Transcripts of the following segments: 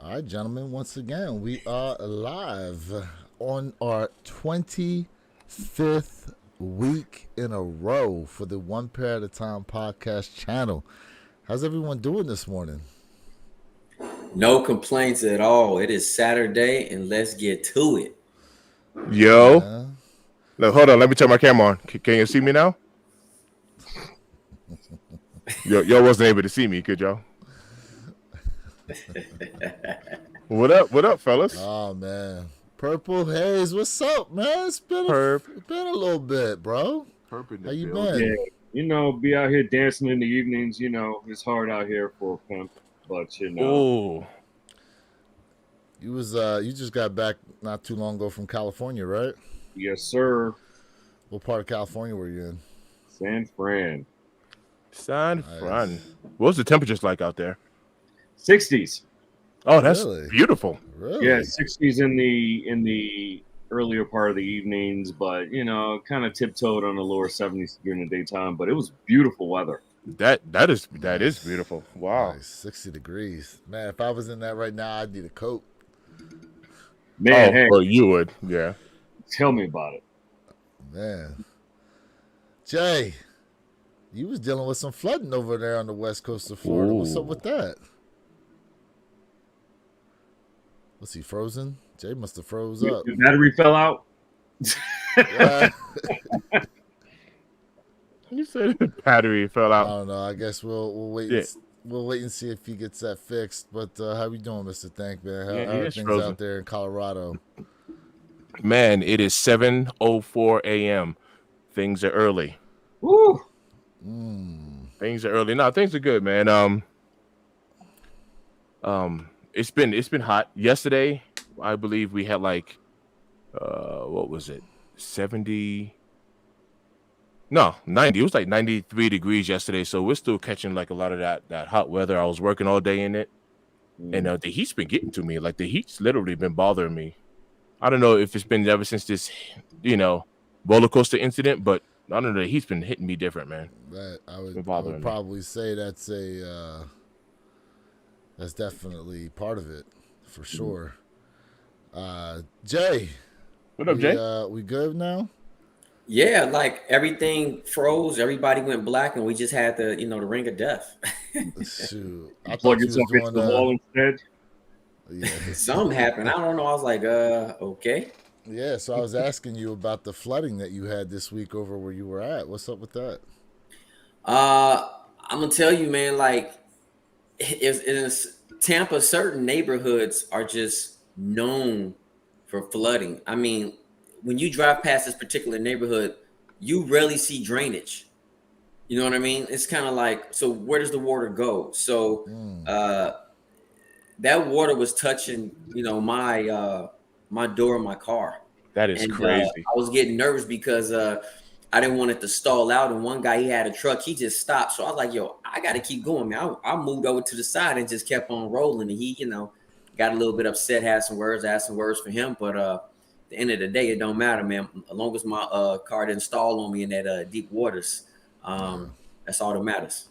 All right, gentlemen, once again, we are live on our 25th week in a row for the One Pair at a Time podcast channel. How's everyone doing this morning? No complaints at all. It is Saturday, and let's get to it. Yo, Yeah. look, hold on. Let me turn my camera on. Can you see me now? Yo wasn't able to see me, could y'all? What up? What up, fellas? Oh, man. Purple Haze, what's up, man? It's been a little bit, bro. How you been? Yeah, be out here dancing in the evenings. It's hard out here for a pimp, but Oh, You just got back not too long ago from California, right? yes, sir. What part of California were you in? San Fran, San Nice. Fran. What's the temperatures like out there? 60s. Oh, that's Really? beautiful. Really? Yeah, 60s in the earlier part of the evenings, but kind of tiptoed on the lower 70s during the daytime. But it was beautiful weather. That is beautiful. Wow. Nice. 60 degrees. Man, if I was in that right now, I'd need a coat. Man, Oh, hey, well, you would, yeah. tell me about it. Man. Jay, you was dealing with some flooding over there on the west coast of Florida. What's up Ooh. with that? Was he frozen? Jay must have froze up. The battery fell out. Yeah. You said the battery fell I out. don't know. I guess we'll wait. Yeah. We'll wait and see if he gets that fixed. But how you doing, Mr. Thank, man? How Yeah, he are is things frozen. out there in Colorado? Man, it is 7:04 a.m. Things are early. Woo. Things are early. No, things are good, man. It's been hot. Yesterday, I believe we had like, what was it? 70. No, 90. It was like 93 degrees yesterday. So we're still catching like a lot of that hot weather. I was working all day in it, and the heat's been getting to me. Like the heat's literally been bothering me. I don't know if it's been ever since this, roller coaster incident, but I don't know. The heat's been hitting me different, man. That I Been would bothering me. probably say that's definitely part of it for sure. Jay, What up, Jay? we good now? Yeah, like everything froze, everybody went black, and we just had the ring of death. Shoot, I thought Plug you was yourself into doing the wall instead. yeah. Something happened. I don't know. I was like, okay. Yeah, so I was asking you about the flooding that you had this week over where you were at. What's up with that? I'm gonna tell you, man. Like, in Tampa, certain neighborhoods are just known for flooding. I mean, when you drive past this particular neighborhood, you rarely see drainage. You know what I mean? It's kind of like, so where does the water go? So that water was touching, my door of my car. That is And crazy. I was getting nervous because I didn't want it to stall out. And one guy, he had a truck, he just stopped. So I was like, yo, I got to keep going, man. I moved over to the side and just kept on rolling. And he, got a little bit upset, had some words for him. But at the end of the day, it don't matter, man. As long as my car didn't stall on me in that deep waters, that's all that matters.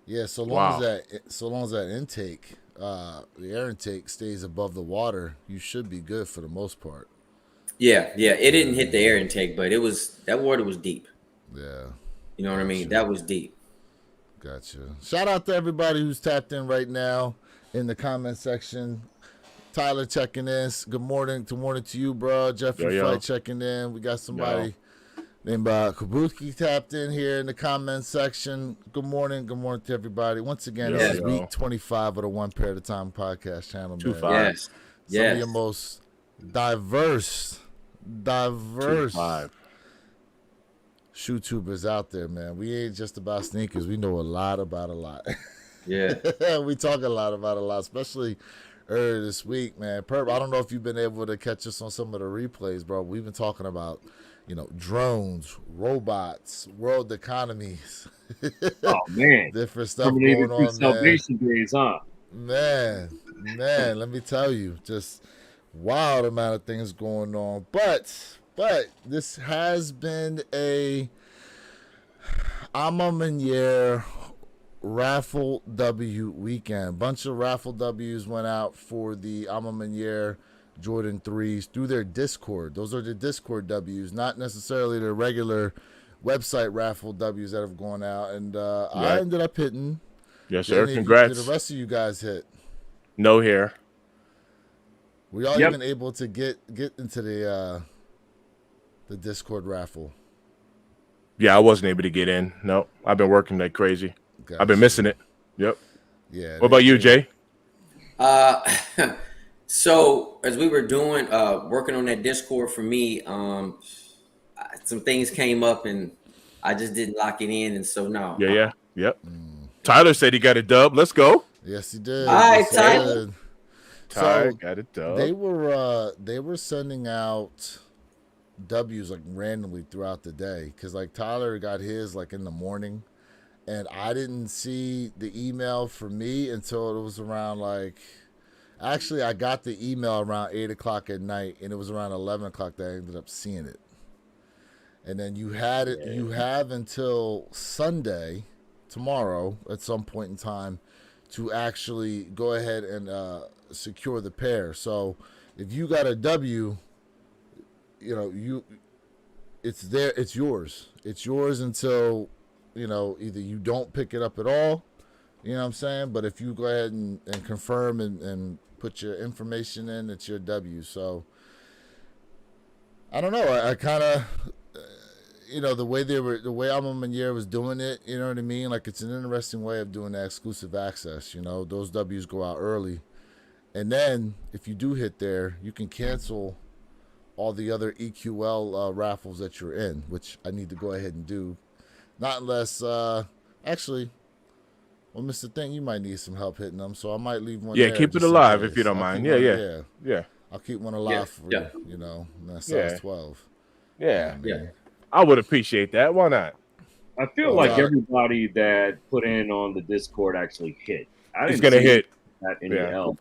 Yeah, so long Wow. as that intake, the air intake stays above the water, you should be good for the most part. Yeah. It didn't hit the air intake, but that water was deep. Yeah, You know what I mean? That was deep. gotcha. Shout out to everybody who's tapped in right now in the comment section. Tyler checking in. Good morning to you, bro. Jeffrey Yo. Flight checking in. We got somebody named Kabuki tapped in here in the comment section. Good morning to everybody. Once again, this is week 25 of the One Pair at a Time podcast channel, man. 25. Yes. Some of your most diverse shoe tubers out there, man. We ain't just about sneakers. We know a lot about a lot. Yeah. We talk a lot about a lot, especially earlier this week, man. Perp, I don't know if you've been able to catch us on some of the replays, bro. We've been talking about, drones, robots, world economies. Oh man, Different stuff terminated going through on, man. salvation days, huh? Man, let me tell you, just wild amount of things going on. But this has been a A Ma Maniere Raffle W weekend. Bunch of raffle W's went out for the A Ma Maniere Jordan 3s through their Discord. Those are the Discord W's, not necessarily the regular website raffle W's that have gone out. And I ended up hitting. Yes, sir. Did Congrats. the rest of you guys hit? No hair. Were y'all even able to get into the Discord raffle? Yeah, I wasn't able to get in. No, I've been working like crazy. Gotcha. I've been missing it. Yep. Yeah. What about you, Jay? So as we were doing working on that Discord for me, some things came up and I just didn't lock it in, and so no. Yeah. Yep. Tyler said he got a dub. Let's go. Yes, he did. All right, yes, Tyler. Tyler got a dub. They were sending out W's like randomly throughout the day, because like Tyler got his like in the morning, and I didn't see the email for me until it was around like. Actually, I got the email around 8 o'clock at night, and it was around 11 o'clock that I ended up seeing it. And then you had it. You have until Sunday, tomorrow, at some point in time, to actually go ahead and secure the pair. So, if you got a W, it's there. It's yours. It's yours until either you don't pick it up at all. You know what I'm saying? But if you go ahead and confirm and put your information in, it's your W. So I don't know. I kind of, the way A Ma Maniere was doing it, you know what I mean? Like, it's an interesting way of doing that exclusive access. Those W's go out early, and then if you do hit there, you can cancel all the other EQL raffles that you're in, which I need to go ahead and do. Not unless, actually. Well, Mr. Thing, you might need some help hitting them, so I might leave one. Yeah, there keep it just in alive case. if you don't I'll mind. keep Yeah. I'll keep one alive for you. And that size 12. Yeah. Yeah. I would appreciate that. Why not? I feel like everybody that put in on the Discord actually hit. It's gonna hit. That any else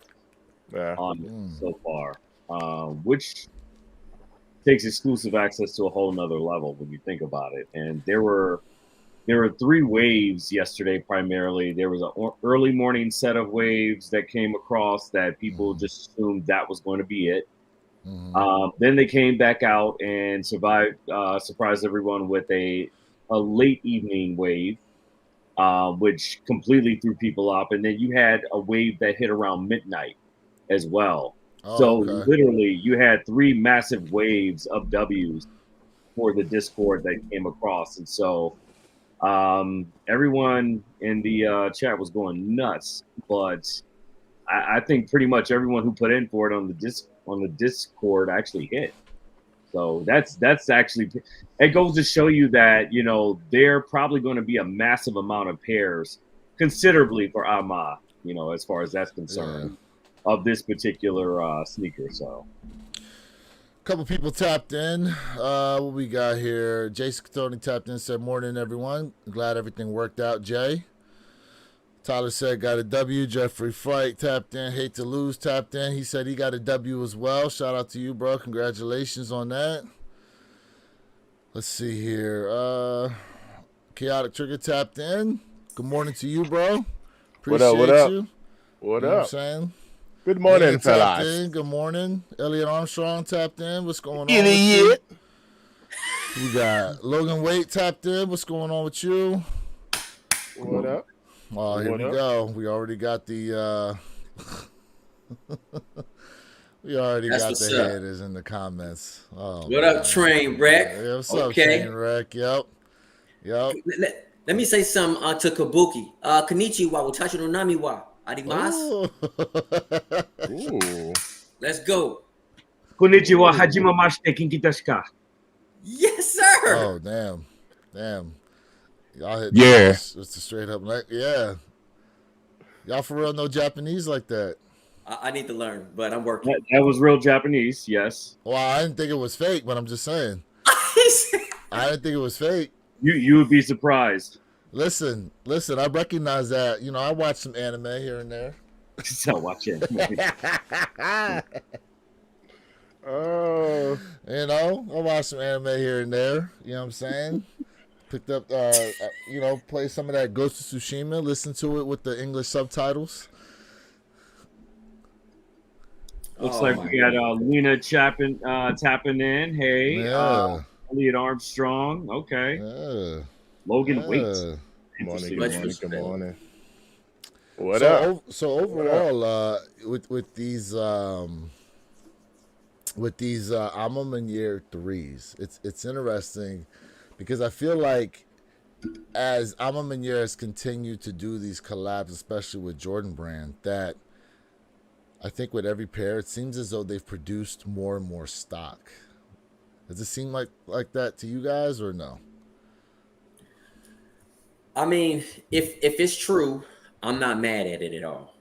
on it so far, which takes exclusive access to a whole nother level when you think about it. And there were 3 waves yesterday primarily. There was an early morning set of waves that came across that people just assumed that was going to be it. Then they came back out and surprised everyone with a late evening wave, which completely threw people up. And then you had a wave that hit around midnight as well. Literally, you had 3 massive waves of W's for the Discord that came across. And so everyone in the chat was going nuts, but I think pretty much everyone who put in for it on the Discord actually hit. So that's actually, it goes to show you that there probably going to be a massive amount of pairs, considerably for A Ma, as far as that's concerned, of this particular sneaker. So. Couple people tapped in. What we got here? Jason Tony tapped in, said, "Morning, everyone. Glad everything worked out, Jay." Tyler said, "Got a W." Jeffrey Fright tapped in. Hate to lose tapped in. He said he got a W as well. Shout out to you, bro. Congratulations on that. Let's see here. Chaotic Trigger tapped in. Good morning to you, bro. Appreciate What up? you. What You know up? I'm saying? Good morning, Elliot tapped fellas. in. Good morning. Elliot Armstrong tapped in. What's going on? Idiot. With you? We got Logan Waite tapped in. What's going on with you? What up? Oh, here we go. We already got the the haters in the comments. Oh, what up, Train Wreck? Yeah, what's up, Train Wreck? Yep. Let me say something to Kabuki. Konnichiwa, utashi no nami wa arimasu. Ooh. Let's go. Konnichiwa, hajimamashite, kinki desu ka? Yes, sir. Oh, damn. Y'all hit Yeah. It's a straight up yeah. Y'all for real know Japanese like that? I need to learn, but I'm working. That was real Japanese, yes. Well, I didn't think it was fake, but I'm just saying. I didn't think it was fake. You would be surprised. Listen, I recognize that. I watch some anime here and there. So watch it. Oh. I watch some anime here and there. You know what I'm saying? Picked up, play some of that Ghost of Tsushima. Listen to it with the English subtitles. Looks Oh like my we had God. Lena tapping in. Hey, Yeah, Elliot Armstrong. Okay. yeah, Logan Waite. yeah. Good morning, Interesting. good Much morning, good respect. morning. What up? So What up? overall, with these A Ma Maniere threes, it's interesting because I feel like as A Ma Maniere has continued to do these collabs, especially with Jordan Brand, that I think with every pair, it seems as though they've produced more and more stock. Does it seem like that to you guys or no? I mean, if it's true, I'm not mad at it at all.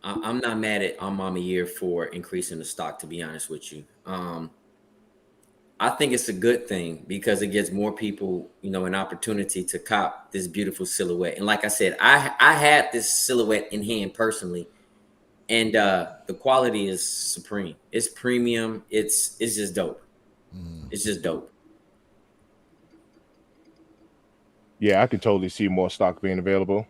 I'm not mad at On Mama Year for increasing the stock. To be honest with you, I think it's a good thing because it gives more people, an opportunity to cop this beautiful silhouette. And like I said, I had this silhouette in hand personally, and the quality is supreme. It's premium. It's just dope. It's just dope. Yeah, I could totally see more stock being available.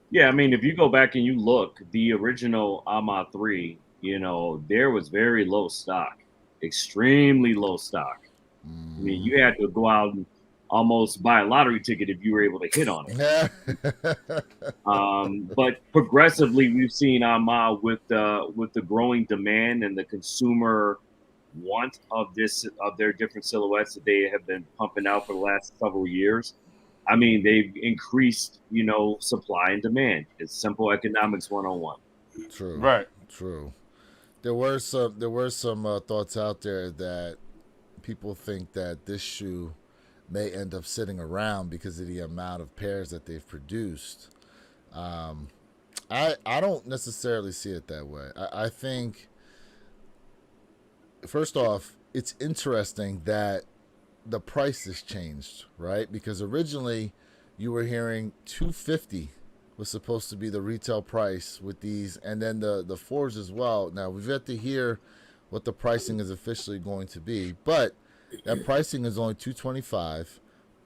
Yeah, I mean, if you go back and you look, the original AMA 3, there was very low stock, extremely low stock. I mean, you had to go out and almost buy a lottery ticket if you were able to hit on it. Yeah. But progressively, we've seen AMA with the growing demand and the consumer want of their different silhouettes that they have been pumping out for the last several years. I mean, they've increased, supply and demand. It's simple economics 101. True. Right. True. There were some thoughts out there that people think that this shoe may end up sitting around because of the amount of pairs that they've produced. Um, I don't necessarily see it that way. I think first off, it's interesting that the price has changed, right? Because originally you were hearing 250 was supposed to be the retail price with these, and then the fours as well. Now we've yet to hear what the pricing is officially going to be, but that pricing is only 225.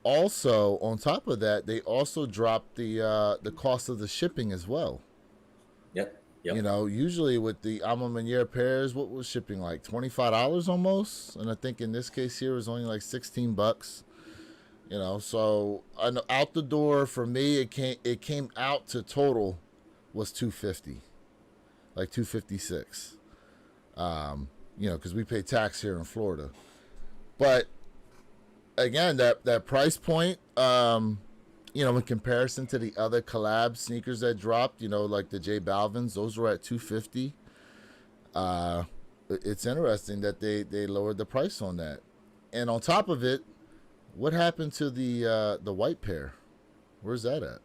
Also, on top of that, they also dropped the cost of the shipping as well. Yep. You Yep. know, usually with the A Ma Maniere pairs, what was shipping like $25 almost, and I think in this case here it was only like $16. You know, so out the door for me, it came out to total was 250, like 256. Because we pay tax here in Florida, but again, that price point, in comparison to the other collab sneakers that dropped, like the J Balvin's, those were at 250. It's interesting that they lowered the price on that, and on top of it, what happened to the white pair? Where's that at?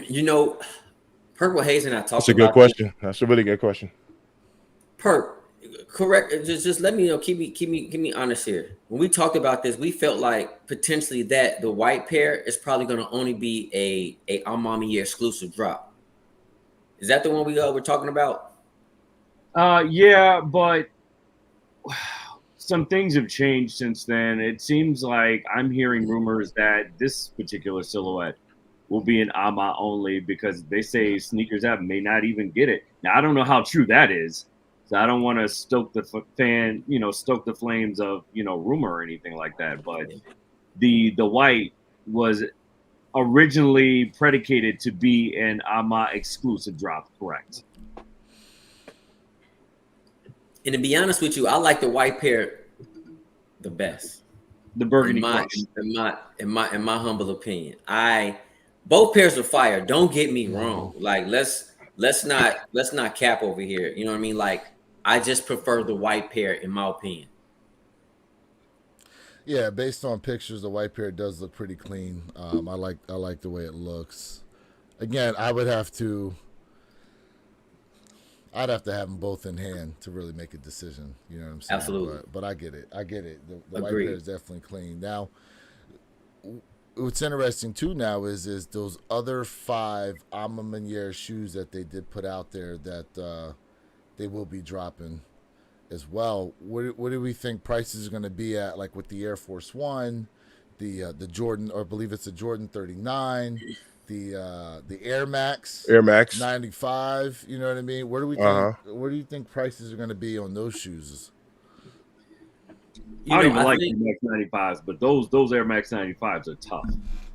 You know, Purple Haze and I That's talked a good about this. question. That's a really good question. Perp, correct. Just let me know. Keep me honest here. When we talked about this, we felt like potentially that the white pair is probably going to only be a Almami Year exclusive drop. Is that the one we're talking about? Yeah, but some things have changed since then. It seems like I'm hearing rumors that this particular silhouette will be an AMA only because they say sneakers app may not even get it. Now I don't know how true that is, so I don't want to stoke the stoke the flames of rumor or anything like that. But the white was originally predicated to be an AMA exclusive drop, correct? And to be honest with you, I like the white pair the best. The In Burgundy my Crush. in my humble opinion, both pairs are fire. Don't get me wrong. Like let's not cap over here. You know what I mean? Like I just prefer the white pair in my opinion. Yeah, based on pictures, the white pair does look pretty clean. I like the way it looks. Again, I'd have to have them both in hand to really make a decision. You know what I'm saying? Absolutely. But I get it. The white Agreed. pair is definitely clean. Now, what's interesting too now is those other 5 A Ma Maniere shoes that they did put out there that they will be dropping as well. What do we think prices are going to be at, like with the Air Force One, the Jordan, or I believe it's the Jordan 39, the Air Max Air Max. 95. You know what I mean? Where do we think? Where do you think prices are going to be on those shoes? I don't even like Air Max 95s, but those Air Max 95s are tough.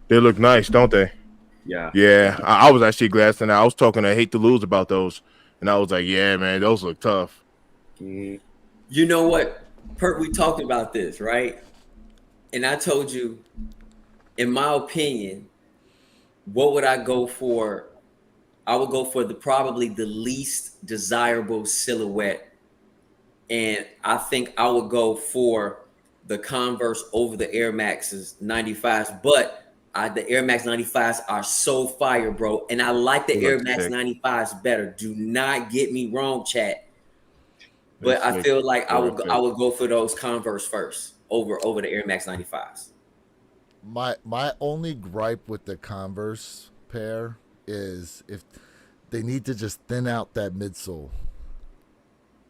They look nice, don't they? Yeah. Yeah. I was actually glassing out. I was talking to Hate to Lose about those, and I was like, yeah, man, those look tough. You know what, Perk? We talked about this, right? And I told you, in my opinion, what would I go for? I would go for probably the least desirable silhouette. And I think I would go for the Converse over the Air Max's 95s. But the Air Max 95s are so fire, bro. And I like the Air Max 95s better. Do not get me wrong, chat. But I feel like I would go for those Converse first over the Air Max 95s. My only gripe with the Converse pair is if they need to just thin out that midsole.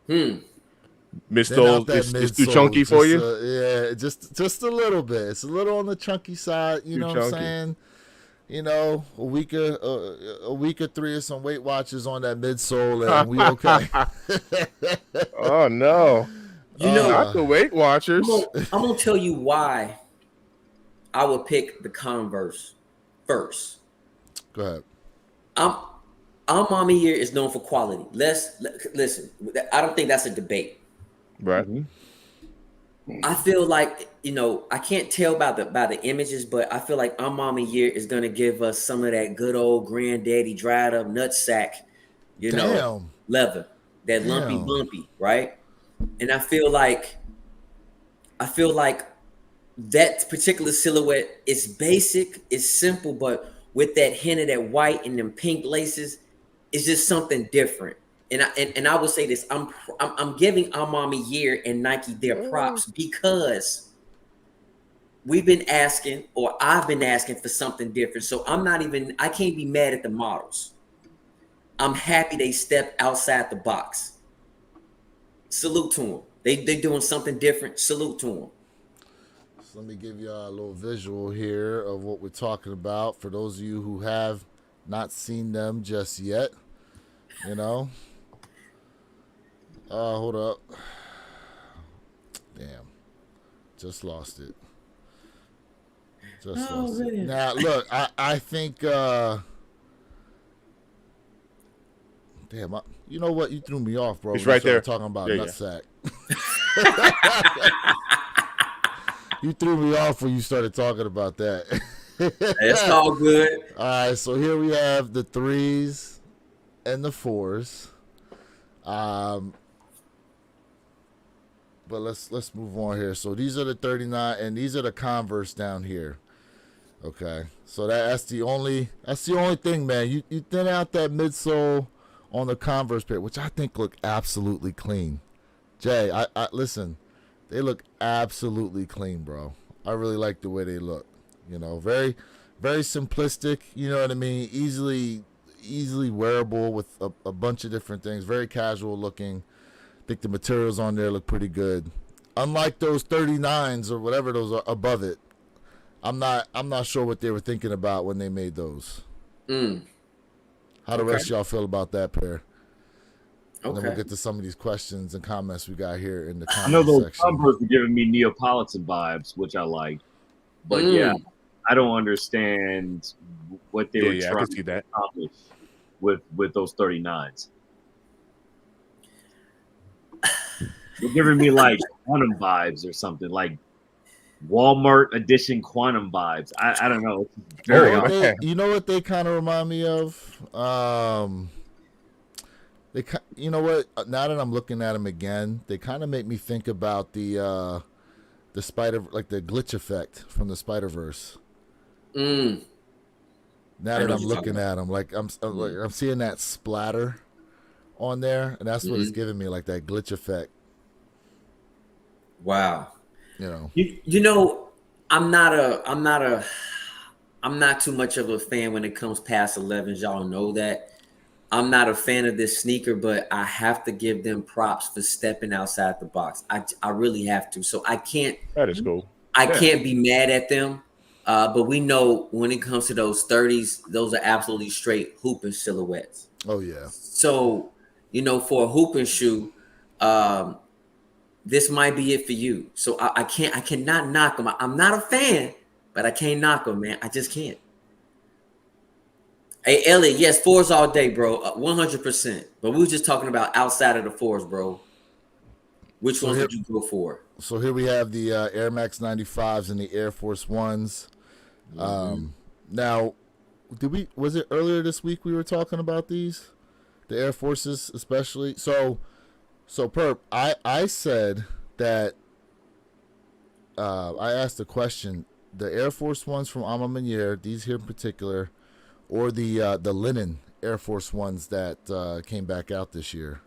Midsole is too chunky for you? Yeah, just a little bit. It's a little on the chunky side. You know what I'm saying? You know, a week or three of some Weight Watchers on that midsole, and we okay. Oh no! You know, not the Weight Watchers. I'm gonna tell you why I would pick the Converse first. Go ahead. A Ma Maniere is known for quality. Listen. I don't think that's a debate. Right. I feel like, you know, I can't tell by the images, but I feel like A Ma Maniere is gonna give us some of that good old granddaddy dried up nutsack, you know, leather, that lumpy bumpy, right? And I feel like that particular silhouette is basic, it's simple, but with that hint of that white and them pink laces, it's just something different. And I would say this: I'm giving A Ma Maniere and Nike their props because I've been asking for something different. So I can't be mad at the models. I'm happy they stepped outside the box. Salute to them. They doing something different. Salute to them. So let me give you a little visual here of what we're talking about for those of you who have not seen them just yet. You know. Hold up. Damn. Just lost it. Lost it. Now, look, I think, damn, you know what? You threw me off, bro. It's right there. Talking about nutsack. You threw me off when you started talking about that. It's all good. All right, so here we have the 3s and the 4s. But let's move on here. So these are the 39, and these are the Converse down here. Okay, so that's the only thing, man. You thin out that midsole on the Converse pair, which I think look absolutely clean. Jay, I listen, they look absolutely clean, bro. I really like the way they look. You know, very, very simplistic. You know what I mean? Easily wearable with a bunch of different things. Very casual looking. I think the materials on there look pretty good. Unlike those 39s or whatever those are above it, I'm not sure what they were thinking about when they made those. How the rest of y'all feel about that pair? And then we'll get to some of these questions and comments we got here in the comments section. I know those Converse were giving me Neapolitan vibes, which I like. But yeah, I don't understand what they were trying to accomplish with those 39s. They're giving me like quantum vibes or something, like Walmart edition quantum vibes. I don't know. You know what they kind of remind me of? You know what? Now that I'm looking at them again, they kind of make me think about the glitch effect from the Spider-Verse. Now that I'm looking at them, like I'm seeing that splatter on there, and that's what it's giving me, like that glitch effect. Wow. You know. You know, I'm not too much of a fan when it comes past 11s. Y'all know that. I'm not a fan of this sneaker, but I have to give them props for stepping outside the box. I really have to. So That is cool. I can't be mad at them. But we know when it comes to those 30s, those are absolutely straight hooping silhouettes. Oh yeah. So, for a hooping shoe, this might be it for you. So I cannot knock them. I'm not a fan, but I can't knock them, man. I just can't. Hey, Elliot, yes, fours all day, bro. 100%. But we were just talking about outside of the fours, bro. Which ones would you go for? So here we have the Air Max 95s and the Air Force Ones. Now, was it earlier this week we were talking about these? The Air Forces especially? So Perp, I said that I asked the question, the Air Force Ones from A Ma Maniere, these here in particular, or the linen Air Force Ones that came back out this year.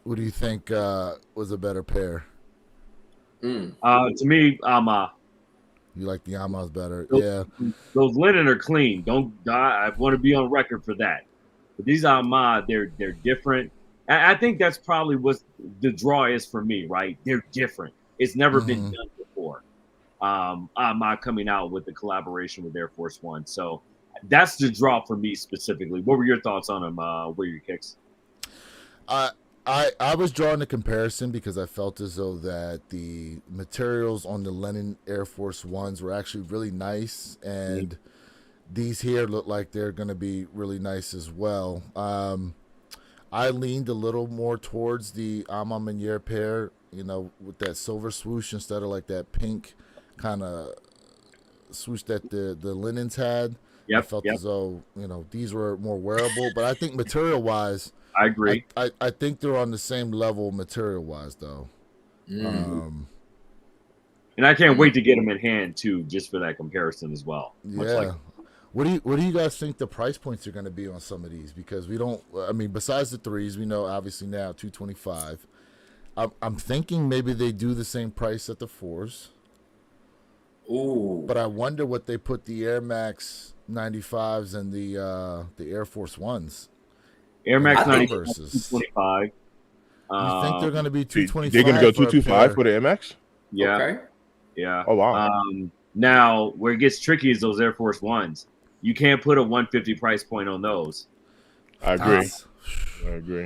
What do you think was a better pair? To me, You like the Amas better? those, those linen are clean. I want to be on record for that. But these they're different. I think that's probably what the draw is for me, right? They're different. It's never been done before. Coming out with the collaboration with Air Force One. So that's the draw for me specifically. What were your thoughts on them? What were your kicks? I was drawing a comparison because I felt as though that the materials on the linen Air Force Ones were actually really nice, and these here look like they're going to be really nice as well. I leaned a little more towards the A Ma Maniere pair, with that silver swoosh instead of like that pink kind of swoosh that the linens had. I felt as though, these were more wearable, but I think material-wise, I agree. I think they're on the same level material-wise, though. And I can't wait to get them in hand, too, just for that comparison as well. Yeah. What do you guys think the price points are going to be on some of these? Because besides the threes, we know obviously now $225. I'm thinking maybe they do the same price at the fours. Ooh. But I wonder what they put the Air Max 95s and the Air Force Ones. Air Max 95 versus 225. You think they're going to be 225? They're going to go 225 for the Air Max? Yeah. Okay. Yeah. Oh wow. Now where it gets tricky is those Air Force Ones. You can't put a 150 price point on those. I agree.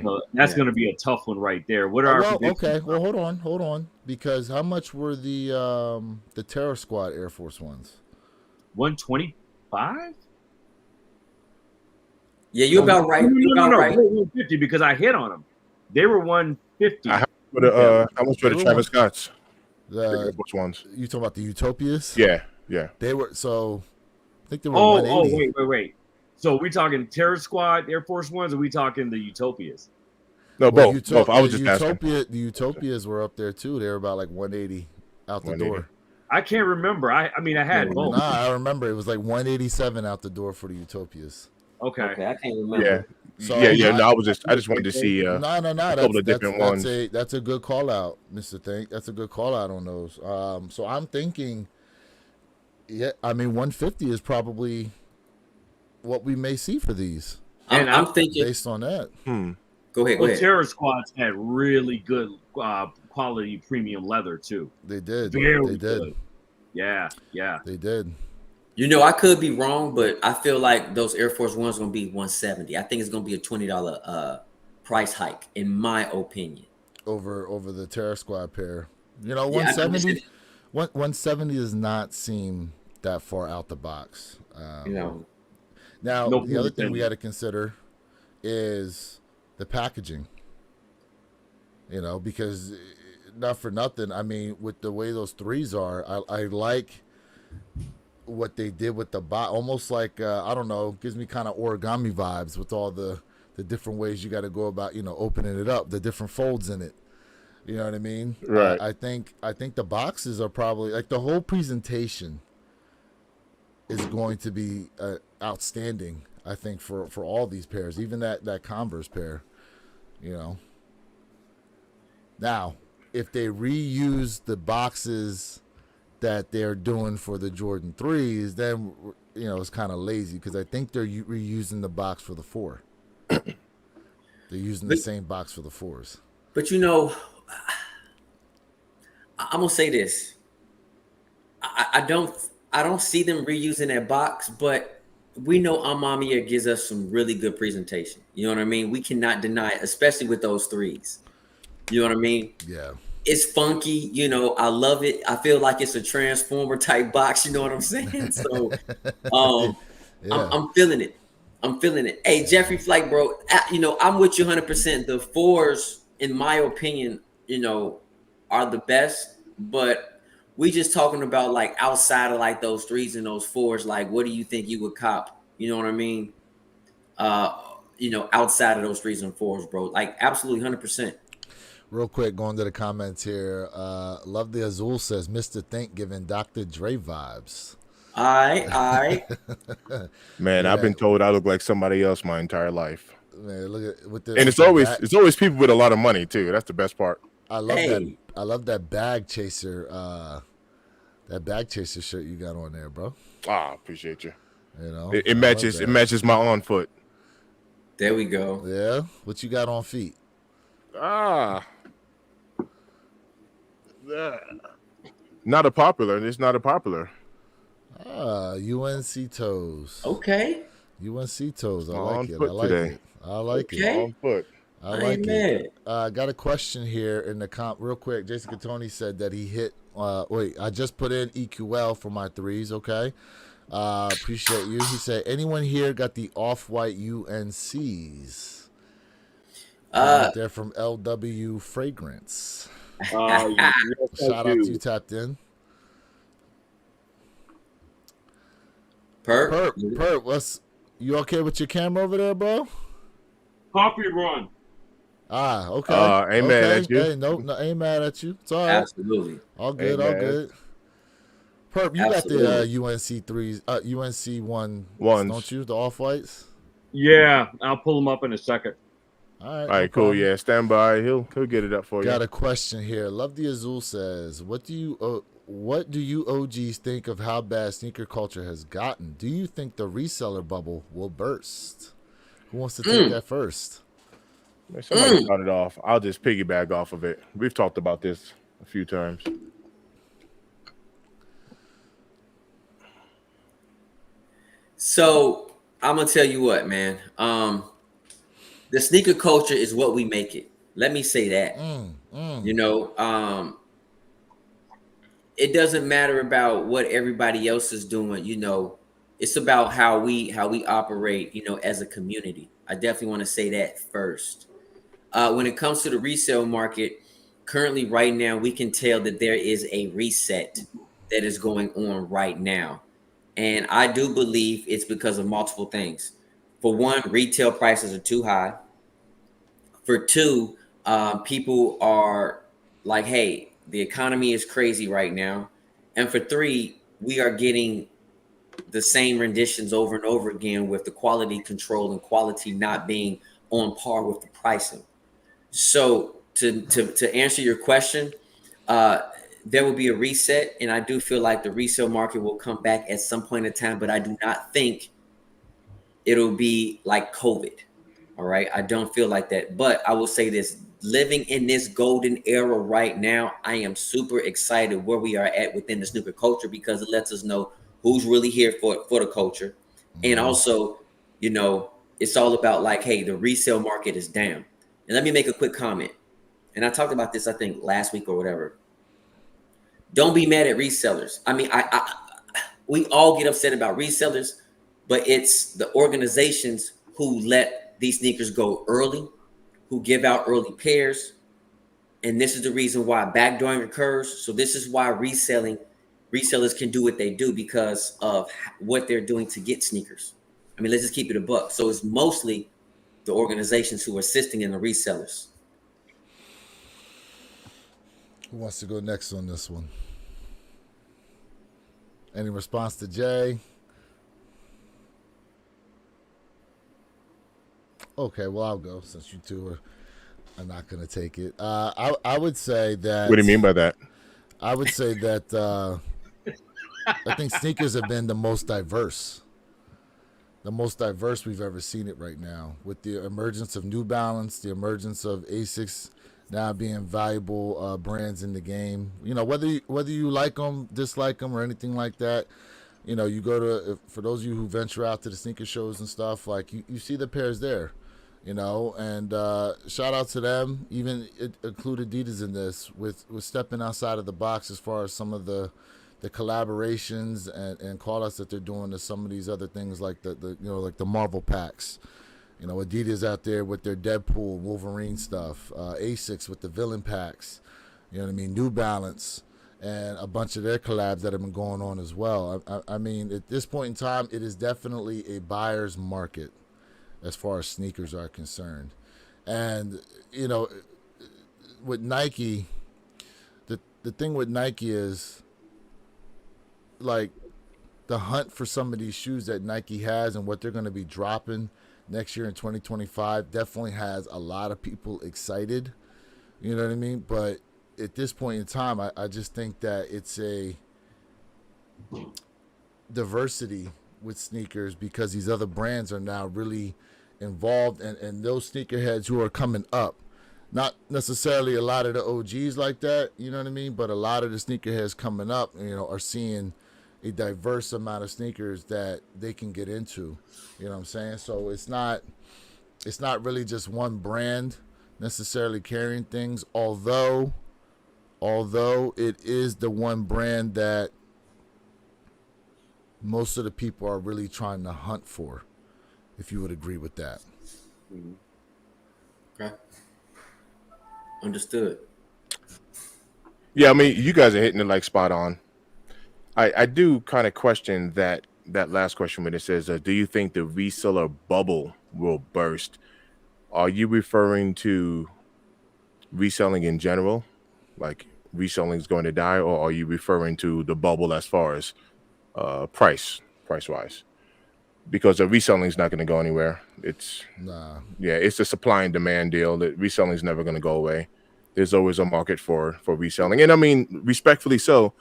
So that's going to be a tough one right there. What are okay? Well, hold on, because how much were the Terror Squad Air Force Ones? 125. Yeah, you're about right. No, 150 because I hit on them. They were 150. How much were the Travis Scotts? The Air Force Ones. You talking about the Utopias? Yeah. They were I think they were 180. Wait. So are we talking Terror Squad Air Force Ones, or are we talking the Utopias? No, both. I was just asking. The Utopias were up there too. They were about like 180 out the door. I can't remember. I had both. I remember it was like 187 out the door for the Utopias. Okay, I can't remember. Yeah. So I just wanted to see no. a couple of different ones. That's a good call out, Mr. Think. That's a good call out on those. So I'm thinking, 150 is probably what we may see for these. And I'm thinking based on that. Go ahead. Terror Squads had really good quality premium leather too. They did. Very did. Good. Yeah. They did. I could be wrong, but I feel like those Air Force Ones are going to be 170. I think it's going to be a $20 price hike, in my opinion. Over the Terror Squad pair. 170. 170 does not seem that far out the box. Now, the other thing we got to consider is the packaging. Because not for nothing, with the way those threes are, I like what they did with the box. Almost like, I don't know, gives me kind of origami vibes with all the different ways you got to go about, opening it up, the different folds in it. You know what I mean? Right. I think the boxes are probably, like, the whole presentation is going to be outstanding, I think, for all these pairs, even that Converse pair, Now, if they reuse the boxes that they're doing for the Jordan 3s, then it's kind of lazy because I think they're reusing the box for the 4. They're using the same box for the 4s. But I'm gonna say this. I don't see them reusing that box, but we know A Ma Maniere gives us some really good presentation. You know what I mean? We cannot deny it, especially with those 3s. You know what I mean? Yeah. It's funky, I love it. I feel like it's a transformer type box, you know what I'm saying? So Yeah. I'm feeling it. I'm feeling it. Hey, Jeffrey Flight, bro, I'm with you 100%. The 4s, in my opinion, are the best, but we just talking about like outside of like those 3s and those 4s, like what do you think you would cop? You know what I mean? Outside of those 3s and 4s, bro. Like absolutely 100%. Real quick, going to the comments here. Love the Azul says, Mr. Think giving Dr. Dre vibes. All right. Man, I've been told I look like somebody else my entire life. Man, look at with the and it's always people with a lot of money too. That's the best part. I love that. I love that bag chaser. That bag chaser shirt you got on there, bro. Appreciate you. It matches. It matches my on foot. There we go. Yeah. What you got on feet? Not a popular. It's not a popular. UNC toes. Okay. UNC toes. I like it. I like it. On foot. I like it. I got a question here in the comp real quick. Jason Catoni said that he hit. I just put in EQL for my 3s. Okay. Appreciate you. He said, anyone here got the off-white UNCs? They're from LW Fragrance. Shout out to you, tapped in. Perp, you okay with your camera over there, bro? Coffee run. Okay. Ain't mad at you. Hey, no, ain't mad at you. It's all right. Absolutely. All good, all good. Perp, you got the UNC 3s, UNC 1s, don't you? The off-whites? Yeah, I'll pull them up in a second. All right, cool. Problem. Yeah, stand by. He'll get it up for you. Got a question here. Love the Azul says, what do you OGs think of how bad sneaker culture has gotten? Do you think the reseller bubble will burst? Who wants to take that first? Somebody started off. I'll just piggyback off of it. We've talked about this a few times. So I'm gonna tell you what, man. The sneaker culture is what we make it. Let me say that. It doesn't matter about what everybody else is doing. It's about how we operate. As a community. I definitely want to say that first. When it comes to the resale market, currently right now, we can tell that there is a reset that is going on right now. And I do believe it's because of multiple things. For one, retail prices are too high. For two, people are like, hey, the economy is crazy right now. And for three, we are getting the same renditions over and over again with the quality control and quality not being on par with the pricing. So to answer your question, there will be a reset, and I do feel like the resale market will come back at some point in time, but I do not think it'll be like COVID. All right. I don't feel like that, but I will say this, living in this golden era right now, I am super excited where we are at within the snooker culture because it lets us know who's really here for the culture. And also, it's all about like, hey, the resale market is down. And let me make a quick comment. And I talked about this, I think last week or whatever. Don't be mad at resellers. I mean, we all get upset about resellers, but it's the organizations who let these sneakers go early, who give out early pairs. And this is the reason why backdooring occurs. So this is why resellers can do what they do because of what they're doing to get sneakers. I mean, let's just keep it a buck. So it's mostly the organizations who are assisting in the resellers. Who wants to go next on this one? Any response to Jay? Okay, well, I'll go since you two are not going to take it. I would say that... What do you mean by that? I would say that I think sneakers have been the most diverse we've ever seen it right now, with the emergence of New Balance, the emergence of Asics now being valuable brands in the game. You know, whether you like them, dislike them, or anything like that. You know, you go to, for those of you who venture out to the sneaker shows and stuff, like you see the pairs there. You know, and shout out to them. Even it include Adidas in this with stepping outside of the box as far as some of the collaborations and call outs that they're doing to some of these other things, like the you know, like the Marvel packs. You know, Adidas out there with their Deadpool, Wolverine stuff. Asics with the villain packs. You know what I mean? New Balance and a bunch of their collabs that have been going on as well. I mean, at this point in time, it is definitely a buyer's market as far as sneakers are concerned. And, you know, with Nike, the thing with Nike is, like, the hunt for some of these shoes that Nike has and what they're going to be dropping next year in 2025 definitely has a lot of people excited. You know what I mean? But at this point in time, I just think that it's a diversity with sneakers because these other brands are now really involved, and those sneakerheads who are coming up, not necessarily a lot of the OGs like that, you know what I mean? But a lot of the sneakerheads coming up, you know, are seeing a diverse amount of sneakers that they can get into. You know what I'm saying? So it's not really just one brand necessarily carrying things, although it is the one brand that most of the people are really trying to hunt for, if you would agree with that. Okay. Understood. Yeah, I mean, you guys are hitting it like spot on. I do kind of question that last question when it says, do you think the reseller bubble will burst? Are you referring to reselling in general, like reselling is going to die, or are you referring to the bubble as far as price wise? Because the reselling is not going to go anywhere. It's a supply and demand deal. That reselling is never going to go away. There's always a market for reselling, and I mean, respectfully so.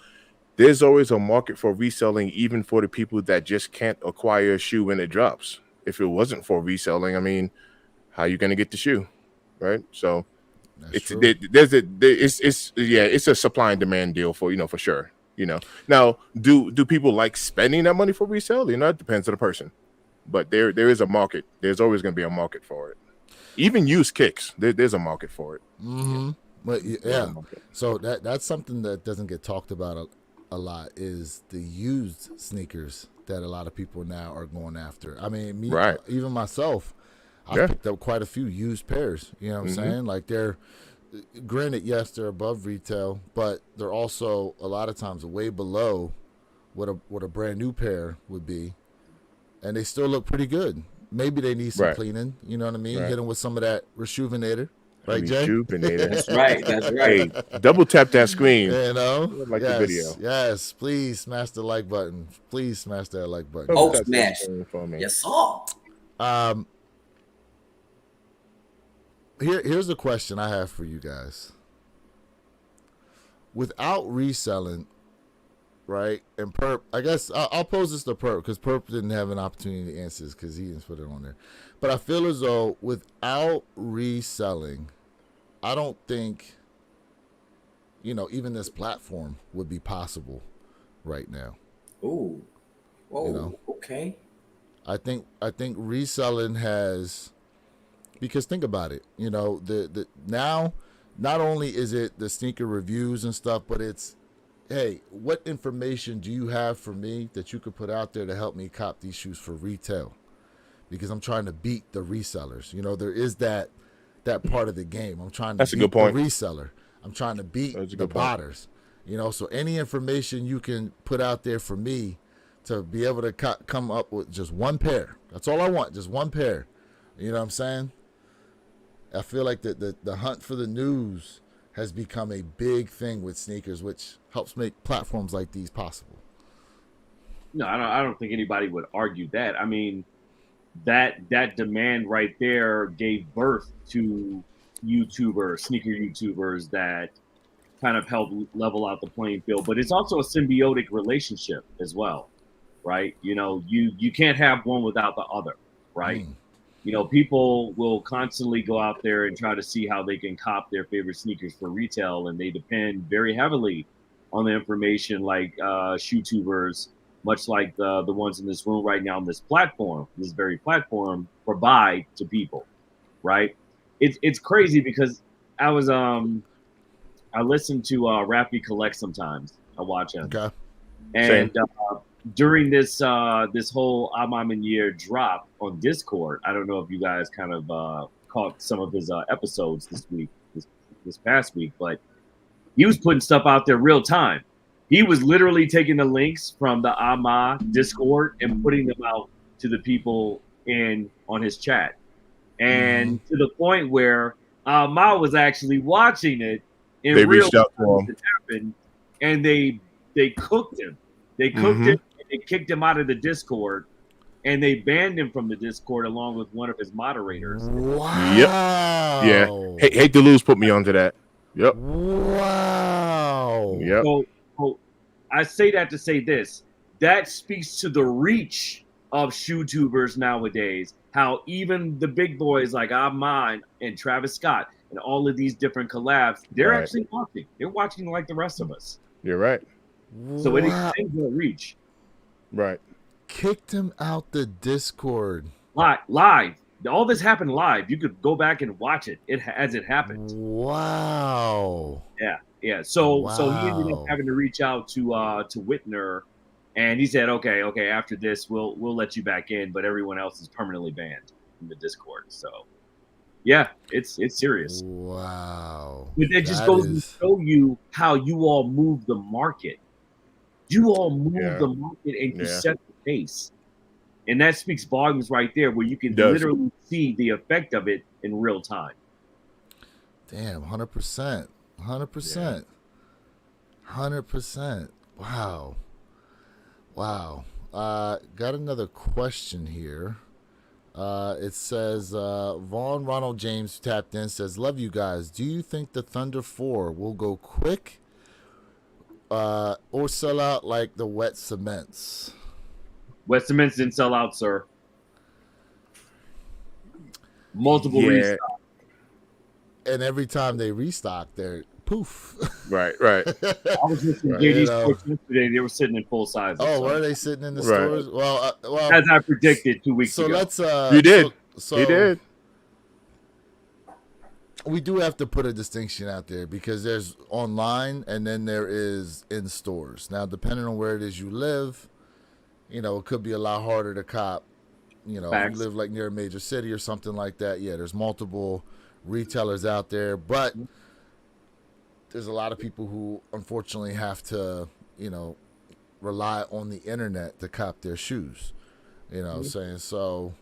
There's always a market for reselling, even for the people that just can't acquire a shoe when it drops. If it wasn't for reselling, I mean, how are you going to get the shoe, right? So it's a supply and demand deal for sure. Now, do people like spending that money for resale? It depends on the person, but there is a market. There's always going to be a market for it. Even used kicks, there's a market for it. Mm-hmm. But yeah, so that's something that doesn't get talked about a lot, is the used sneakers that a lot of people now are going after. I mean, even myself, I picked up quite a few used pairs. You know what I'm saying? Like, they're, granted, yes, they're above retail, but they're also a lot of times way below what a brand new pair would be, and they still look pretty good. Maybe they need some cleaning. You know what I mean? Hit them with some of that Rejuvenator. Right, Jay? That's right. Hey, double tap that screen. You know, the video. Yes, please smash the like button. Please smash that like button. Oh, smash! Yes, sir. Here's a question I have for you guys. Without reselling, right? And Perp, I guess I'll pose this to Perp, because Perp didn't have an opportunity to answer this because he didn't put it on there. But I feel as though without reselling, I don't think, even this platform would be possible right now. Ooh. Whoa. Okay. I think reselling has, because think about it, the now, not only is it the sneaker reviews and stuff, but it's, hey, what information do you have for me that you could put out there to help me cop these shoes for retail? Because I'm trying to beat the resellers. There is that part of the game. I'm trying to beat the reseller. I'm trying to beat the botters. So any information you can put out there for me to be able to come up with just one pair. That's all I want, just one pair. You know what I'm saying? I feel like the hunt for the news has become a big thing with sneakers, which helps make platforms like these possible. No, I don't think anybody would argue that. I mean, that demand right there gave birth to sneaker YouTubers that kind of help level out the playing field. But it's also a symbiotic relationship as well, right? You know, you can't have one without the other, right? You know, people will constantly go out there and try to see how they can cop their favorite sneakers for retail, and they depend very heavily on the information like shoe-tubers, much like the ones in this room right now on this platform, this very platform, provide to people, right? It's crazy because I listen to Raffy Collect sometimes. I watch him. Okay. And during this whole A Ma Maniere drop on Discord, I don't know if you guys kind of caught some of his episodes this past week, but he was putting stuff out there real time. He was literally taking the links from the A Ma Discord and putting them out to the people on his chat, and to the point where A Ma was actually watching it. And they reached out to him. Happened, and they cooked him. They cooked him. And they kicked him out of the Discord, and they banned him from the Discord along with one of his moderators. Wow. Yep. Yeah. Hate to lose put me onto that. Yep. Wow. Yep. So I say that to say this. That speaks to the reach of shoe tubers nowadays. How even the big boys like A Ma and Travis Scott and all of these different collabs, they're actually watching. They're watching like the rest of us. You're right. So it extends their reach. Right. Kicked him out the Discord. Live. All this happened live. You could go back and watch it as it happened. Wow. Yeah. So he ended up having to reach out to Whitner, and he said, okay, after this we'll let you back in, but everyone else is permanently banned from the Discord. So yeah, it's serious. Wow. But it just goes to show you how you all move the market. You all move the market and you set the pace. And that speaks volumes right there, where you can literally see the effect of it in real time. Damn, 100%. 100%. 100%. Wow. Got another question here. It says, Vaughn Ronald James tapped in, says, love you guys. Do you think the Thunder 4 will go quick or sell out like the wet cements? Wet cements didn't sell out, sir. Multiple restock. And every time they restock, they're poof. Right. I was listening to JD Sports yesterday. They were sitting in full size. Oh, were they sitting in the stores? Well, as I predicted 2 weeks ago. Let's. You did. He did. We do have to put a distinction out there because there's online and then there is in stores. Now, depending on where it is you live, you know, it could be a lot harder to cop. You know, if you live like near a major city or something like that, yeah, there's multiple retailers out there, but there's a lot of people who unfortunately have to, you know, rely on the internet to cop their shoes. You know what I'm saying? So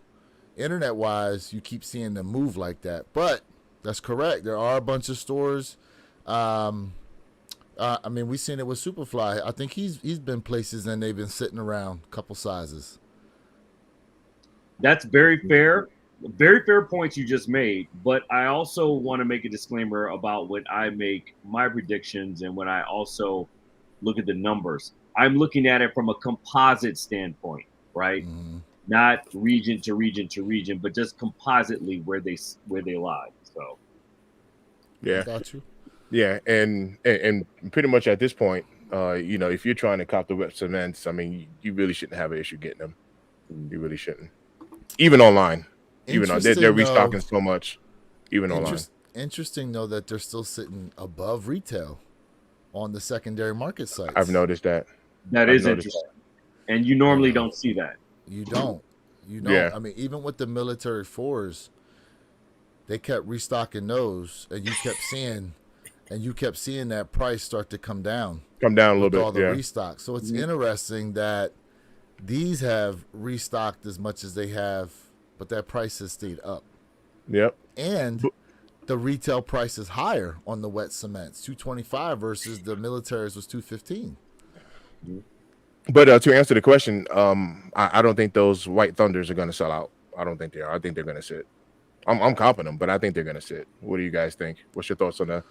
internet wise, you keep seeing them move like that. But that's correct. There are a bunch of stores. I mean, we've seen it with Superfly. I think he's been places and they've been sitting around a couple sizes. That's very fair. Very fair points you just made. But I also want to make a disclaimer about when I make my predictions and when I also look at the numbers. I'm looking at it from a composite standpoint, right? Mm-hmm. Not region to region to region, but just compositely where they lie. So, yeah, got you. Yeah, and pretty much at this point, you know, if you're trying to cop the wet cements, I mean, you really shouldn't have an issue getting them. You really shouldn't. Even online, even though they're restocking so much, even online. Interesting though that they're still sitting above retail on the secondary market sites. I've noticed that. That is interesting, and you normally don't see that. You don't. Yeah. I mean, even with the military 4s, they kept restocking those, and you kept seeing that price start to come down a little bit. All the restock. So it's interesting that these have restocked as much as they have, but that price has stayed up. Yep. And the retail price is higher on the wet cements, $225 versus the militaries was $215. But to answer the question, I don't think those White Thunders are going to sell out. I don't think they are. I think they're going to sit. I'm confident, but I think they're going to sit. What do you guys think? What's your thoughts on that?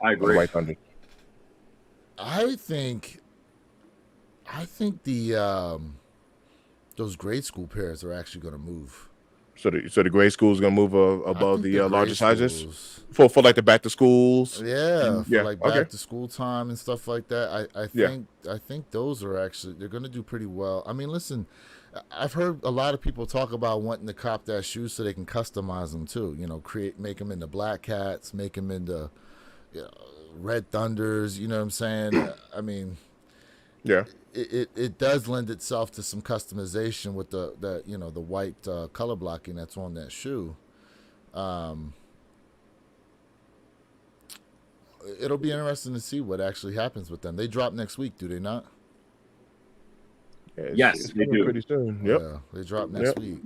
I agree. White Thunder. I think the those grade school pairs are actually going to move. So the grade school is gonna move I above think the the larger grade sizes schools, for like the back to schools. yeah, And for yeah, like okay, back to school time and stuff like that. yeah, I think those are actually they're going to do pretty well. I mean, listen, I've heard a lot of people talk about wanting to cop that shoe so they can customize them too. You know, make them into black cats, make them into you know, red thunders. You know what I'm saying? I mean, yeah. it does lend itself to some customization with the you know the white color blocking that's on that shoe. Um, it'll be interesting to see what actually happens with them. They drop next week, do they not? Yeah, Yes, it's they coming do. pretty soon. Yep. Yeah, they drop next Yep. week.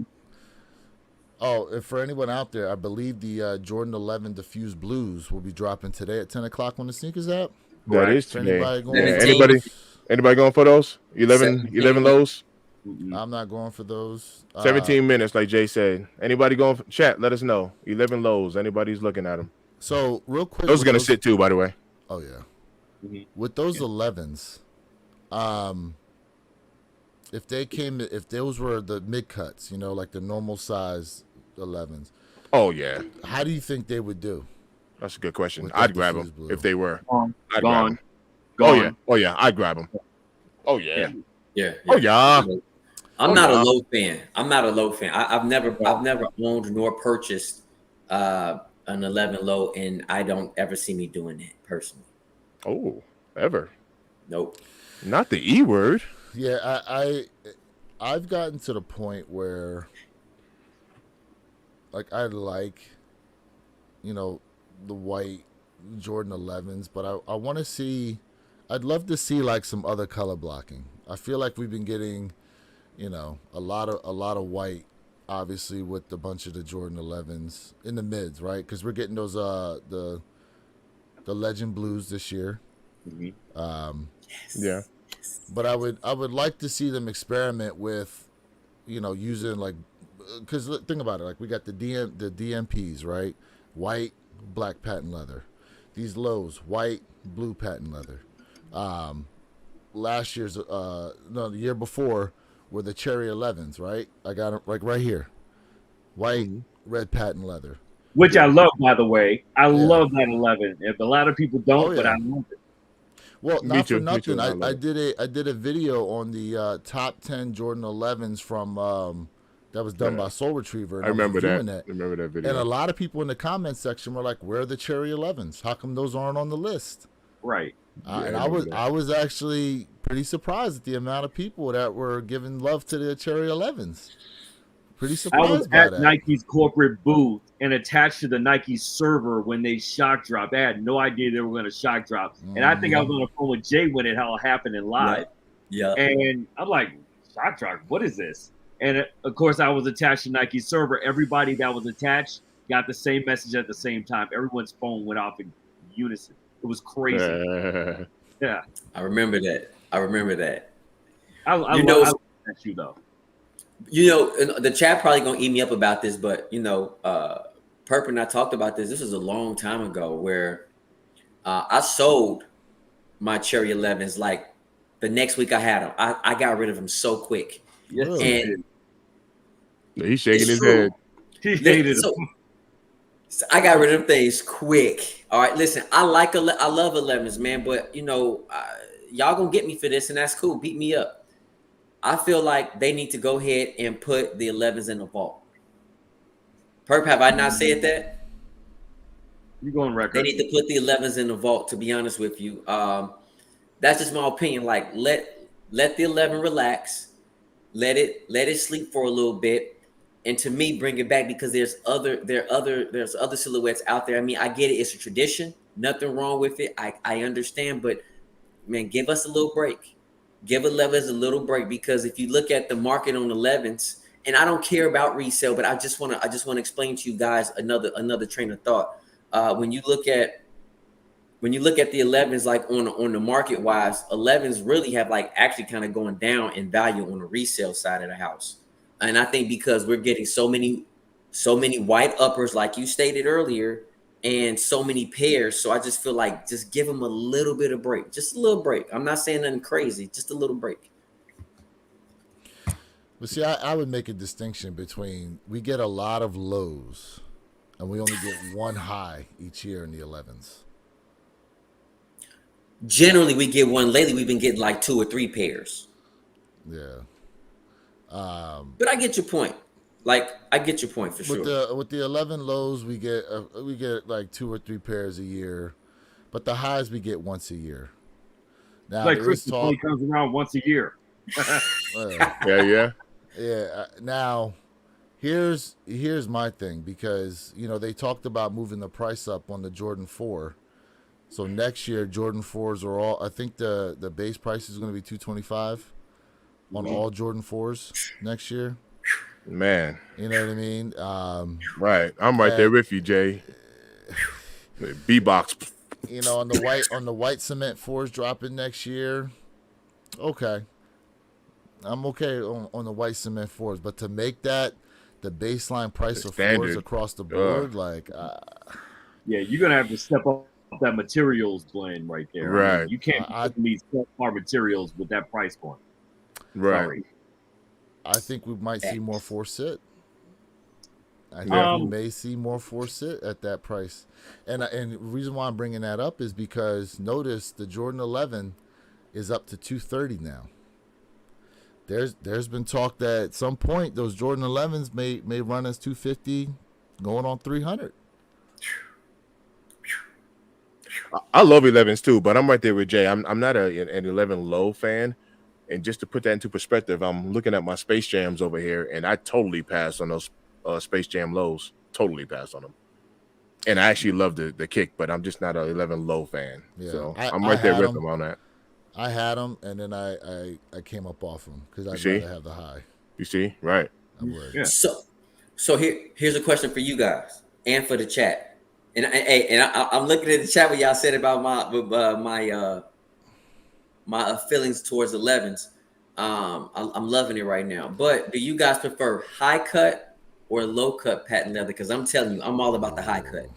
Oh, and for anyone out there, I believe the Jordan 11 Diffuse Blues will be dropping today at 10 o'clock on the Sneakers app. That is For today. anybody going Yeah. for 17. those, Anybody going for those? 11 17. lows? I'm not going for those. 17 minutes, like Jay said. Anybody going for chat? Let us know. 11 lows. Anybody's looking at them. So real quick, Those are with gonna sit too, by the way. Oh yeah, Mhm. with those 11s, if those were the mid cuts, you know, like the normal size 11s, Oh yeah, how do you think they would do? that's a good question. With I'd that grab diffused them blue. if they were. Gone, I'd grab gone, them. gone. Oh yeah, I'd grab them. Oh yeah. Yeah. Oh yeah. I'm Oh, not yeah. a low fan. I'm not a low fan. I've never owned nor purchased an 11 low, and I don't ever see me doing that personally. Oh, ever. Nope. Not the E word. Yeah, I've gotten to the point where like I like, you know, the white Jordan 11s, but I want to see. I'd love to see like some other color blocking. I feel like we've been getting, you know, a lot of white, obviously with a bunch of the Jordan 11s in the mids, right? Because we're getting those the Legend Blues this year. Mhm. Yeah. But I would like to see them experiment with, you know, using like, because think about it, like we got the DMPs, right? White, black patent leather. These lows, white, blue patent leather. Last year's no, the year before were the Cherry 11s, right? I got them like right here, white, red patent leather. Which I love, by the way. I Yeah. love that 11. If a lot of people don't, Oh, but yeah. I love it. Well, Me not too, for me nothing. too. I love I it. did a video on the top 10 Jordan 11s from that was done Yeah. by Soul Retriever, and I I was remember that. reviewing that. I remember that And video. a lot of people in the comment section were like, "Where are the Cherry 11s? How come those aren't on the list?" Right. Yeah, And I I remember was that. I was actually pretty surprised at the amount of people that were giving love to the Cherry 11s. Pretty I was surprised by at that. Nike's corporate booth and attached to the Nike server when they shock dropped. I had no idea they were going to shock drop. And I think I was on the phone with Jay when it all happened in live. Yeah. And I'm like, shock drop, what is this? And of course, I was attached to Nike's server. Everybody that was attached got the same message at the same time. Everyone's phone went off in unison. It was crazy. Yeah. I remember that. I I You know- love that shoe, though. You know, and the chat probably gonna eat me up about this, but you know, Perp and I talked about this. This was a long time ago where I sold my Cherry 11s like the next week I had them. I got rid of them so quick. Yes, Really? he And He's shaking it's his true. head. did. He hated So, them. so I got rid of them things quick. All right, listen, I love 11s, man, but you know, y'all gonna get me for this, and that's cool. Beat me up. I feel like they need to go ahead and put the 11s in the vault. Perp, have I not said that? You go on They record. need to put the 11s in the vault, to be honest with you. That's just my opinion. Like, let the 11 relax. Let it sleep for a little bit. And to me, bring it back because there's other silhouettes out there. I mean, I get it. It's a tradition. Nothing wrong with it. I understand. But, man, give us a little break. Give 11s a little break, because if you look at the market on 11s, and I don't care about resale, but I just want to explain to you guys another train of thought. When you look at the 11s, like on the market wise, 11s really have like actually kind of going down in value on the resale side of the house. And I think because we're getting so many white uppers, like you stated earlier, and so many pairs. So I just feel like just give them a little bit of break, just a little break. I'm not saying nothing crazy, just a little break. But see, I would make a distinction between we get a lot of lows and we only get one high each year in the 11s. Generally, we get one. Lately, we've been getting like 2 or 3 pairs. Yeah. But I get your point. Like, I get your point for sure. With the 11 lows, we get like 2 or 3 pairs a year, but the highs we get once a year. Now, like Christmas only comes around once a year. Yeah. Now, here's my thing, because they talked about moving the price up on the Jordan 4. So next year, Jordan 4s are all. I think the base price is going to be $225 on all Jordan 4s next year. Man, you know what I mean? Right, I'm right there with you, Jay. B-box. On the white cement 4s dropping next year. Okay, I'm okay on the white cement 4s, but to make that the baseline price of 4s across the board, yeah, you're gonna have to step up that materials blend right there. Right, I mean, you can't these subpar materials with that price point. Right. Sorry. I think we might see more 4 sit. I think we may see more 4 sit at that price, and the reason why I'm bringing that up is because notice the Jordan 11 is up to $230 now. There's been talk that at some point those Jordan 11s may run as $250, going on $300. I love 11s too, but I'm right there with Jay. I'm not an 11 low fan, and just to put that into perspective, I'm looking at my Space Jams over here, and I totally passed on those Space Jam lows. Totally passed on them, and I actually love the kick, but I'm just not an 11 low fan. Yeah, so I'm right there with them on that. I had them, and then I came up off them because I'd rather have the high. You see, right? I would. Yeah. So here's a question for you guys and for the chat. And I'm looking at the chat what y'all said about my feelings towards 11s. I'm loving it right now. But do you guys prefer high cut or low cut patent leather? Because I'm telling you, I'm all about the high cut.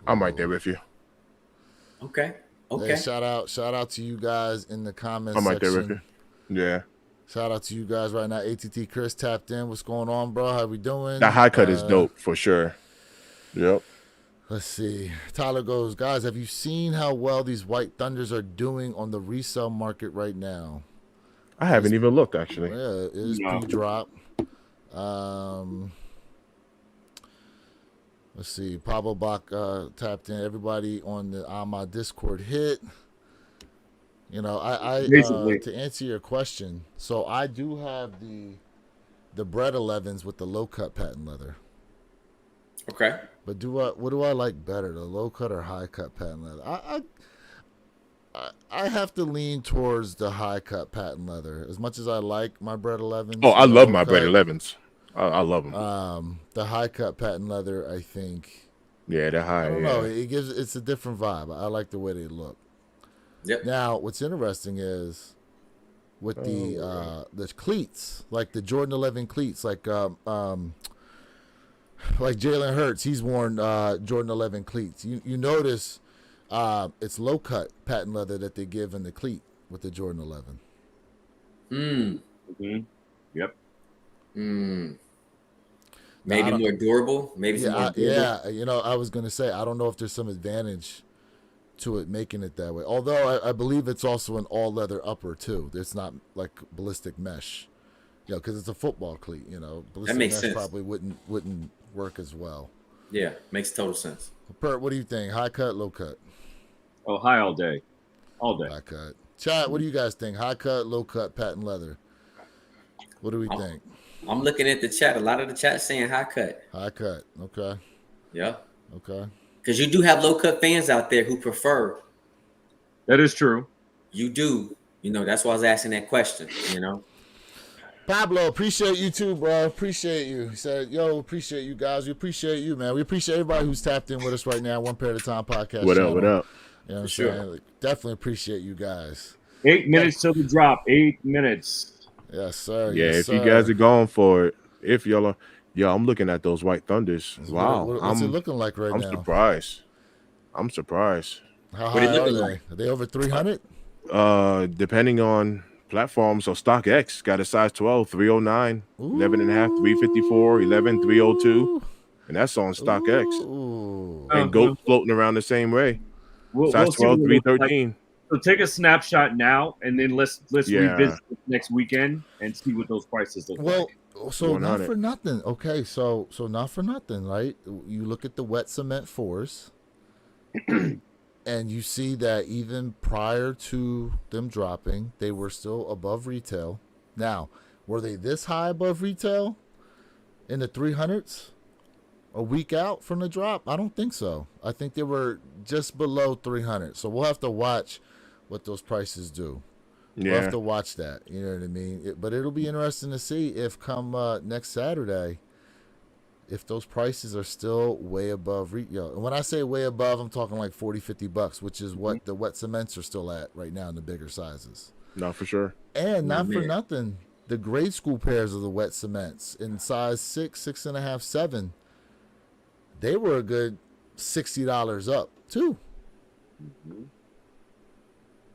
I'm right there with you. Okay. Hey, shout out to you guys in the comments I'm right section. there with you. Yeah. Shout out to you guys right now. ATT Chris tapped in. What's going on, bro? How we doing? The high cut is dope for sure. Yep. Let's see. Tyler goes, guys, have you seen how well these White Thunders are doing on the resale market right now? I haven't even looked, actually. Yeah, it is pre-drop. Let's see. Pablo Bach tapped in. Everybody on the AMA Discord hit. I to answer your question, so I do have the Bread 11s with the low cut patent leather. Okay. But what do I like better, the low cut or high cut patent leather? I have to lean towards the high cut patent leather. As much as I like my Bread 11s. Oh, I love my Bread 11s. I love them. The high cut patent leather, I think. Yeah, they're high. I don't know. It's a different vibe. I like the way they look. Yep. Now, what's interesting is with the cleats, like the Jordan 11 cleats, like Jalen Hurts, he's worn Jordan 11 cleats. You notice it's low cut patent leather that they give in the cleat with the Jordan 11. Mm-hmm. Yep. Maybe more durable. Maybe some more durable. Yeah. I was gonna say I don't know if there's some advantage to it making it that way. Although I believe it's also an all leather upper too. It's not like ballistic mesh. Because it's a football cleat. Ballistic that makes mesh sense. Probably wouldn't work as well. Yeah, makes total sense. Pert, what do you think? High cut, low cut? Oh, high all day. All day. High cut. Chat, what do you guys think? High cut, low cut, patent leather. What do we think? I'm looking at the chat. A lot of the chat saying high cut. High cut. Okay. Yeah. Okay. Because you do have low cut fans out there who prefer. That is true. You do. That's why I was asking that question, Pablo, appreciate you too, bro. Appreciate you. He said, yo, appreciate you guys. We appreciate you, man. We appreciate everybody who's tapped in with us right now. One Pair at a Time podcast. What up? What up? You know what I'm saying? Like, definitely appreciate you guys. 8 minutes till the drop. 8 minutes. Yes, sir. Yeah, yes, if sir. you guys are going for it, if y'all are, Yeah, I'm looking at those White Thunders. Wow, What's it looking like right I'm now? surprised. I'm surprised. How What it high are looking they? like? Are they over 300? Depending on platform. So StockX got a size 12, 309, 11 and a half, 354, 11, 302. And that's on StockX. Ooh. And GOAT floating around the same way. We'll Size see what 12, it looks like. 313. So take a snapshot now, and then let's Yeah. revisit it next weekend and see what those prices look Well, like. so not 100. for nothing. Okay, so not for nothing, right? You look at the wet cement fours, and you see that even prior to them dropping, they were still above retail. Now, were they this high above retail in the 300s a week out from the drop? I don't think so. I think they were just below 300. So we'll have to watch what those prices do. We'll have Yeah. to watch that. You know what I mean? But it'll be interesting to see if come next Saturday, if those prices are still way above retail. And when I say way above, I'm talking like $40-$50, which is what the wet cements are still at right now in the bigger sizes. No, for sure. And not for man. nothing, the grade school pairs of the wet cements in size 6, 6.5, 7, they were a good $60 up too.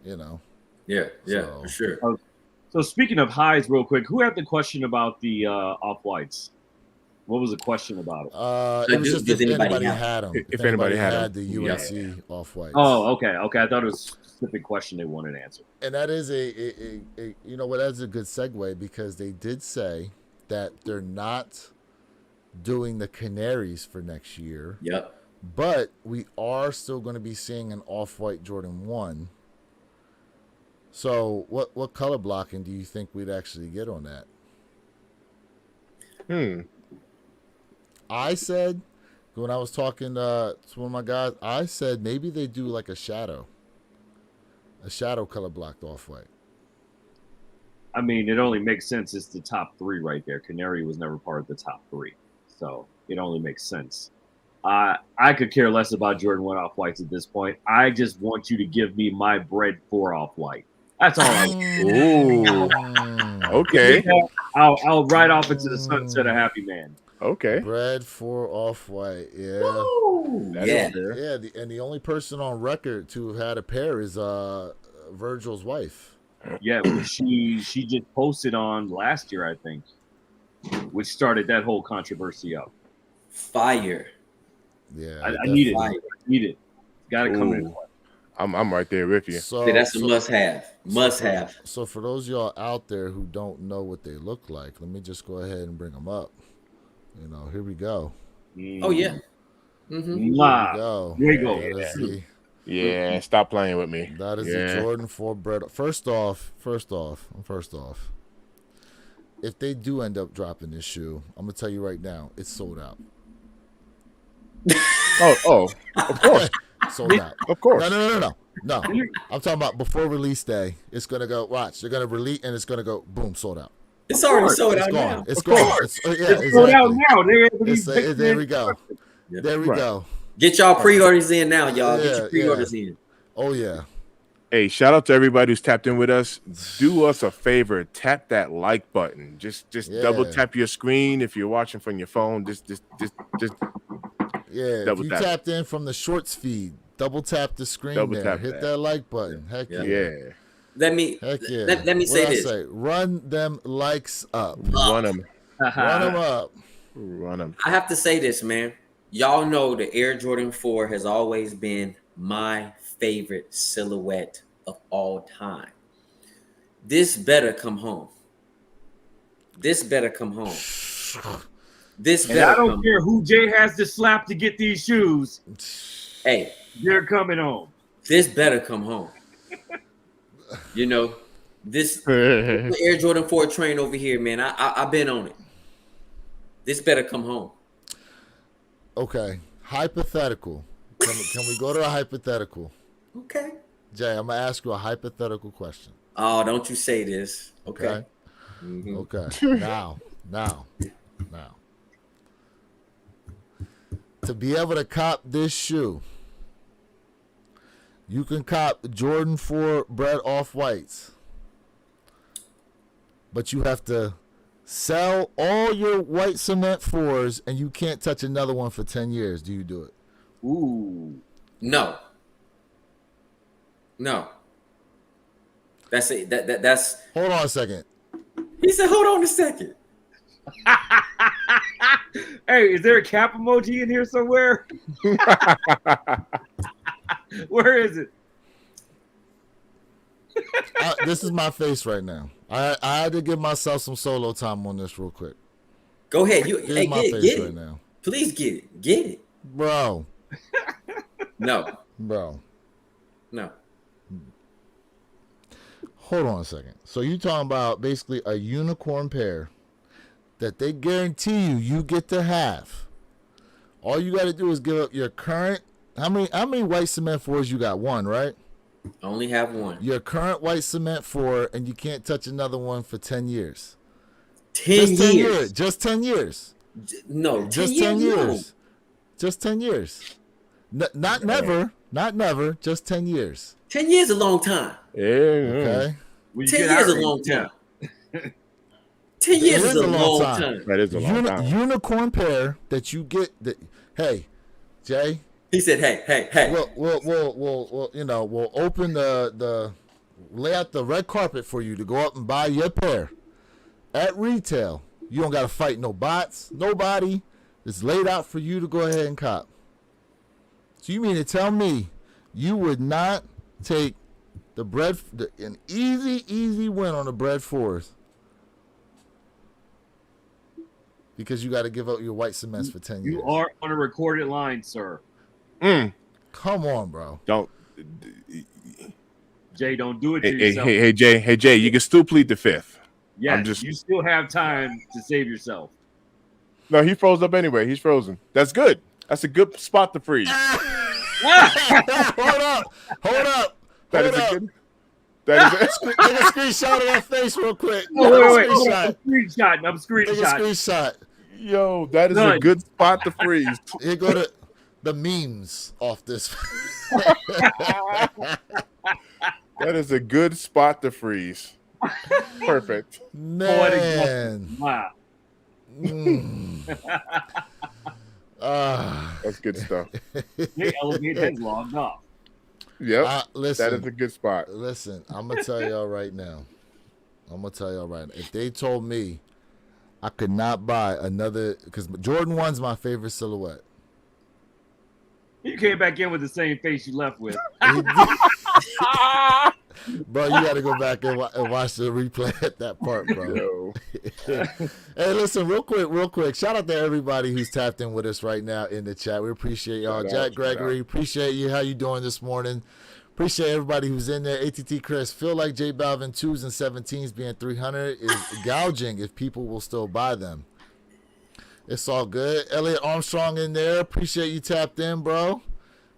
You know. Yeah, So- for sure. So speaking of highs, real quick, who had the question about the off-whites? What was the question about it? It was just Does if anybody anybody have- had them. If anybody had 'em. the UNC off whites. Oh, okay. I thought it was a specific question they wanted answered. And that is a you know what, that's a good segue because they did say that they're not doing the Canaries for next year, Yep. but we are still going to be seeing an off-white Jordan 1. So what color blocking do you think we'd actually get on that? I said, when I was talking to one of my guys, I said maybe they do like a shadow color blocked off-white. I mean, it only makes sense. It's the top three right there. Canary was never part of the top three, so it only makes sense. I could care less about Jordan 1 off-whites at this point. I just want you to give me my bread 4 off-white. That's all I want. Ooh. Okay. I'll ride off into the sunset a happy man. Okay. Bread for off-white, yeah. Woo! That Yeah. is fair. Yeah, and the only person on record to have had a pair is Virgil's wife. Yeah, she just posted on last year, I think, which started that whole controversy up. Fire. Yeah, I need it. Fire. I need it. Got to come in. Ooh. I'm right there with you. So See, that's a must-have. Must-have. So for those of y'all out there who don't know what they look like, let me just go ahead and bring them up. You know, here we go. Oh yeah. Mm-hmm. Mwah. Go. There you go. That is the, Yeah, stop playing with me. that is Yeah. the Jordan 4 bread. First off, if they do end up dropping this shoe, I'm gonna tell you right now, it's sold out. Oh, of course, Sold out. of course. No. I'm talking about before release day. It's gonna go. Watch, they're gonna release, and it's gonna go. Boom, sold out. It's already sold It's out gone. now. It's Of gone. course. It's sold out now. There we go. Yeah. There we Right. go. Get y'all pre-orders in now, y'all. Get Yeah, your pre-orders in. Oh yeah. Hey, shout out to everybody who's tapped in with us. Do us a favor, tap that like button. Just Yeah. double tap your screen if you're watching from your phone. Just Yeah. If Double you tap. tapped in from the shorts feed, double tap the screen Double there. tap Hit that. that like button. Heck yeah. Yeah. yeah. Let me Heck yeah. let me say What'd I this. say? Run them likes up. Run them. Run them up. Run them. I have to say this, man. Y'all know the Air Jordan 4 has always been my favorite silhouette of all time. This better come home. This better come home. This And better I don't come. care who Jay has to slap to get these shoes. Hey, They're coming home. this better come home. You know, this Air Jordan 4 train over here, man. I've been on it. This better come home. Okay. Hypothetical. Can we go to a hypothetical? Okay. Jay, I'm gonna ask you a hypothetical question. Oh, don't you say this. Okay. Okay. Mhm. Okay. Now. To be able to cop this shoe, you can cop Jordan 4 bread off whites, but you have to Sell all your white cement 4s and you can't touch another one for 10 years. Do you do it? Ooh. No. That's it. That's. Hold on a second. He said, "Hold on a second." Hey, is there a cap emoji in here somewhere? Where is it? This is my face right now. I had to give myself some solo time on this real quick. Go ahead. This is my face get right it. now. Please get it. Get it. Bro. No. Bro. No. Hold on a second. So you talking about basically a unicorn pair that they guarantee you get to have. All you got to do is give up your current. How many white cement 4s you got? One, right? I only have one. Your current white cement 4, and you can't touch another one for 10 years. 10 years. Just 10 years. No, 10 Just years. 10 years. No. Just 10 years. Not never. Not never. Just 10 years. 10 years is a long time. Yeah. Okay. 10 years is a long time. 10 years is a long time. That is a long time. Unicorn pair that you get. Hey, Jay. He said, "Hey." We'll open the lay out the red carpet for you to go up and buy your pair at retail. You don't got to fight no bots, nobody. It's laid out for you to go ahead and cop. So you mean to tell me you would not take an easy win on the bread 4s because you got to give up your white cements for 10 years? You are on a recorded line, sir. Come on, bro. Don't. Jay, don't do it to yourself. Hey, Jay, you can still plead the fifth. Yes, you still have time to save yourself. No, he froze up anyway. He's frozen. That's good. That's a good spot to freeze. Hold up. That is a good. That is Take a screenshot of that face real quick. Wait. Screenshot. I'm screenshotting. Take a screenshot. Yo, that is a good spot to freeze. Here go to the memes off this. That is a good spot to freeze. Perfect. Man. Wow. That's good stuff. The elevator has logged off. Yep. Listen, that is a good spot. Listen, I'm going to tell y'all right now. If they told me I could not buy another, because Jordan 1's my favorite silhouette. You came back in with the same face you left with. Bro, you got to go back and watch the replay at that part, bro. Hey, listen, real quick. Shout out to everybody who's tapped in with us right now in the chat. We appreciate y'all. Jack Gregory, appreciate you. How you doing this morning? Appreciate everybody who's in there. ATT Chris, feel like J Balvin 2s and 17s being 300 is gouging if people will still buy them. It's all good. Elliot Armstrong in there. Appreciate you tapped in, bro.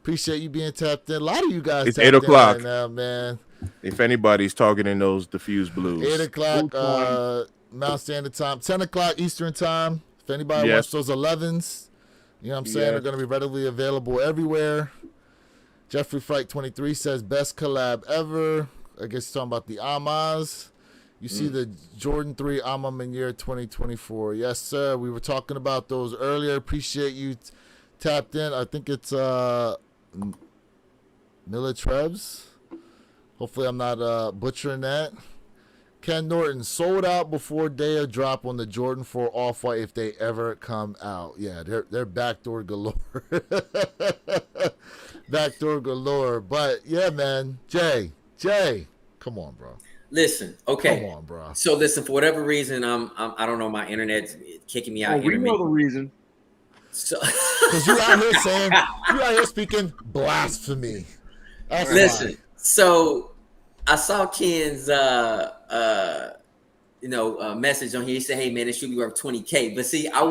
Appreciate you being tapped in. A lot of you guys it's tapped 8 o'clock in right now, man. If anybody's targeting those diffused blues. 8 o'clock Mountain Standard Time. 10 o'clock Eastern Time. If anybody wants those 11s, you know what I'm saying, they're going to be readily available everywhere. Jeffrey Fright 23 says, best collab ever. I guess he's talking about the Amas. You see the Jordan 3 A Ma Maniere 2024. Yes, sir. We were talking about those earlier. Appreciate you tapped in. I think it's Miller Trebs. Hopefully I'm not butchering that. Ken Norton, sold out before day of drop on the Jordan 4 Off-White if they ever come out. Yeah, they're backdoor galore. Backdoor galore. But, yeah, man. Jay, come on, bro. Listen, okay. Come on, bro. So listen, for whatever reason, I don't know, my internet's kicking me out. We know the reason. So because you out here speaking blasphemy. Listen, why. So I saw Ken's message on here. He said, hey man, it should be worth 20K. But see, I'm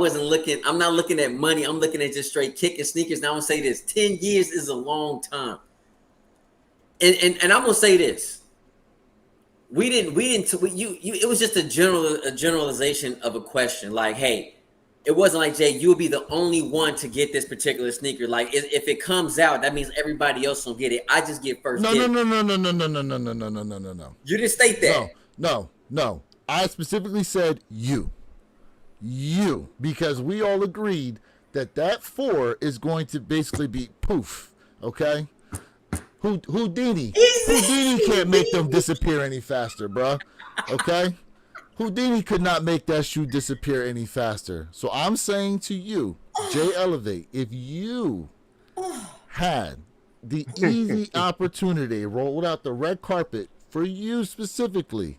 not looking at money, I'm looking at just straight kicking sneakers. Now I'm gonna say this: 10 years is a long time. And I'm gonna say this. It was just a generalization of a question. Like, hey, it wasn't like, Jay, you'll be the only one to get this particular sneaker. Like, if it comes out, that means everybody else will get it. I just get first. No. You didn't state that. No. I specifically said you. you, because we all agreed that 4 is going to basically be poof. Okay. Houdini can't make them disappear any faster, bro. Okay. Houdini could not make that shoe disappear any faster. So I'm saying to you, Jay Elevate, if you had the easy opportunity, rolled out the red carpet for you specifically,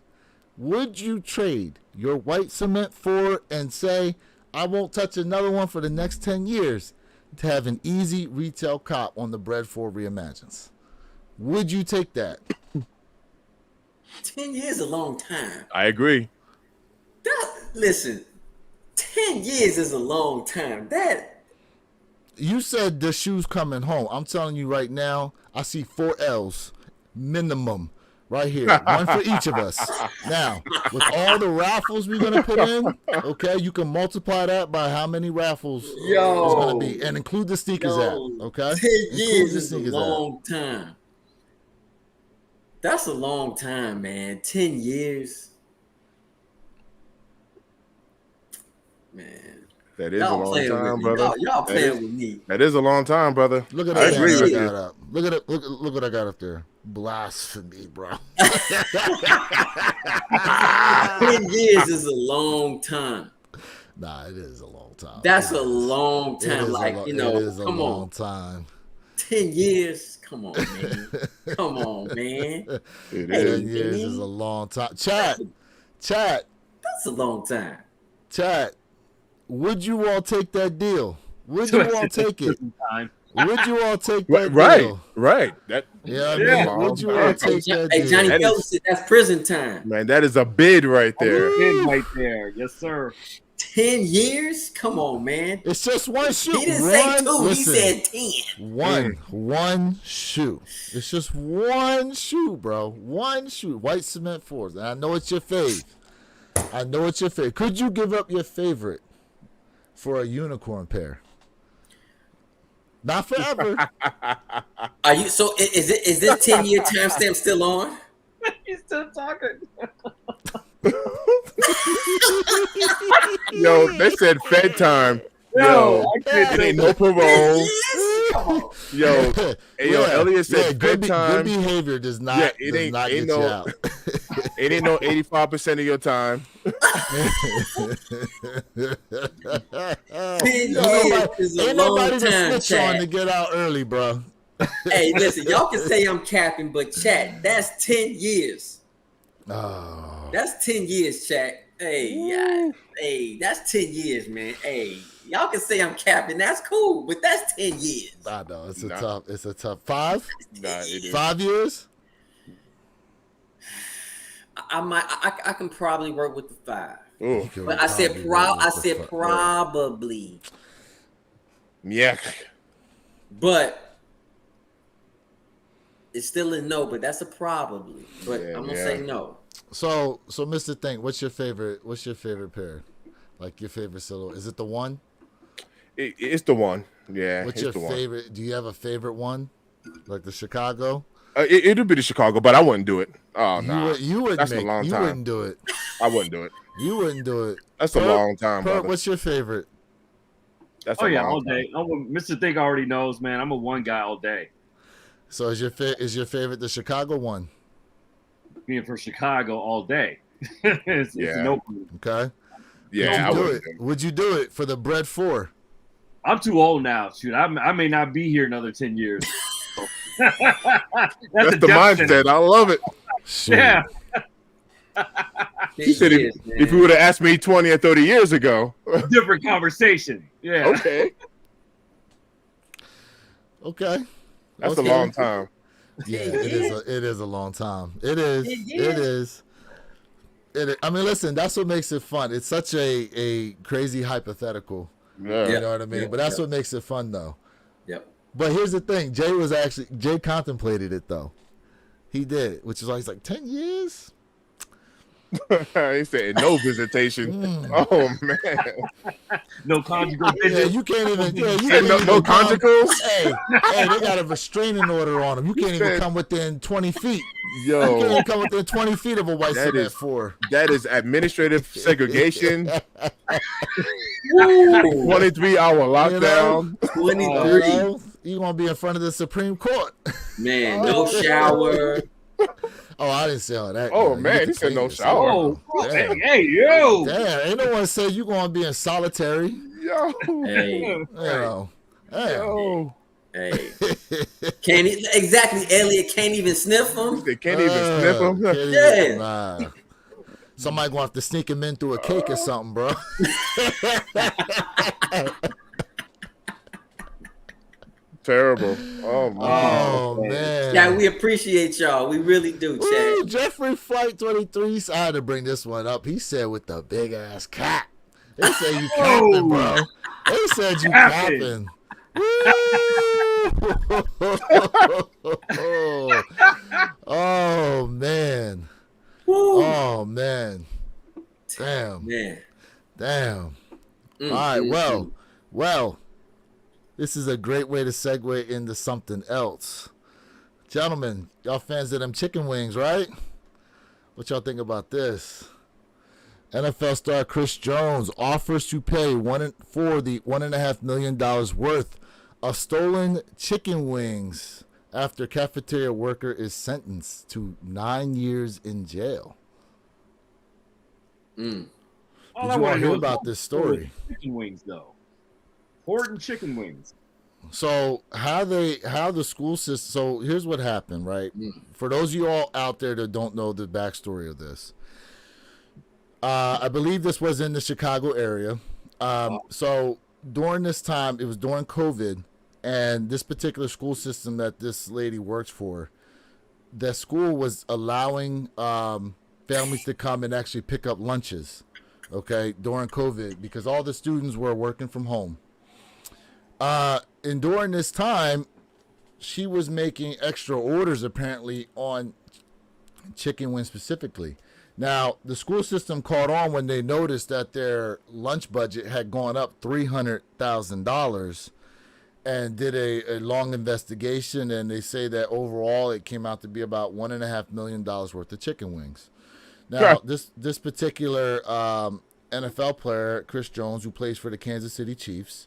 would you trade your white cement 4 and say, I won't touch another one for the next 10 years to have an easy retail cop on the Bread 4 Reimagines? Would you take that? 10 years is a long time. I agree. Listen, 10 years is a long time. You said the shoe's coming home. I'm telling you right now, I see 4 L's minimum right here. One for each of us. Now, with all the raffles we're going to put in, okay, you can multiply that by how many raffles it's going to be. And include the sneakers app, okay? 10 years is a long time. That's a long time, man. 10 years. Man. That is a long time, brother. Y'all playing with me. That is a long time, brother. Look at I that. agree with you. Look at it. Look what I got up there. Blasphemy, bro. 10 years is a long time. Nah, it is a long time. That's a long time. Like, it is a come long on. time. 10 years. Come on, man. Come on, man. It 10 is. years is a long time. Chat. That's a long time. Chat. Would you all take that deal? Would you all take it? Would you all take that deal? Right. That. Yeah, man. Would you all take that deal? Hey, Johnny Fellows said that's prison time. Man, that is a bid right there. Right there. Yes, sir. 10 years? Come on, man. It's just one shoe. He didn't say 2. He said 10. One shoe. It's just one shoe, bro. One shoe. White cement 4s. And I know it's your fave. Could you give up your favorite for a unicorn pair? Not forever. Are you so? Is this 10-year timestamp still on? He's still talking. Yo, they said Fed time. Yo, it ain't no parole. Yo, Elliot said good bedtime. Good behavior does not. Yeah, it ain't get no. You out. It ain't no 85% of your time. 10 years is a ain't long nobody to time, switch on to chat. get out early, bro. Hey, listen, y'all can say I'm capping, but chat, that's 10 years. Oh. That's 10 years, chat. Hey, yeah, hey, that's 10 years, man. Hey, y'all can say I'm capping. That's cool, but that's 10 years. I know it's a tough 5. Nah, it is. 5 years. I can probably work with the 5. Ooh. But I said probably. Yeah. But it's still a no, but that's a probably. But I'm gonna say no. So Mr. Think, what's your favorite pair? Like your favorite silhouette? Is it the one? It's the one. Yeah. What's your favorite? One. Do you have a favorite one? Like the Chicago? It'll be the Chicago, but I wouldn't do it. Oh no, you wouldn't. That's a long time. You wouldn't do it. I wouldn't do it. You wouldn't do it. That's a long time, brother. What's your favorite? That's all day. Mr. Think already knows, man. I'm a one guy all day. So is your favorite the Chicago one? Being for Chicago all day. it's no. Okay. Yeah, Would you do it for the Bread 4? I'm too old now. Shoot, I may not be here another 10 years. That's the mindset. I love it. Shoot. Yeah. He said if you would have asked me 20 or 30 years ago. Different conversation. Yeah. Okay. That's a long time. Yeah, it is a long time. It is. I mean, listen, that's what makes it fun. It's such a crazy hypothetical. Yeah. You know what I mean? But that's what makes it fun, though. Yep. But here's the thing. Jay contemplated it, though. He did, which is why he's like, 10 years? He said no visitation. Oh, man. No conjugal visit. Yeah, you can't even. Yeah, no conjugals? Hey, they got a restraining order on him. You can't even come within 20 feet. You can't Yo, even come within 20 feet of a white That cement is- floor. that is administrative segregation. Woo! 23-hour lockdown. 23. You're going to be in front of the Supreme Court. Man, no shower. Oh, I didn't say all that. Oh, girl. You man, get he to said clean no yourself. shower. Oh, Damn. hey, yo. Damn, ain't no one said you going to be in solitary. Yo, Hey, You know. Damn. yo. hey. Can't exactly, Elliot can't even sniff them. They can't even sniff him. Can't even- Yeah. Nah. Somebody going to have to sneak him in through a cake or something, bro. Terrible. Oh, my. Oh, man. Yeah, we appreciate y'all. We really do, Ooh, Chad. Jeffrey Flight 23, I had to bring this one up. He said with the big ass cat. They say you capping, bro. They said you capping. Oh, man. Woo. Oh, man. Damn. Man. Damn. All right, well, this is a great way to segue into something else. Gentlemen, y'all fans of them chicken wings, right? What y'all think about this? NFL star Chris Jones offers to pay for the $1.5 million worth of stolen chicken wings after cafeteria worker is sentenced to 9 years in jail. Mm. All Did I you all want to hear know is about what this was story? Chicken wings, though. Horton chicken wings. So how the school system? So here's what happened, right? For those of you all out there that don't know the backstory of this, I believe this was in the Chicago area. So during this time, it was during COVID, and this particular school system that this lady works for, the school was allowing families to come and actually pick up lunches, okay, during COVID because all the students were working from home. And during this time, she was making extra orders apparently on chicken wings specifically. Now, the school system caught on when they noticed that their lunch budget had gone up $300,000 and did a long investigation. And they say that overall it came out to be about $1.5 million worth of chicken wings. Now, this particular NFL player, Chris Jones, who plays for the Kansas City Chiefs,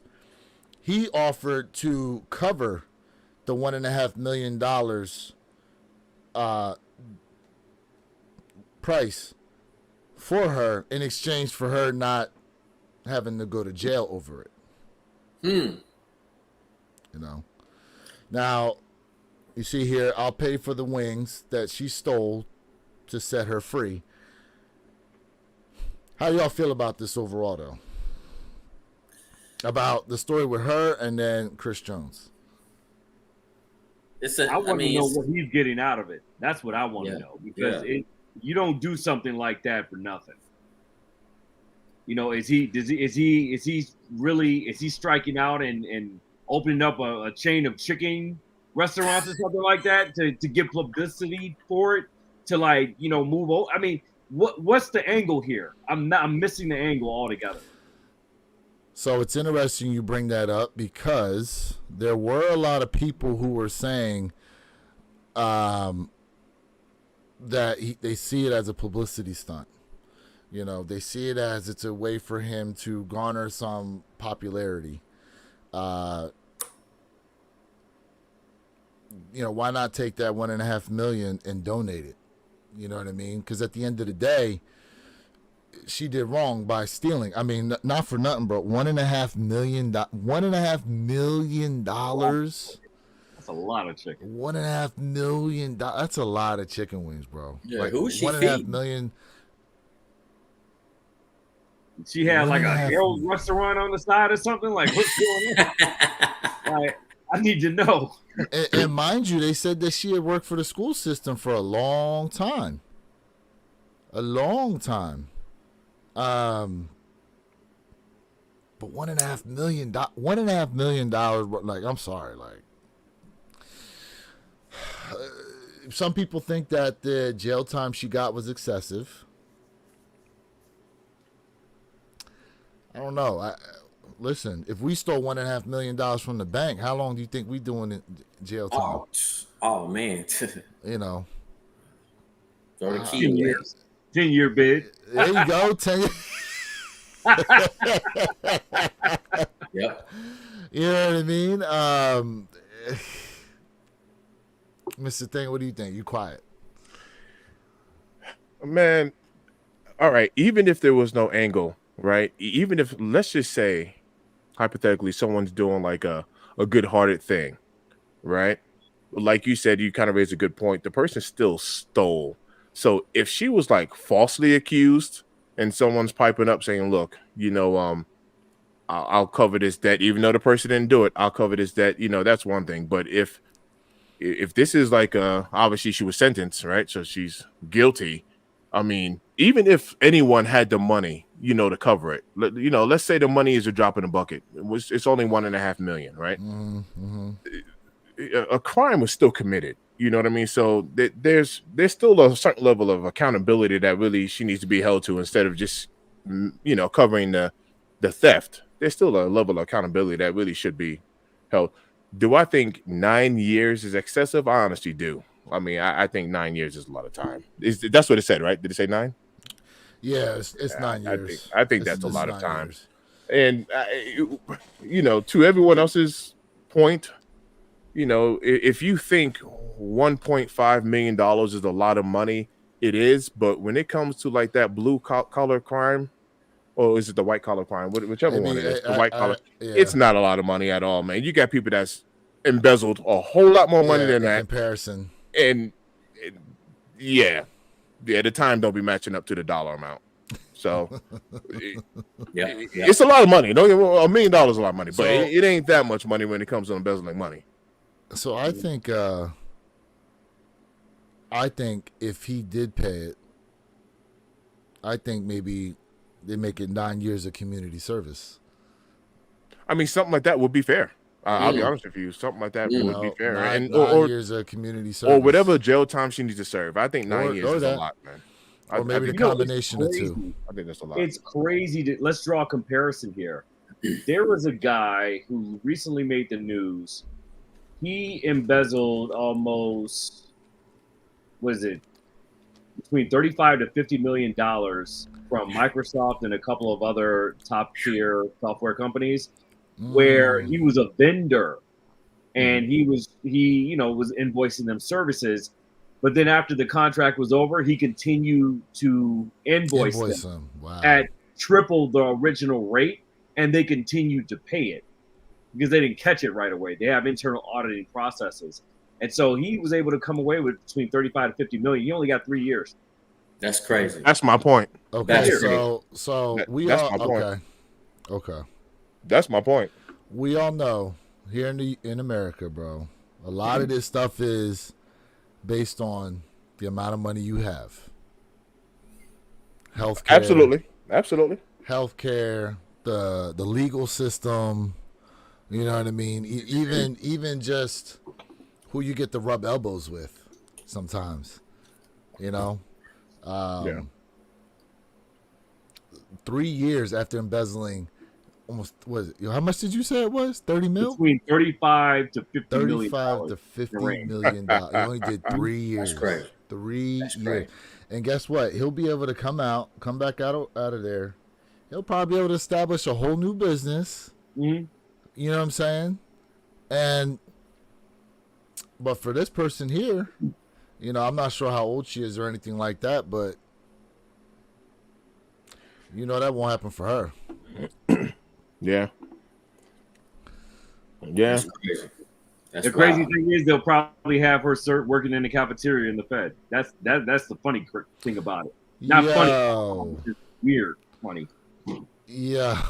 he offered to cover the $1.5 million price for her in exchange for her not having to go to jail over it. You know. Now, you see here, I'll pay for the wings that she stole to set her free. How do y'all feel about this overall, though? About the story with her and then Chris Jones. I want to know what he's getting out of it. That's what I want to know because you don't do something like that for nothing. You know, is he striking out and opening up a chain of chicken restaurants or something like that to get publicity for it to move over? I mean, what's the angle here? I'm missing the angle altogether. So it's interesting you bring that up because there were a lot of people who were saying that they see it as a publicity stunt. You know, they see it as it's a way for him to garner some popularity. You know, why not take that $1.5 million and donate it? You know what I mean? Because at the end of the day, she did wrong by stealing. I mean, not for nothing, bro. $1.5 million. $1.5 million. That's a lot of chicken. $1.5 million. That's a lot of chicken wings, bro. Yeah, like, who is she $1.5 feeding? million. She had like a Harold restaurant on the side or something. Like, what's going on? Like, I need to know. And mind you, they said that she had worked for the school system for a long time. A long time. But $1.5 million. $1.5 million. Like, I'm sorry. Like, some people think that the jail time she got was excessive. I don't know. Listen, if we stole $1.5 million from the bank, how long do you think we doing in jail time? Oh man. You know. Throw the 10 key away. years. 10-year bid. There you go. 10 years. Yep. You know what I mean? Mr. Thing, what do you think? You quiet. Man, all right. Even if there was no angle, right? Even if, let's just say, hypothetically, someone's doing like a good-hearted thing, right? Like you said, you kind of raised a good point. The person still stole. So if she was like falsely accused and someone's piping up saying, look, I'll cover this debt, even though the person didn't do it, I'll cover this debt, that's one thing. But if this is like obviously she was sentenced, right? So she's guilty. I mean, even if anyone had the money, to cover it, let's say the money is a drop in the bucket. It's only $1.5 million, right? Mm-hmm. A crime was still committed. You know what I mean? So there's still a certain level of accountability that really she needs to be held to, instead of just covering the theft. There's still a level of accountability that really should be held. Do I think 9 years is excessive? I honestly do. I mean, I think 9 years is a lot of time. That's what it said, right? Did it say 9? Yeah, it's 9 years. I think that's a lot of time. Years. And to everyone else's point, if you think $1.5 million is a lot of money, it is. But when it comes to like that blue collar crime, or is it the white collar crime? Whichever one it is, the white collar. Yeah. It's not a lot of money at all, man. You got people that's embezzled a whole lot more money than that. Comparison. And the time don't be matching up to the dollar amount. So it's a lot of money. Don't get $1 million is a lot of money, but it ain't that much money when it comes to embezzling money. So I think if he did pay it, I think maybe they make it 9 years of community service. I mean, something like that would be fair. I'll be honest with you. Something like that would be fair. Nine years of community service. Or whatever jail time she needs to serve. I think 9 years is a lot, man. Or maybe the combination of two. I think that's a lot. It's crazy. Let's draw a comparison here. There was a guy who recently made the news. He embezzled almost, between $35 to $50 million from Microsoft and a couple of other top tier software companies, where he was a vendor, and he was invoicing them services. But then after the contract was over, he continued to invoice them at triple the original rate, and they continued to pay it because they didn't catch it right away. They have internal auditing processes. And so he was able to come away with between 35 to 50 million. He only got 3 years. That's crazy. That's my point. Okay, That's my point. Okay. That's my point. We all know here in America, bro, a lot of this stuff is based on the amount of money you have. Healthcare. Absolutely. Healthcare, the legal system, you know what I mean? Even just who you get to rub elbows with sometimes, 3 years after embezzling, almost, how much did you say it was? 30 mil? Between 35 to 50 million. 35 to 50 million dollars. He only did 3 years. That's crazy. 3 years. Crazy. And guess what? He'll be able to come back out of there. He'll probably be able to establish a whole new business. Mm-hmm. You know what I'm saying? But for this person here, I'm not sure how old she is or anything like that, but that won't happen for her. Yeah. That's crazy. The crazy thing is they'll probably have her working in the cafeteria in the Fed. That's the funny thing about it. Not funny. It's weird funny. Yeah.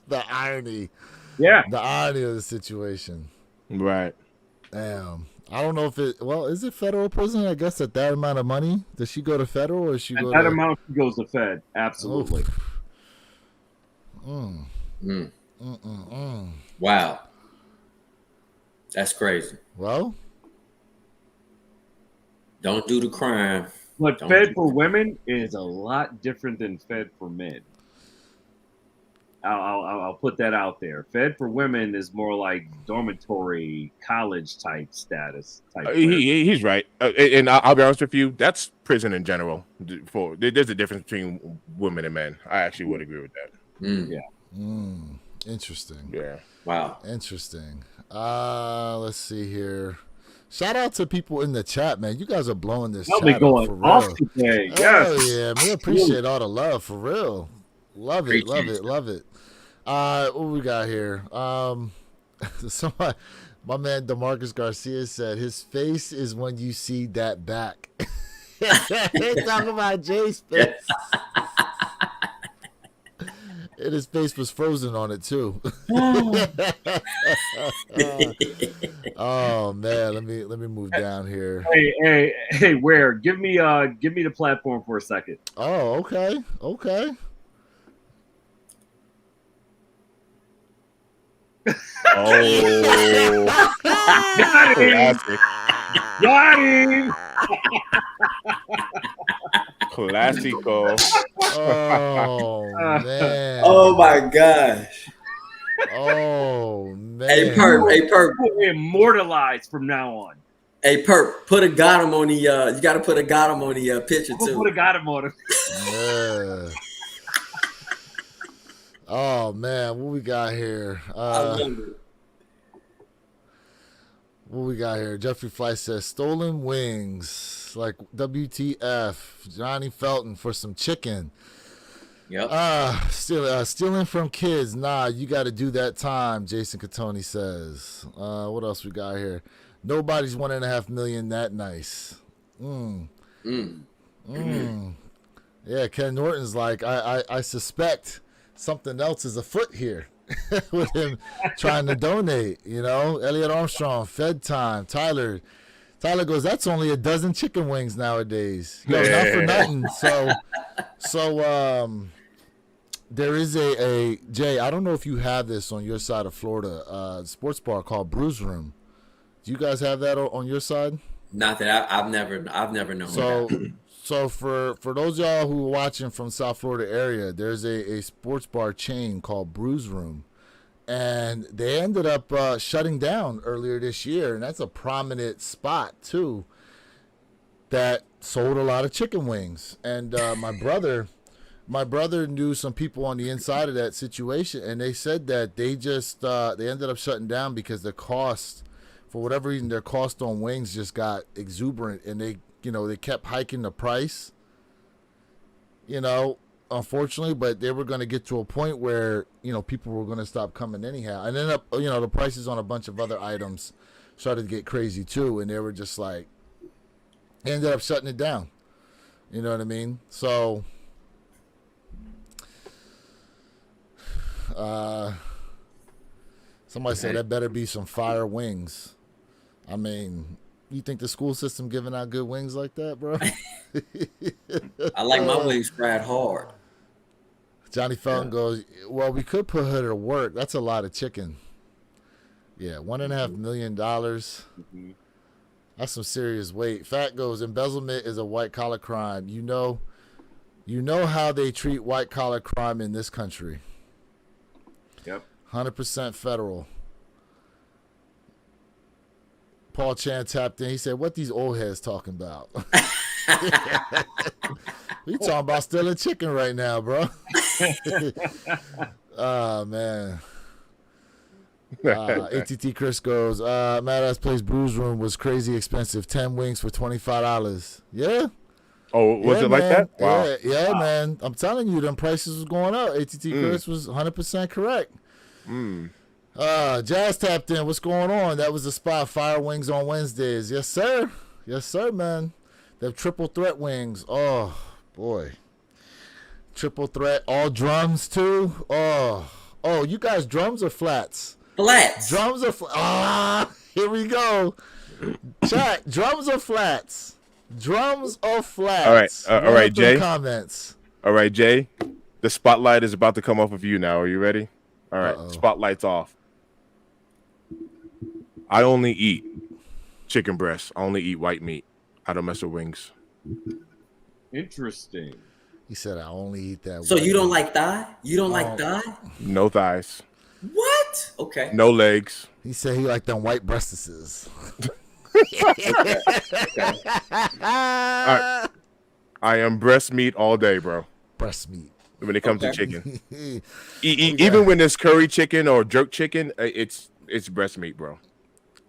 The irony. Yeah. The irony of the situation. Right. Damn. I don't know if is it federal prison? I guess at that amount of money, does she go to federal or she go to... At that amount, she goes to Fed. Absolutely. Wow. That's crazy. Well, don't do the crime. But Fed for women is a lot different than Fed for men. I'll put that out there. Fed for women is more like dormitory, college type status. He's right, and I'll be honest with you. That's prison in general. There's a difference between women and men. I actually would agree with that. Yeah. Interesting. Yeah. Wow. Interesting. Let's see here. Shout out to people in the chat, man. You guys are blowing this I'll chat be up going for real. off today. Yes. Oh yeah, we appreciate all the love for real. Love it, love it, love it. What we got here? Somebody, my man DeMarcus Garcia said his face is when you see that back. He's talking about Jay's face. And his face was frozen on it too. Oh man, let me move down here. Hey, where? Give me the platform for a second. Oh, okay. Oh, classic. Got him. Classico. Oh man. Oh my gosh. Oh man. Hey Perp. Immortalized from now on. Hey Perp, put a got him on the you gotta put a got him on the picture too. Put a got him on him. Yeah. Oh man, what we got here? What we got here? Jeffrey Fly says stolen wings, like WTF. Johnny Felton for some chicken. Yep. Stealing from kids. Nah, you got to do that time. Jason Catoni says. What else we got here? Nobody's 1.5 million that nice. Yeah, Ken Norton's like, I suspect something else is afoot here with him trying to donate. You know, Elliot Armstrong, Fed Time, Tyler goes, that's only a dozen chicken wings nowadays. Yo, not for nothing. So there is a Jay, I don't know if you have this on your side of Florida, sports bar called Brews Room. Do you guys have that on your side? Not that I've never known that. So for those of y'all who are watching from South Florida area, there's a sports bar chain called Brews Room. And they ended up shutting down earlier this year. And that's a prominent spot, too, that sold a lot of chicken wings. And my brother knew some people on the inside of that situation. And they said that they just they ended up shutting down because the cost, for whatever reason, their cost on wings just got exuberant. And they kept hiking the price, unfortunately, but they were going to get to a point where, people were going to stop coming anyhow. And then, the prices on a bunch of other items started to get crazy too. And they were just like, they ended up shutting it down. You know what I mean? So, somebody said that better be some fire wings. I mean, you think the school system giving out good wings like that, bro? I like my wings fried hard. Johnny Felton goes, well, we could put her to work. That's a lot of chicken. Yeah, $1.5 million. That's some serious weight. Fat goes, embezzlement is a white collar crime. You know how they treat white collar crime in this country. Yep. 100% federal. Paul Chan tapped in. He said, what these old heads talking about? We talking about stealing chicken right now, bro. Oh, man. ATT Chris goes, Madass Place Brews Room was crazy expensive. 10 wings for $25. Yeah? Oh, was it like that? Wow. Yeah, man. I'm telling you, them prices was going up. ATT Chris was 100% correct. Jazz tapped in. What's going on? That was the spot. Fire wings on Wednesdays. Yes, sir. Yes, sir, man. They have triple threat wings. Oh, boy. Triple threat. All drums, too. Oh, you guys, drums or flats? Flats. Drums or flats? Here we go. Chat, drums or flats? Drums or flats? All right, Jay. Comments. All right, Jay. The spotlight is about to come off of you now. Are you ready? All right. Spotlight's off. I only eat chicken breasts. I only eat white meat. I don't mess with wings. Interesting. He said, "I only eat that." So wet you don't meat." like thigh? You don't like thigh? No thighs. What? Okay. No legs. He said he like them white breastises. I am breast meat all day, bro. Breast meat. When it comes to Okay. chicken, even when it's curry chicken or jerk chicken, it's breast meat, bro.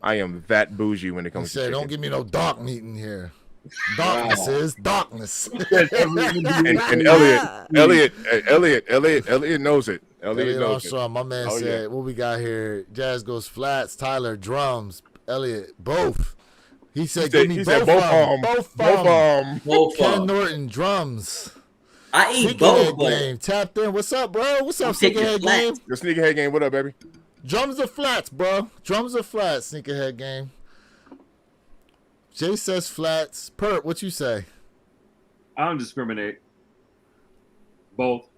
I am that bougie when it He comes to said, chicken. "Don't give me no dark meat in here. Darkness is darkness." And Elliot knows it. Elliot knows it. Armstrong, my man Oh, said, yeah. "What we got here? Jazz goes flats. Tyler drums. Elliot both." He said, "Give me both of them. Both of them." Both Ken of 'em. Norton drums. I eat Sneakerhead both, but game tapped in. What's up, bro? What's up, I'm taking Sneakerhead flats. game? The sneakerhead game. What up, baby? Drums are flats, bro. Drums are flats. Sneakerhead game. Jay says flats. Perp, what you say? I don't discriminate. Both.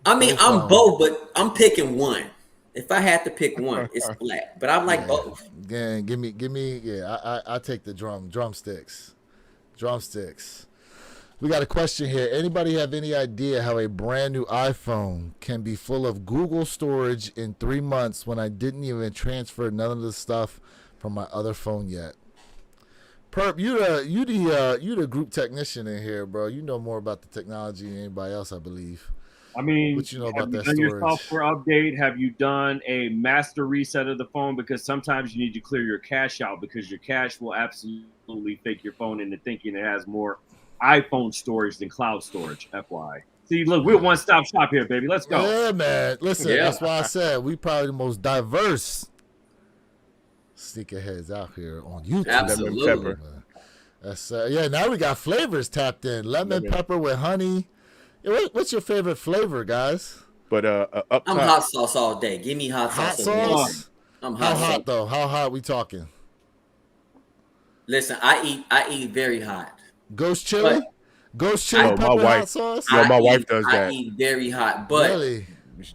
I mean, Both I'm of 'em. both, but I'm picking one. If I had to pick one, it's flat. But I like both. Again, give me. Yeah, I take the drumsticks. Drumsticks. We got a question here. Anybody have any idea how a brand new iPhone can be full of Google storage in 3 months when I didn't even transfer none of the stuff from my other phone yet? Perp, you the group technician in here, bro. You know more about the technology than anybody else, I believe. I mean, What you know have about you that done your storage? software update? Have you done a master reset of the phone? Because sometimes you need to clear your cache out because your cache will absolutely fake your phone into thinking it has more iPhone storage than cloud storage. FYI. See, look, we're one-stop shop here, baby. Let's go. Yeah, man. Listen, Yeah. that's why I said we probably the most diverse sneakerheads out here on YouTube. Absolutely. Lemon pepper. That's yeah. Now we got flavors tapped in. Lemon Lemon. pepper with honey. Yeah, what's your favorite flavor, guys? But up I'm top, hot sauce all day. Give me hot Hot sauce. every day. sauce. I'm How hot sauce. hot though? How hot we talking? Listen, I eat very hot. Ghost chili. But Ghost chili Oh, my pepper wife. hot sauce. Yo, my wife eat- does I that. eat very hot. But Really?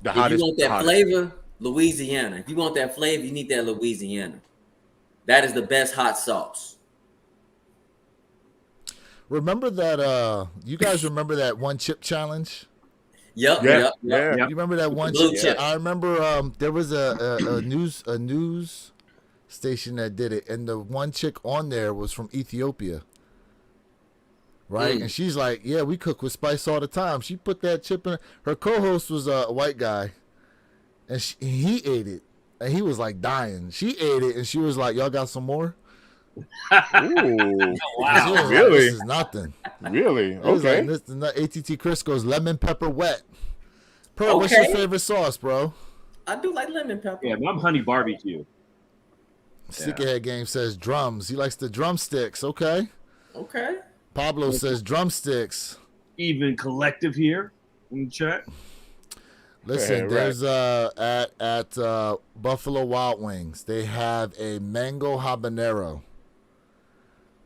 the if hottest. you want that hottest. flavor, Louisiana. If you want that flavor, you need that Louisiana. That is the best hot sauce. Remember that? You guys remember that one chip challenge? Yep, Yeah, yep, yeah. yep. You remember that one Blue chip? chip. I remember there was a news station that did it, and the one chick on there was from Ethiopia, right? And she's like, "Yeah, we cook with spice all the time." She put that chip in. Her co-host was a white guy, and he ate it, and he was like dying. She ate it, and she was like, "Y'all got some more?" Ooh, She was like, Really? this is nothing. really? It was Okay. like, this is not ATT Crisco's lemon pepper wet. Pearl, what's your Okay. favorite sauce, bro? I do like lemon pepper. Yeah, I'm honey barbecue. Stickerhead Game says drums. He likes the drumsticks. Okay. Okay. Pablo says drumsticks. Even collective here in the chat. Listen, Yeah, right. there's at Buffalo Wild Wings, they have a mango habanero.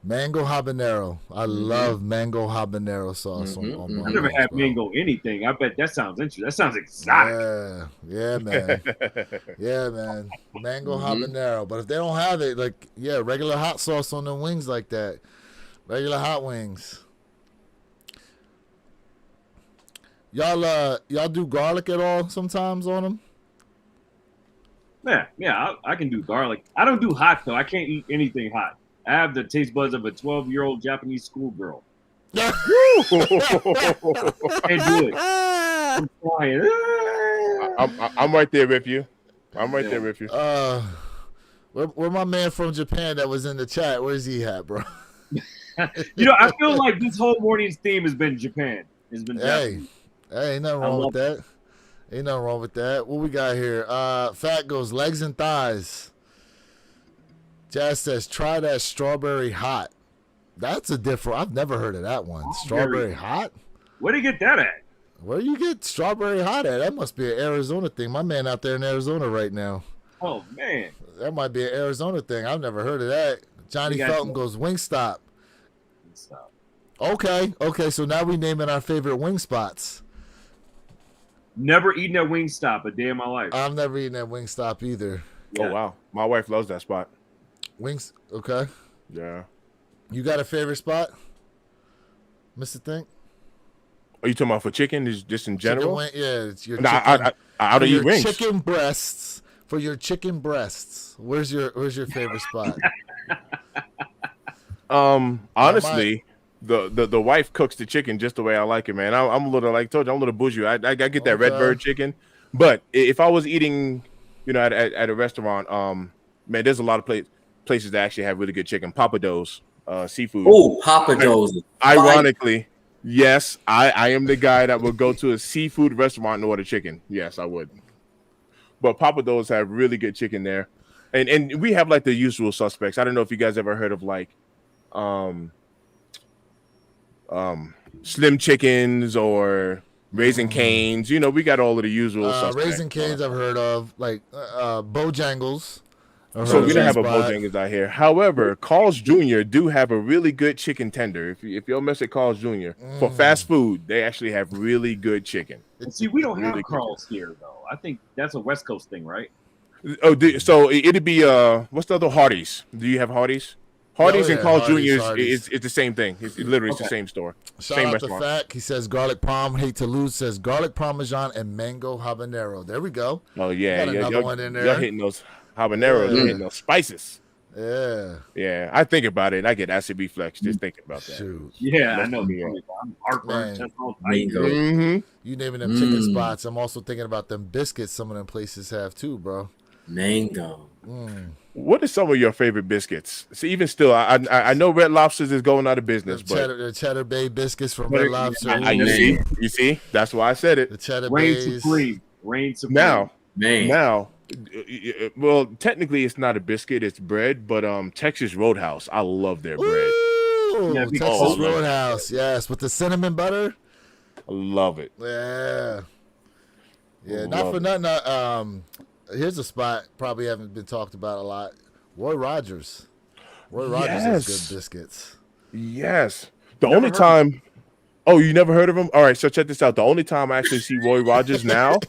Mango habanero. I love mango habanero sauce on my I never wings, had bro. mango anything. I bet that sounds interesting. That sounds exotic. Yeah, man. Yeah, man. Mango habanero. But if they don't have it, like, yeah, regular hot sauce on the wings like that. Regular hot wings. Y'all do garlic at all sometimes on them? Yeah, I can do garlic. I don't do hot though. I can't eat anything hot. I have the taste buds of a 12-year-old Japanese schoolgirl. Can't do it. I'm trying. I'm right there with you. I'm right there with you. Where my man from Japan that was in the chat? Where's he at, bro? You know, I feel like this whole morning's theme has been Japan. It's been Japanese. Hey, ain't nothing wrong with that. Ain't nothing wrong with that. What we got here? Fat goes legs and thighs. Jazz says, try that strawberry hot. That's a different. I've never heard of that one. Strawberry hot? Where do you get that at? Where you get strawberry hot at? That must be an Arizona thing. My man out there in Arizona right now. Oh man, That might be an Arizona thing. I've never heard of that. Johnny Felton goes Wingstop. stop. Okay. So now we naming our favorite wing spots. Never eaten at Wingstop a day in my life. I've never eaten at Wingstop either. Oh wow, my wife loves that spot. Wings. Okay. Yeah. You got a favorite spot, Mr. Think? Are you talking about for chicken? Is just in general? Chicken wing, yeah, it's your Nah, chicken. I don't for eat your wings. chicken breasts. For your chicken breasts, where's your favorite spot? Honestly, the wife cooks the chicken just the way I like it, man. I'm a little, like I told you, I'm a little bougie. I get that red bird chicken, but if I was eating, at a restaurant, man, there's a lot of places that actually have really good chicken. Papa Do's, seafood. Oh, Papa Do's. Ironically, yes, I am the guy that would go to a seafood restaurant and order chicken. Yes, I would. But Papa Do's have really good chicken there, and we have like the usual suspects. I don't know if you guys ever heard of like, Slim Chickens or Raising Canes. We got all of the usual suspects. Raising Canes I've heard of, like Bojangles. So we don't have a Bojangles out here. However, Carl's Jr. do have a really good chicken tender. If you'll mess at Carl's Jr. for fast food, they actually have really good chicken. See, we don't have Carl's here though. I think that's a West Coast thing, right? Oh, so it'd be what's the other Hardee's? Do you have Hardee's? Hardee's and Carl's Jr. is the same thing. It's literally the same store. Shout same out restaurant. to Fat. He says garlic parm. Hate to lose. Says garlic parmesan and mango habanero. There we go. Oh yeah, Got another one in there. Y'all hitting those habaneros, hitting those spices. Yeah. I think about it. And I get acid reflux just thinking about that. Shoot. Yeah, I know. I'm heartburn. You naming them chicken spots. I'm also thinking about them biscuits. Some of them places have too, bro. Mango. What are some of your favorite biscuits? See, even still, I know Red Lobster's is going out of business, the Cheddar Bay biscuits from Red Lobster. You see, that's why I said it. The Cheddar Bays. Reign supreme. Now, well, technically it's not a biscuit, it's bread, but Texas Roadhouse, I love their bread. Ooh, Texas Roadhouse, yes, with the cinnamon butter. I love it. Yeah. Not for nothing. Here's a spot probably haven't been talked about a lot. Roy Rogers. Roy Rogers has good biscuits. Yes. The only time. Oh, you never heard of him? All right, so check this out. The only time I actually see Roy Rogers now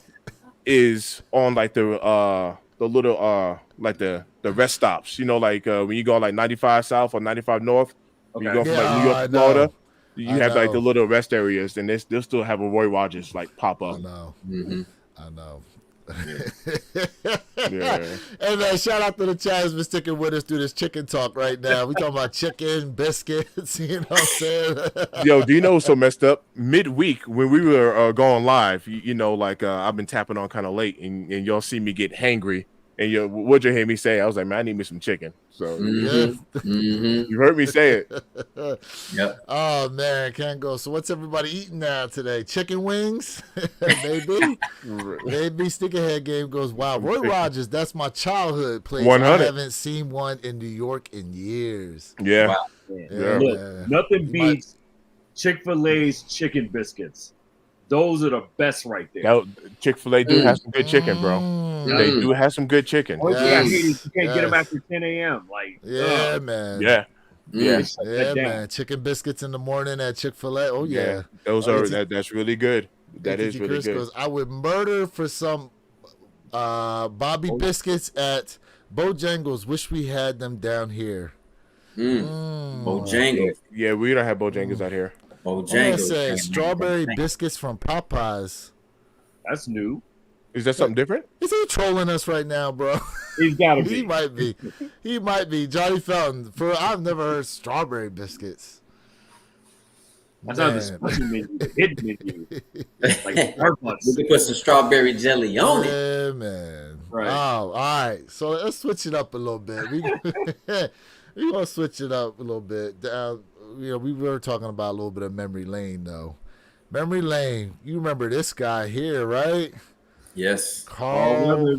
is on like the little like the rest stops. Like when you go like 95 South or 95 North, when you go from like New York to Florida, you have like the little rest areas, and they'll still have a Roy Rogers like pop up. I know. Yeah. Hey man, shout out to the chat who's been sticking with us through this chicken talk right now. We talking about chicken, biscuits, you know what I'm saying? Yo, do you know what's so messed up? Midweek when we were going live, I've been tapping on kind of late, and y'all see me get hangry. And what'd you hear me say? I was like, man, I need me some chicken. So you heard me say it. Yep. Oh man, can't go. So what's everybody eating now today? Chicken wings? Maybe. Maybe Stickerhead Game goes, wow, Roy Rogers, that's my childhood place. 100. I haven't seen one in New York in years. Yeah. Wow. Look, nothing beats Chick-fil-A's chicken biscuits. Those are the best right there. Chick-fil-A do have some good chicken, bro. They do have some good chicken. You can't get them after 10 a.m. Man. Yeah. Man. Chicken biscuits in the morning at Chick-fil-A. Oh, yeah. Those that's really good. That is really good. I would murder for some Bobby biscuits at Bojangles. Wish we had them down here. Bojangles. Yeah, we don't have Bojangles out here. Bojangles. Strawberry biscuits from Popeyes. That's new. Is that something different? Is he trolling us right now, bro? He's got to be. He might be. Johnny Felton. I've never heard strawberry biscuits. That's not the special menu, the hidden menu. Like Starbucks. We can put some strawberry jelly on it. Yeah, man. Right. Oh, all right. So let's switch it up a little bit. We're going to switch it up a little bit. We were talking about a little bit of memory lane, though. Memory lane. You remember this guy here, right? Yes. Carl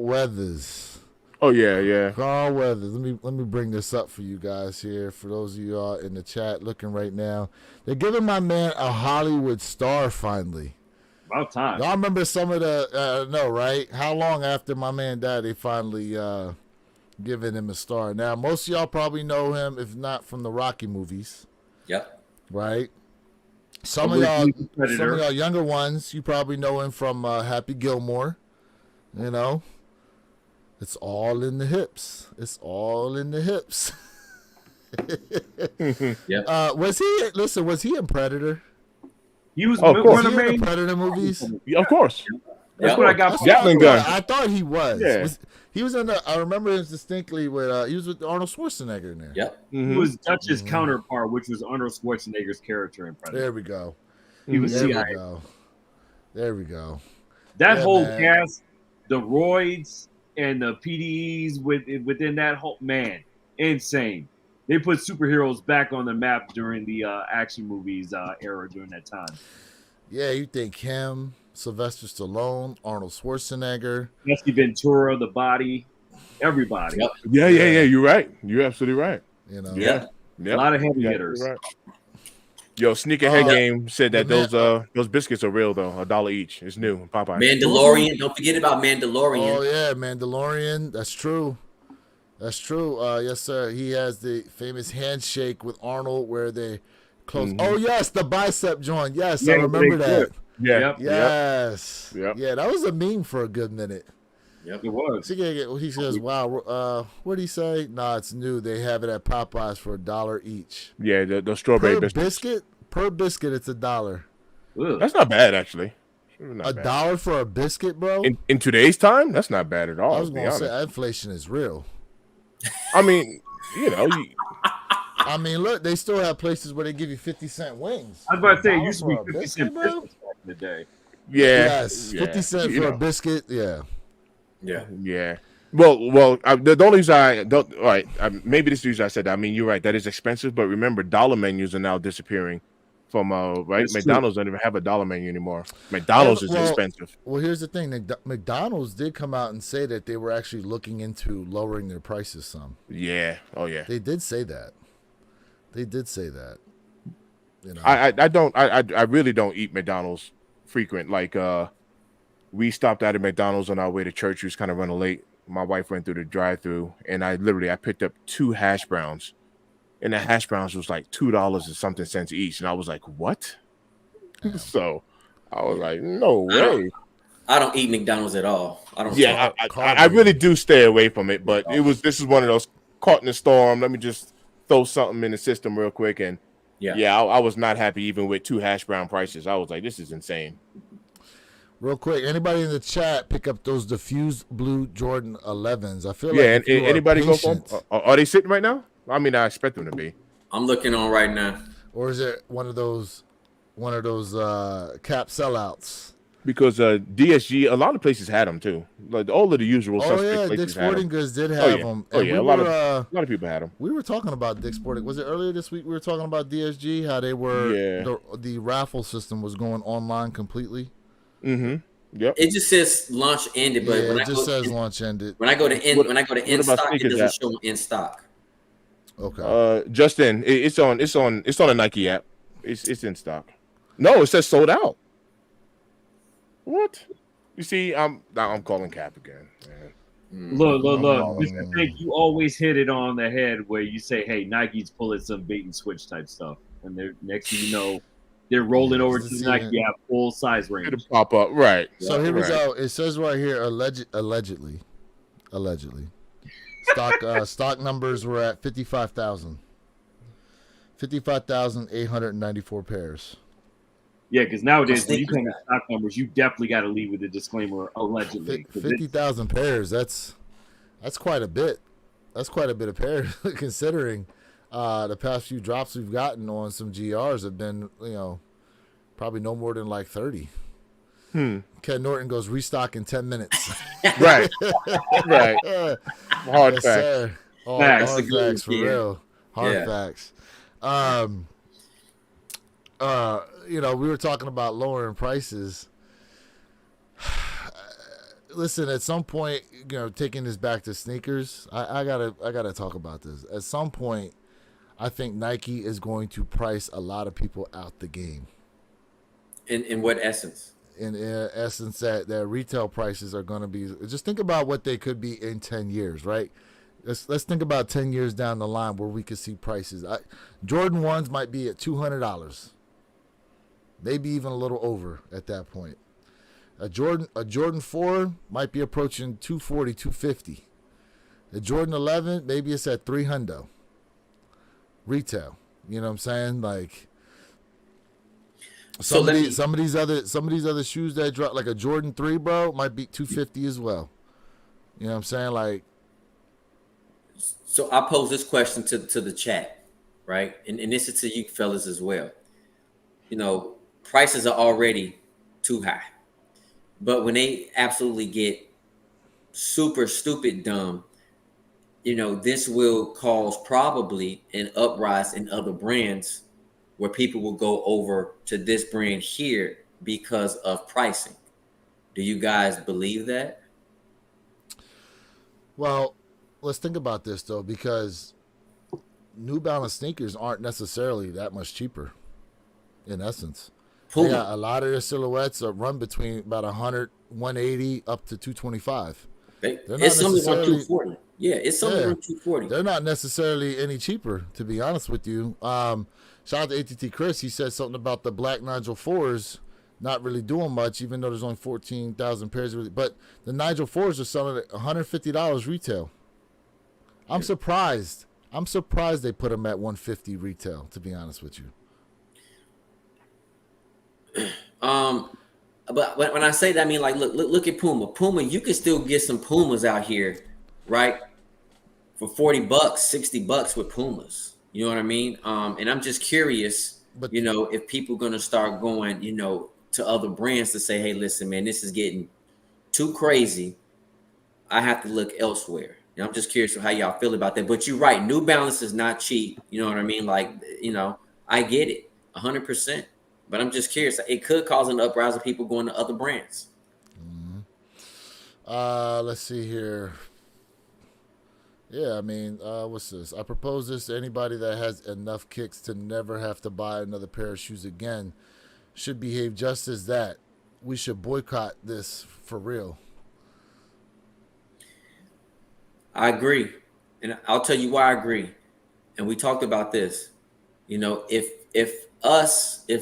Weathers. Oh yeah. Carl Weathers. Let me bring this up for you guys here. For those of you all in the chat looking right now, they're giving my man a Hollywood star finally. About time. Y'all remember some of the no, right? How long after my man died they finally giving him a star? Now most of y'all probably know him, if not from the Rocky movies. Yep. Right. Some of y'all younger ones, you probably know him from Happy Gilmore. You know, it's all in the hips. It's all in the hips. Yeah. Was he in Predator? He was Oh, of course. one of Was the he in main. the Predator movies? Yeah, of course. That's what I got. That's from what I Gatling thought. gun. I thought he was. Yeah. He was in the. I remember him distinctly with. He was with Arnold Schwarzenegger in there. Yep. Mhm. He was Dutch's counterpart, which was Arnold Schwarzenegger's character in Predator. There we go. He was There we CIA. go. There we go. That Yeah, whole man. cast, the Roids and the PDEs within that whole man, insane. They put superheroes back on the map during the action movies era during that time. Yeah, you think him, Sylvester Stallone, Arnold Schwarzenegger. Jesse Ventura, the body, everybody. Yep. Yeah. You're right. You're absolutely right. You know. Yeah. Yep. A lot of heavy Yeah, hitters. you're right. Yo, Sneakerhead Uh, Game said that the those biscuits are real though. $1 each. It's new. Popeye. Mandalorian. Don't forget about Mandalorian. Oh yeah, Mandalorian. That's true. That's true. Yes, sir. He has the famous handshake with Arnold where they close. Oh yes, the bicep joint. Yes, I Yeah, remember they that. did. Yeah. Yep. Yes. Yep. Yeah, that was a meme for a good minute. It was. He says, "Wow, what did he say? Nah, it's new. They have it at Popeyes for $1 each. Yeah. The strawberry Per biscuits. biscuit? Per biscuit, it's $1. Ugh. That's not bad actually. Not bad. $1 for a biscuit, bro? In today's time, that's not bad at all. I was to be gonna say honest. inflation is real. I mean, you know, I mean, look, they still have places where they give you 50-cent wings. I was about to say, it $1 used to for be a 50 biscuit, cent bro? biscuits back in the day. yeah. Yes, yeah, 50 cents you for a know. biscuit. Yeah. Yeah. Yeah. Well, the only reason I don't. All right, maybe this is the reason I said that. I mean, you're right. That is expensive, but remember, dollar menus are now disappearing from right. That's McDonald's don't even have a dollar menu anymore. McDonald's is expensive. Well, here's the thing. McDonald's did come out and say that they were actually looking into lowering their prices some. Yeah. Oh yeah. They did say that. They did say that. You know. I really don't eat McDonald's frequent. Like we stopped out at McDonald's on our way to church. We was kind of running late. My wife went through the drive-through, and I picked up 2 hash browns, and the hash browns was like $2 and something cents each, and I was like, what? So I was like, no way. I don't eat McDonald's at all. I don't. Yeah, I really do stay away from it, but this is one of those caught in the storm. Let me just throw something in the system real quick, and I was not happy even with 2 hash brown prices. I was like, this is insane. Real quick, anybody in the chat pick up those diffused blue Jordan 11s? I feel like And anybody go for them? Are they sitting right now? I mean, I expect them to be. I'm looking on right now. Or is it one of those cap sellouts? Because DSG, a lot of places had them too. Like all of the usual Oh suspect yeah, places Dick's had 'em. Sporting Goods did have them. Oh And yeah, a lot of people had them. We were talking about Dick's Sporting. Was it earlier this week? We were talking about DSG, how they were the raffle system was going online completely. Mm-hmm. Yep. It just says launch ended, but Yeah, when it just says launch ended. when I go to in about stock, it sneakers doesn't app? show in stock. Okay. Justin, it's on a Nike app. It's in stock. No, it says sold out. What? You see, I'm calling cap again. Man. Look. Just to think you always hit it on the head where you say, hey, Nike's pulling some bait and switch type stuff. And they're next thing you know, they're rolling over to the Nike app full size range. It'll pop up. Right. So here we go. It says right here, allegedly. Stock numbers were at 55,000. 55,894 pairs. Yeah, because nowadays when you come to stock numbers, you definitely got to leave with a disclaimer, allegedly. 50,000 pairs. That's quite a bit. That's quite a bit of pairs considering the past few drops we've gotten on some GRs have been, probably no more than like 30. Ken Norton goes restock in 10 minutes. Right. Right. Hard Yes, facts. sir. Facts. Hard facts for real. Hard facts. We were talking about lowering prices. Listen, at some point, taking this back to sneakers, I gotta talk about this. At some point, I think Nike is going to price a lot of people out the game. In what essence? In essence, that retail prices are going to be. Just think about what they could be in 10 years, right? Let's think about 10 years down the line where we could see prices. Jordan 1s might be at $200, maybe even a little over at that point. A Jordan 4 might be approaching $240, $250. A Jordan 11, maybe it's at $300 retail. You know what I'm saying? Like, So let me. Some of these other shoes that drop, like a Jordan 3, bro, might be 250 as well. You know what I'm saying? Like, So I pose this question to the chat, right? And this is to you fellas as well. You know, prices are already too high, but when they absolutely get super stupid dumb, you know, this will cause probably an uprise in other brands where people will go over to this brand here because of pricing. Do you guys believe that? well, let's think about this though, because New Balance sneakers aren't necessarily that much cheaper. In essence, they Puma. got a lot of their silhouettes are run between about 100, 180 up to 225. They're not It's something around necessarily 240. Yeah, it's something yeah, around 240. they're not necessarily any cheaper, to be honest with you. Shout out to ATT Chris. He said something about the Black Nigel 4s not really doing much, even though there's only 14,000 pairs. But the Nigel 4s are selling at $150 retail. I'm surprised. I'm surprised they put them at 150 retail, to be honest with you. But when I say that, I mean, like, look at Puma. Puma, you can still get some Pumas out here, right? For $40, $60 with Pumas. You know what I mean? And I'm just curious, But you know, if people gonna start going, you know, to other brands to say, hey, listen, man, this is getting too crazy. I have to look elsewhere. And I'm just curious of how y'all feel about that. But you're right, New Balance is not cheap. You know what I mean? Like, you know, I get it 100%. But I'm just curious. It could cause an uprising of people going to other brands. let's see here. Yeah, I mean, what's this? I propose this to anybody that has enough kicks to never have to buy another pair of shoes again. Should behave just as that. We should boycott this for real. I agree. And I'll tell you why I agree. And we talked about this. You know, if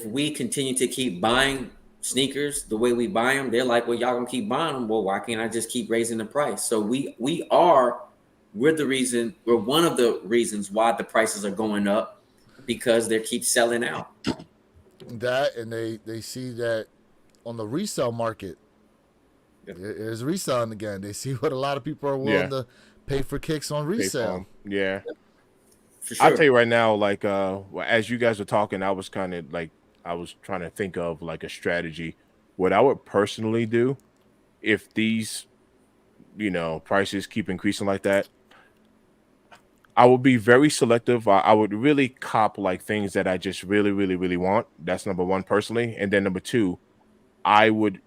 we continue to keep buying sneakers the way we buy them, they're like, well, y'all gonna keep buying them. Well, why can't I just keep raising the price? So we're one of the reasons why the prices are going up, because they keep selling out. That, and they see that on the resale market, there's reselling again. They see what a lot of people are willing to pay for kicks on resale. Yeah. For sure. I'll tell you right now, like as you guys were talking, I was kind of like, I was trying to think of like a strategy. What I would personally do if these, you know, prices keep increasing like that, I would be very selective. I would really cop like things that I just really, really, really want. That's number one personally. And then number two, I would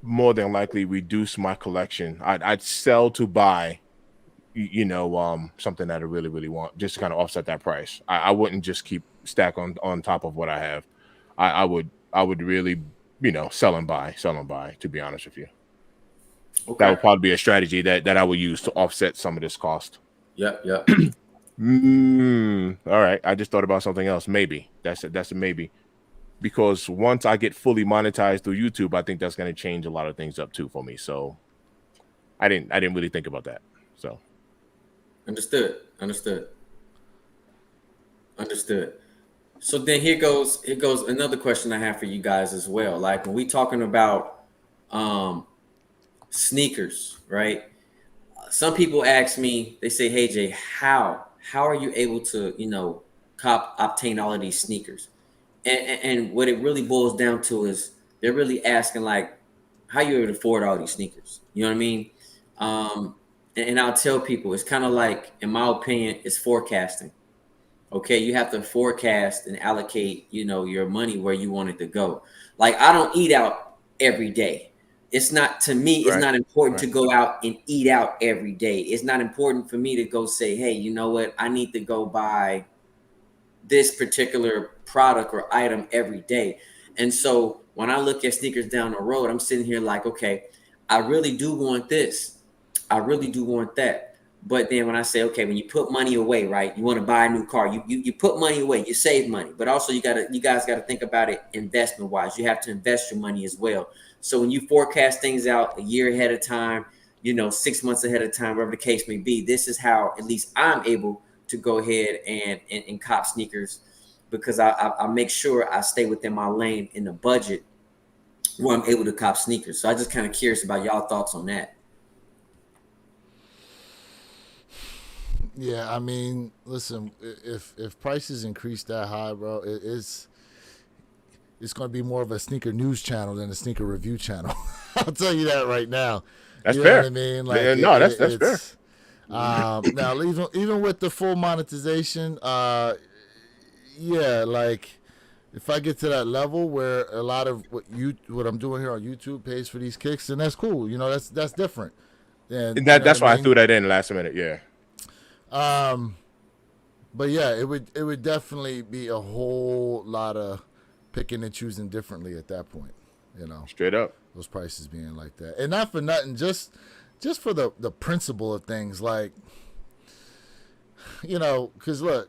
more than likely reduce my collection. I'd sell to buy, you know, something that I really, really want, just to kind of offset that price. I wouldn't just keep stack on top of what I have. I would really, you know, sell and buy, to be honest with you. Okay. That would probably be a strategy that I would use to offset some of this cost. Yep. All right. I just thought about something else. Maybe that's a maybe, because once I get fully monetized through YouTube, I think that's going to change a lot of things up too for me. So I didn't really think about that. So Understood. So then here goes another question I have for you guys as well. Like, when we talking about sneakers, right? Some people ask me, they say, hey Jay, how are you able to, you know, obtain all of these sneakers? And what it really boils down to is they're really asking, like, how you able to afford all these sneakers? You know what I mean? And I'll tell people, it's kind of like, in my opinion, it's forecasting. Okay, you have to forecast and allocate, you know, your money where you want it to go. Like, I don't eat out every day. It's not, to me, it's not important to go out and eat out every day. It's not important for me to go say, hey, you know what? I need to go buy this particular product or item every day. And so when I look at sneakers down the road, I'm sitting here like, okay, I really do want this. I really do want that. But then when I say, okay, when you put money away, right, you want to buy a new car, you put money away, you save money, but also you guys got to think about it investment wise. You have to invest your money as well. So when you forecast things out a year ahead of time, you know, 6 months ahead of time, whatever the case may be, this is how at least I'm able to go ahead and cop sneakers. because I make sure I stay within my lane in the budget where I'm able to cop sneakers. So I just kind of curious about y'all thoughts on that. Yeah, I mean, listen, if prices increase that high, bro, it's going to be more of a sneaker news channel than a sneaker review channel. I'll tell you that right now. That's you fair. Know what I mean? Like, that's fair. Now, even with the full monetization, yeah, like if I get to that level where a lot of what I'm doing here on YouTube pays for these kicks, then that's cool. You know, that's different. And that's why I threw that in last minute. Yeah. But yeah, it would definitely be a whole lot of picking and choosing differently at that point. You know, straight up, those prices being like that, and not for nothing, just for the principle of things, like, you know, because look,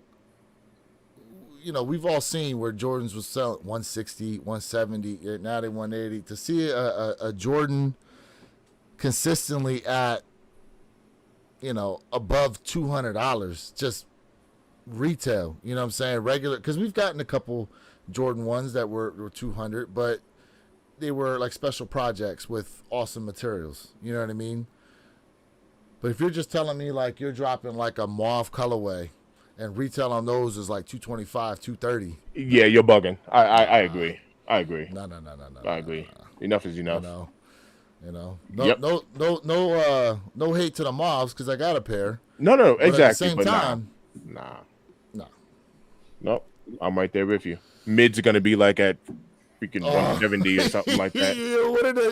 you know, we've all seen where Jordans was selling 160, 170, now they 180. To see a Jordan consistently at, you know, above $200, just retail, you know what I'm saying, regular, because we've gotten a couple Jordan ones that were 200, but they were like special projects with awesome materials, you know what I mean? But if you're just telling me like you're dropping like a mauve colorway and retail on those is like 225, 230. Yeah, you're bugging. I agree. I agree. No. I agree. Enough is enough. You know. Yep. No hate to the mauves because I got a pair. No, but exactly. At the same time, nah. Nope. I'm right there with you. Mids are gonna be like at freaking 170 or something like that.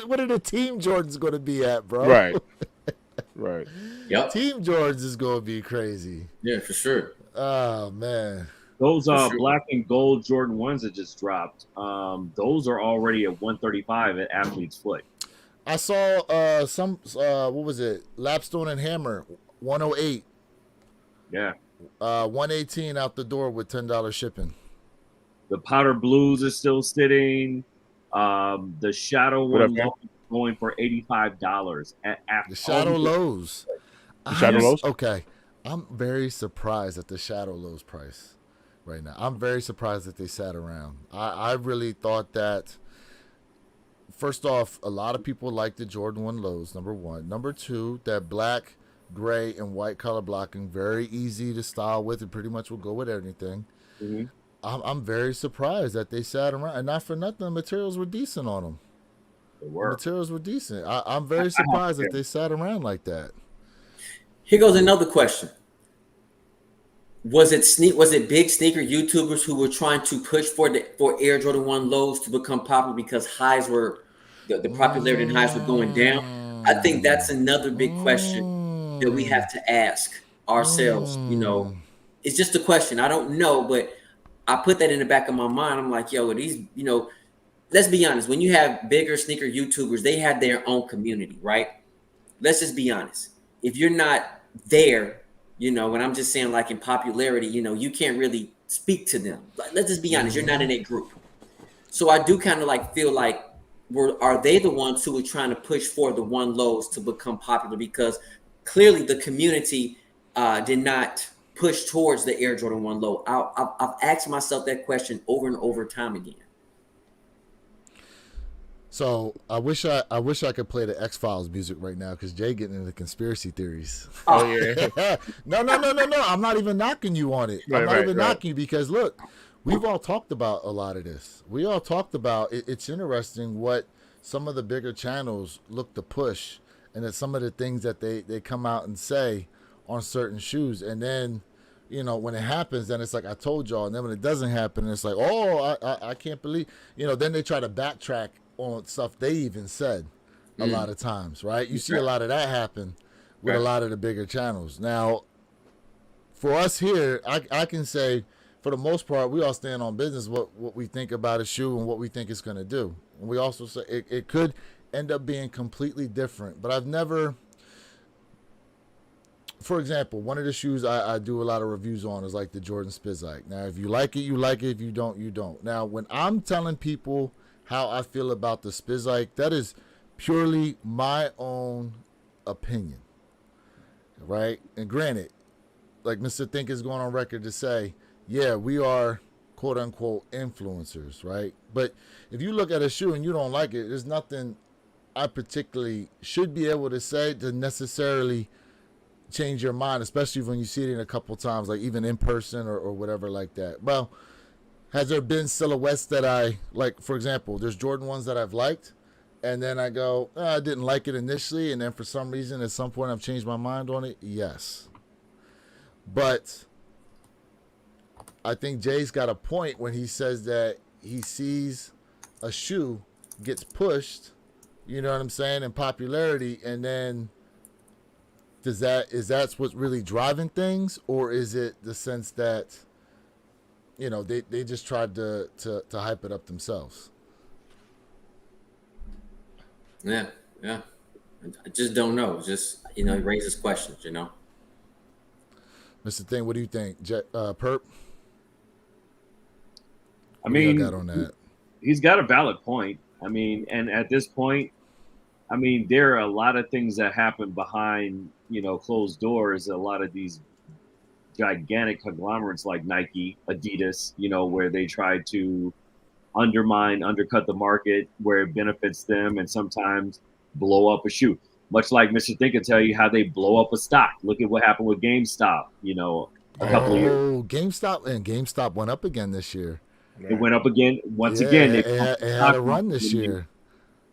What are the team Jordans gonna be at, bro? Right. Yep. Team Jordans is gonna be crazy. Yeah, for sure. Oh man. Those black and gold Jordan 1s that just dropped, those are already at 135 at Athlete's Foot. I saw some what was it? Lapstone and Hammer 108. Yeah. 118 out the door with $10 shipping. The powder blues is still sitting. The shadow one going for $85 at the Shadow Lows. The Shadow Lows? Okay. I'm very surprised at the Shadow Lows price right now. I'm very surprised that they sat around. I really thought that, first off, a lot of people like the Jordan 1 Lows, number one. Number two, that black, gray, and white color blocking, very easy to style with. It pretty much will go with anything. Mm-hmm. I'm very surprised that they sat around. And not for nothing, the materials were decent on them. They were. The materials were decent. I'm very surprised that they sat around like that. Here goes another question. Was it big sneaker YouTubers who were trying to push for Air Jordan 1 lows to become popular because highs were the popularity and highs were going down? I think that's another big question that we have to ask ourselves. You know, it's just a question. I don't know, but I put that in the back of my mind. I'm like, yo, these, you know, let's be honest. When you have bigger sneaker YouTubers, they have their own community, right? Let's just be honest. If you're not there, you know, when I'm just saying like in popularity, you know, you can't really speak to them. Like, let's just be honest. You're not in a group. So I do kind of like feel like, are they the ones who were trying to push for the 1 lows to become popular? Because clearly the community did not push towards the Air Jordan 1 low. I've asked myself that question over and over time again. So I wish I could play the X-Files music right now because Jay getting into conspiracy theories. Oh yeah. No. I'm not even knocking you on it. I'm not even knocking you because look, we've all talked about a lot of this. We all talked about it. It's interesting what some of the bigger channels look to push, and that some of the things that they come out and say on certain shoes, and then, you know, when it happens, then it's like I told y'all, and then when it doesn't happen, it's like, oh, I can't believe, you know. Then they try to backtrack on stuff they even said a lot of times, right? You see a lot of that happen with a lot of the bigger channels. Now, for us here, I can say, for the most part, we all stand on business, what we think about a shoe and what we think it's going to do. And we also say it could end up being completely different. But I've never, for example, one of the shoes I do a lot of reviews on is like the Jordan Spizike. Now, if you like it, you like it. If you don't, you don't. Now, when I'm telling people how I feel about the Spizike, that is purely my own opinion, right? And granted, like Mr. Think is going on record to say, yeah, we are quote unquote influencers, right? But if you look at a shoe and you don't like it, there's nothing I particularly should be able to say to necessarily change your mind, especially when you see it in a couple times, like even in person or whatever like that. Well, has there been silhouettes that I like? For example, there's Jordan ones that I've liked, and then I go, I didn't like it initially, and then for some reason, at some point, I've changed my mind on it. Yes, but I think Jay's got a point when he says that he sees a shoe gets pushed, you know what I'm saying, in popularity, and then is that what's really driving things, or is it the sense that, you know, they just tried to hype it up themselves? Yeah. I just don't know. Just, you know, it raises questions, you know. Mr. Thing, what do you think, Perp? I mean, got on that? He's got a valid point. I mean, and at this point, I mean, there are a lot of things that happen behind, you know, closed doors. A lot of these gigantic conglomerates like Nike, Adidas, you know, where they try to undercut the market where it benefits them, and sometimes blow up a shoe. Much like Mr. Think can tell you how they blow up a stock. Look at what happened with GameStop, you know, a couple of years. Oh, GameStop went up again this year. It went up again. Once again, it had a run this year.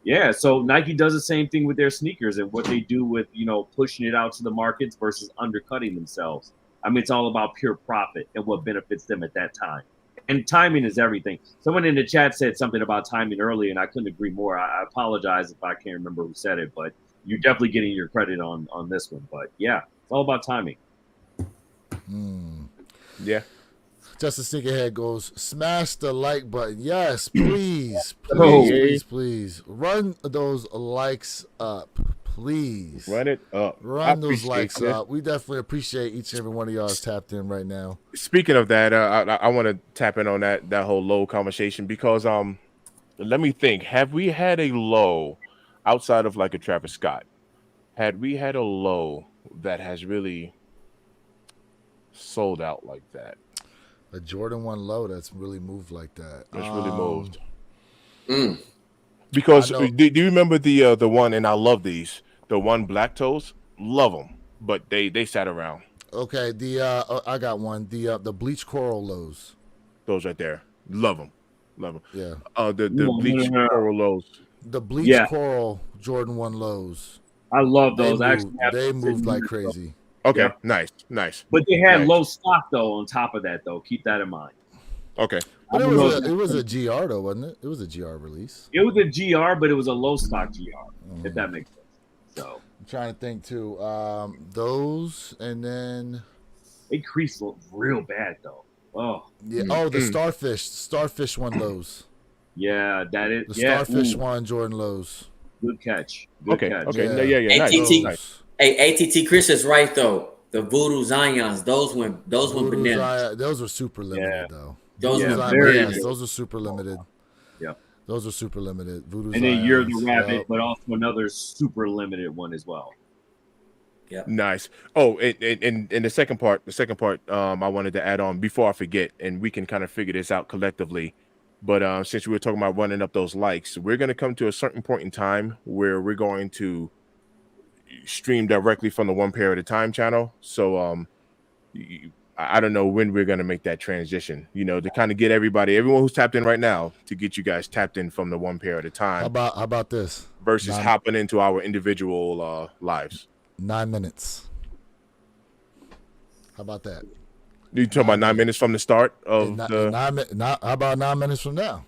Yeah, so Nike does the same thing with their sneakers and what they do with, you know, pushing it out to the markets versus undercutting themselves. I mean, it's all about pure profit and what benefits them at that time. And timing is everything. Someone in the chat said something about timing earlier, and I couldn't agree more. I apologize if I can't remember who said it, but you're definitely getting your credit on this one. But yeah, it's all about timing. Yeah. Justice Sneakerhead goes, smash the like button. Yes, please. Run those likes up. Please. Run it up. Run those likes up. We definitely appreciate each and every one of y'all is tapped in right now. Speaking of that, I want to tap in on that whole low conversation because let me think. Have we had a low outside of like a Travis Scott? Had we had a low that has really sold out like that? A Jordan 1 low that's really moved like that. That's really moved. Because do you remember the one, and I love these, the one Black Toes? Love them, but they sat around. Okay, I got one. The bleach coral lows. Those right there. Love them. Yeah. The bleach coral lows. The bleach coral Jordan 1 lows. I love those. They moved like crazy. Okay, yeah. Nice. But they had low stock though. On top of that, though, keep that in mind. Okay. But it was a GR though, wasn't it? It was a GR release. It was a GR, but it was a low stock GR, if that makes sense. So I'm trying to think too. Those, and then they creased real bad though. Oh yeah. Oh, the starfish one lows. Yeah, that is the starfish one Jordan lows. Good catch. Okay. Yeah. Nice. Hey, ATT Chris is right though. The Voodoo Zions, those went bananas. Those were super limited though. Those are super limited. Yeah. Those are super limited. Voodoo and then You're the Rabbit, but also another super limited one as well. Yeah. Nice. Oh, and the second part, I wanted to add on before I forget, and we can kind of figure this out collectively. But since we were talking about running up those likes, we're going to come to a certain point in time where we're going to stream directly from the One Pair at a Time channel. So I don't know when we're going to make that transition, you know, to kind of get everyone who's tapped in right now, to get you guys tapped in from the One Pair at a Time. How about this? Versus hopping into our individual lives. 9 minutes. How about that? You talking about 9 minutes from the start of how about 9 minutes from now?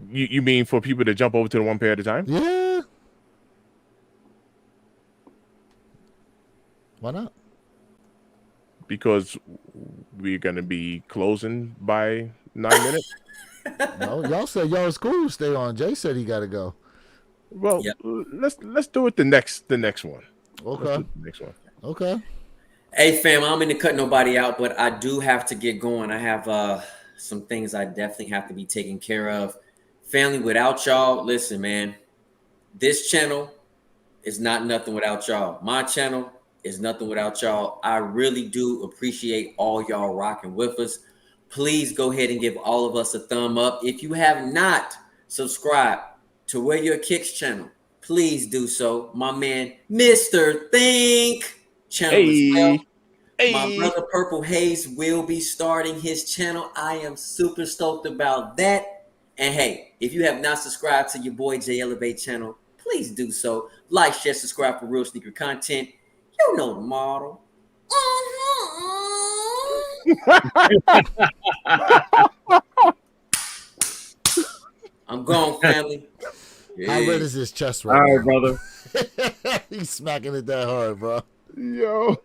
You mean for people to jump over to the One Pair at a Time? Yeah. Why not? Because we're gonna be closing by 9 minutes. No, y'all said y'all was cool. Stay on. Jay said he got to go. Well, let's do it the next one. Okay. Next one. Okay. Hey fam, I don't mean to cut nobody out, but I do have to get going. I have some things I definitely have to be taking care of. Family, without y'all, listen, man, this channel is not nothing without y'all. My channel is nothing without y'all. I really do appreciate all y'all rocking with us. Please go ahead and give all of us a thumb up. If you have not subscribed to Where Your Kicks channel, please do so. My man, Mr. Think channel as well. My brother Purple Haze will be starting his channel. I am super stoked about that. And hey, if you have not subscribed to your boy J Elevate channel, please do so. Like, share, subscribe for real sneaker content. You know the model. I'm gone, family. How red is his chest All right right, now? brother. He's smacking it that hard, bro. Yo.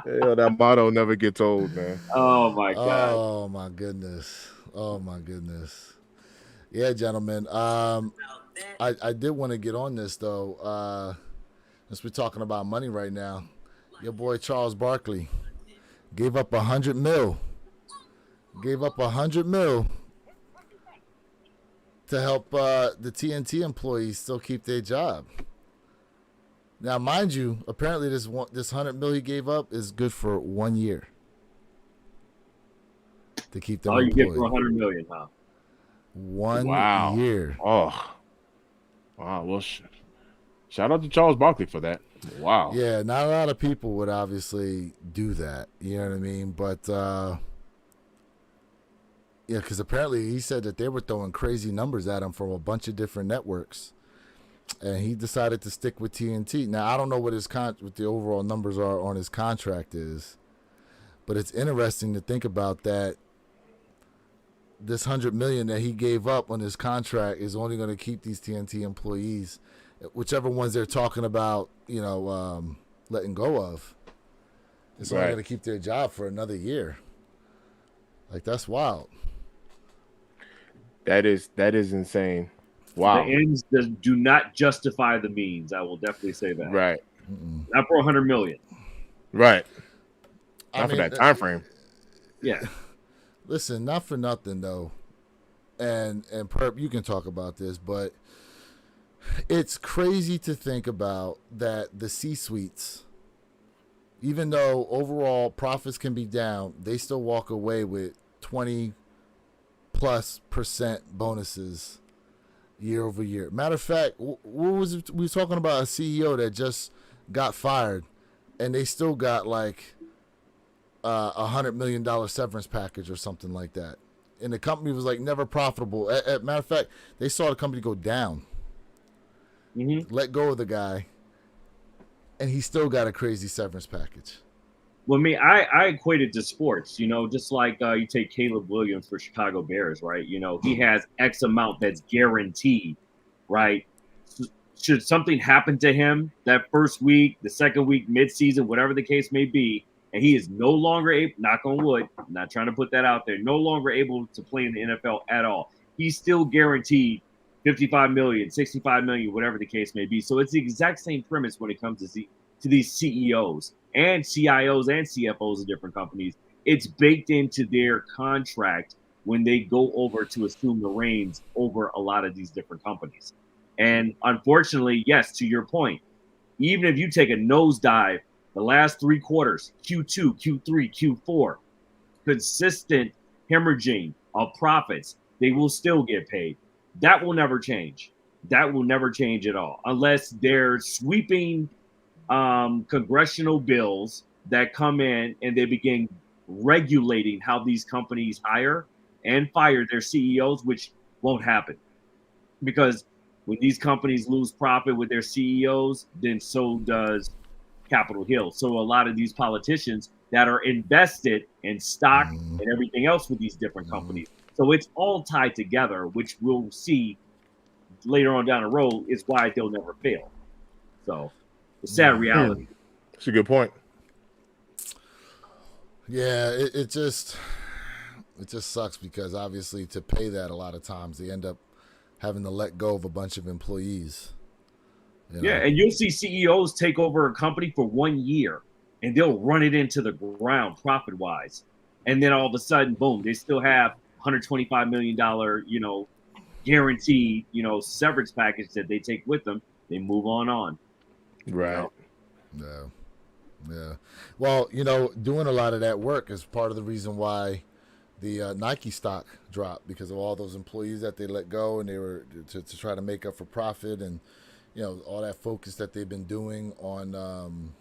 Hell, that motto never gets old, man. Oh my god. Oh my goodness. Oh my goodness. Yeah, gentlemen. I did want to get on this though. Since we're talking about money right now, your boy Charles Barkley gave up $100 million. Gave up $100 million to help the TNT employees still keep their job. Now, mind you, apparently this $100 million he gave up is good for 1 year to keep them All you employed. get for $100 million, huh? 1 year. Oh, wow. Well, shout out to Charles Barkley for that. Wow. Yeah, not a lot of people would obviously do that. You know what I mean? But yeah, because apparently he said that they were throwing crazy numbers at him from a bunch of different networks, and he decided to stick with TNT. Now I don't know what what the overall numbers are on his contract is, but it's interesting to think about that. This $100 million that he gave up on his contract is only going to keep these TNT employees, whichever ones they're talking about, letting go of. It's only going to keep their job for another year. Like, that's wild. That is insane. Wow. The ends do not justify the means. I will definitely say that. Right. Not for $100 million. Right. Not for that time frame. Yeah. Listen, not for nothing though, and Perp, you can talk about this, but it's crazy to think about that the C-suites, even though overall profits can be down, they still walk away with 20+% bonuses year over year. Matter of fact, what was it? We were talking about a CEO that just got fired, and they still got like $100 million severance package or something like that. And the company was like never profitable. Matter of fact, they saw the company go down. Let go of the guy, and he still got a crazy severance package. Well, I equate it to sports, just like you take Caleb Williams for Chicago Bears, right? He has X amount that's guaranteed, right? Should something happen to him that first week, the second week, midseason, whatever the case may be, and he is no longer able, knock on wood, I'm not trying to put that out there, no longer able to play in the NFL at all, he's still guaranteed $55 million, $65 million, whatever the case may be. So it's the exact same premise when it comes to these CEOs and CIOs and CFOs of different companies. It's baked into their contract when they go over to assume the reins over a lot of these different companies. And unfortunately, yes, to your point, even if you take a nosedive the last 3 quarters, Q2, Q3, Q4, consistent hemorrhaging of profits, they will still get paid. That will never change. That will never change at all, unless they're sweeping congressional bills that come in and they begin regulating how these companies hire and fire their CEOs, which won't happen. Because when these companies lose profit with their CEOs, then so does Capitol Hill. So a lot of these politicians that are invested in stock and everything else with these different companies. So it's all tied together, which we'll see later on down the road is why they'll never fail. So it's sad reality. That's a good point. Yeah, it just sucks because obviously to pay that a lot of times they end up having to let go of a bunch of employees. Yeah, and you'll see CEOs take over a company for 1 year and they'll run it into the ground profit-wise. And then all of a sudden, boom, they still have $125 million, guaranteed, severance package that they take with them. They move on. Right. Yeah. Yeah. Well, doing a lot of that work is part of the reason why the Nike stock dropped, because of all those employees that they let go, and they were to try to make up for profit, and all that focus that they've been doing on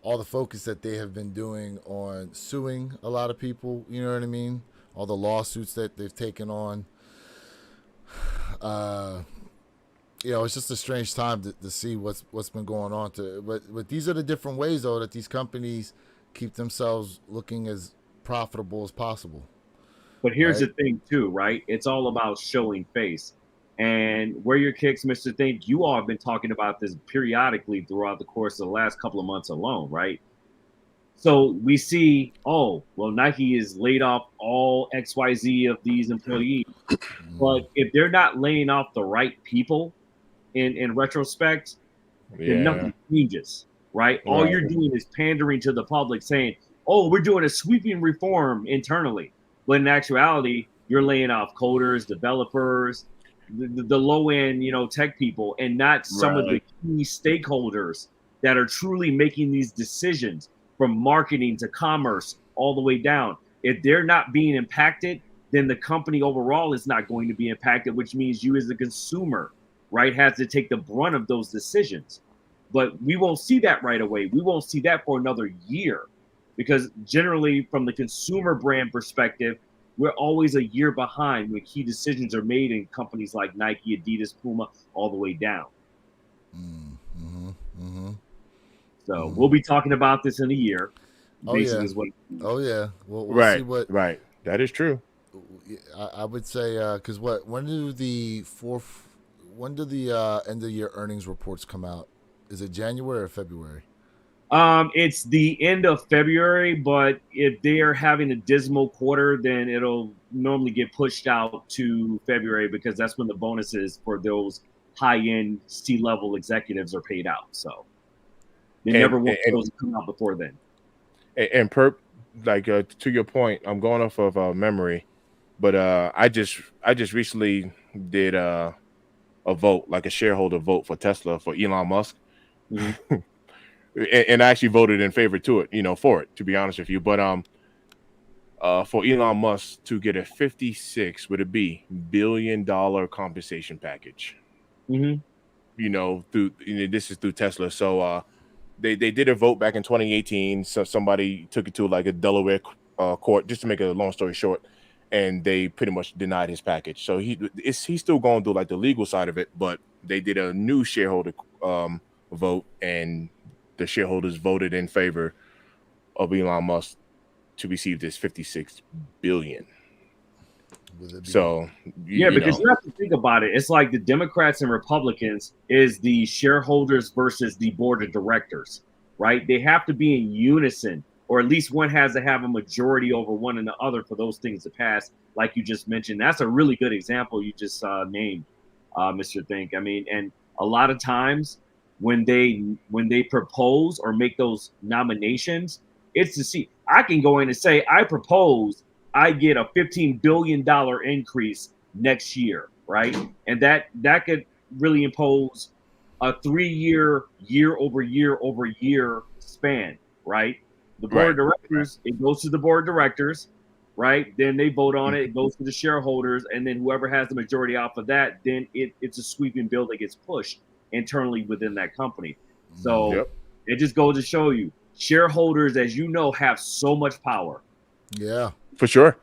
all the focus that they have been doing on suing a lot of people. You know what I mean? All the lawsuits that they've taken on. It's just a strange time to see what's been going on. But these are the different ways, though, that these companies keep themselves looking as profitable as possible. But here's right? the thing, too, right? It's all about showing face. And where your kicks, Mr. Think, you all have been talking about this periodically throughout the course of the last couple of months alone, right? So we see, oh, well, Nike has laid off all XYZ of these employees. But if they're not laying off the right people in retrospect, then nothing changes, right? All you're doing is pandering to the public, saying, oh, we're doing a sweeping reform internally. But in actuality, you're laying off coders, developers, the low end, tech people, and not some of the key stakeholders that are truly making these decisions, from marketing to commerce all the way down. If they're not being impacted, then the company overall is not going to be impacted, which means you as a consumer, right, has to take the brunt of those decisions. But we won't see that right away. We won't see that for another year, because generally from the consumer brand perspective, we're always a year behind when key decisions are made in companies like Nike, Adidas, Puma, all the way down. So we'll be talking about this in a year. Oh yeah. We'll see what. Right. That is true. I would say because when do the end of year earnings reports come out? Is it January or February? It's the end of February, but if they are having a dismal quarter, then it'll normally get pushed out to February, because that's when the bonuses for those high-end C-level executives are paid out. So they never want those to come out before then. And Perp, like to your point, I'm going off of memory, but I just recently did a vote, like a shareholder vote for Tesla, for Elon Musk. Mm-hmm. And I actually voted in favor to it, for it, to be honest with you. But for Elon Musk to get a $56 billion compensation package, through this is through Tesla. So they did a vote back in 2018. So somebody took it to like a Delaware court, just to make a long story short, and they pretty much denied his package. So he's still going through like the legal side of it, but they did a new shareholder vote, and the shareholders voted in favor of Elon Musk to receive this $56 billion. So because you have to think about it. It's like the Democrats and Republicans is the shareholders versus the board of directors, right? They have to be in unison, or at least one has to have a majority over one and the other for those things to pass. Like you just mentioned, that's a really good example you just named, Mr. Think. I mean, and a lot of times when they propose or make those nominations, it's to see, I can go in and say, I propose I get a $15 billion increase next year, right? And that could really impose a 3-year, year-over-year span, right? The board of directors, it goes to the board of directors, right? Then they vote on it, it goes to the shareholders, and then whoever has the majority off of that, then it's a sweeping bill that gets pushed internally within that company. So it just goes to show you, shareholders, as you know, have so much power. Yeah. For sure.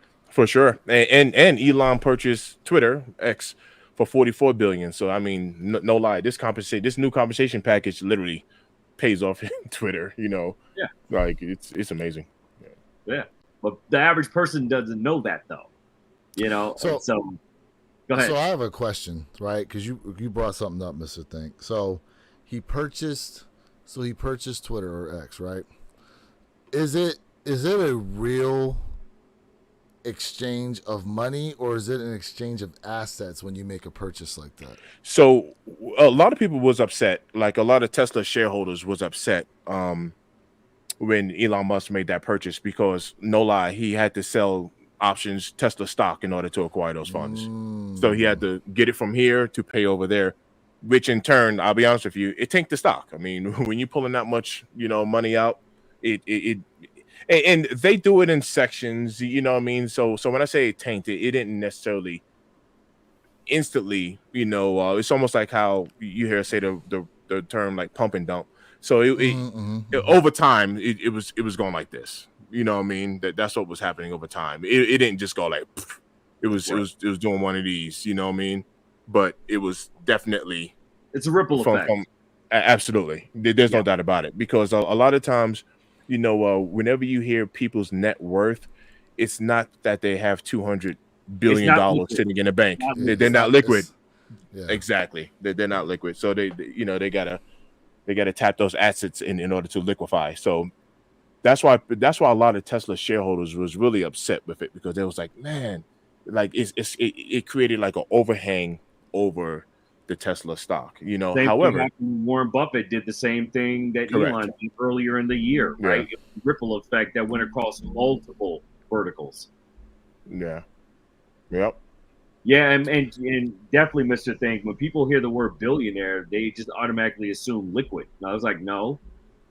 And Elon purchased Twitter, X, for $44 billion. So I mean, no lie, this new compensation package literally pays off Twitter. Like it's amazing. Yeah, but the average person doesn't know that, though. So go ahead. So I have a question, right? Because you brought something up, Mr. Think. So he purchased Twitter, or X, right? Is it a real exchange of money, or is it an exchange of assets when you make a purchase like that? So a lot of people was upset, like a lot of Tesla shareholders was upset when Elon Musk made that purchase, because no lie, he had to sell options, Tesla stock, in order to acquire those funds. So he had to get it from here to pay over there which in turn, I'll be honest with you, it tanked the stock. I mean, when you're pulling that much, money out, it and they do it in sections, you know what I mean? So when I say it tanked, it didn't necessarily instantly, it's almost like how you hear say the term like pump and dump. So over time, it was going like this. You know what I mean? That's what was happening over time. It didn't just go like it was doing one of these, you know what I mean? But it was definitely it's a ripple effect. Absolutely. There's no doubt about it, because a lot of times, whenever you hear people's net worth, it's not that they have $200 billion sitting in the bank. They're not liquid. Exactly. They're not liquid. So they gotta tap those assets in order to liquefy. So that's why a lot of Tesla shareholders was really upset with it, because they was like, man, like it created like an overhang over the Tesla stock. However, Warren Buffett did the same thing that Elon did earlier in the year, right? It was a ripple effect that went across multiple verticals. Yeah. Yep. Yeah, and definitely, Mr. Think, when people hear the word billionaire, they just automatically assume liquid. And I was like, no.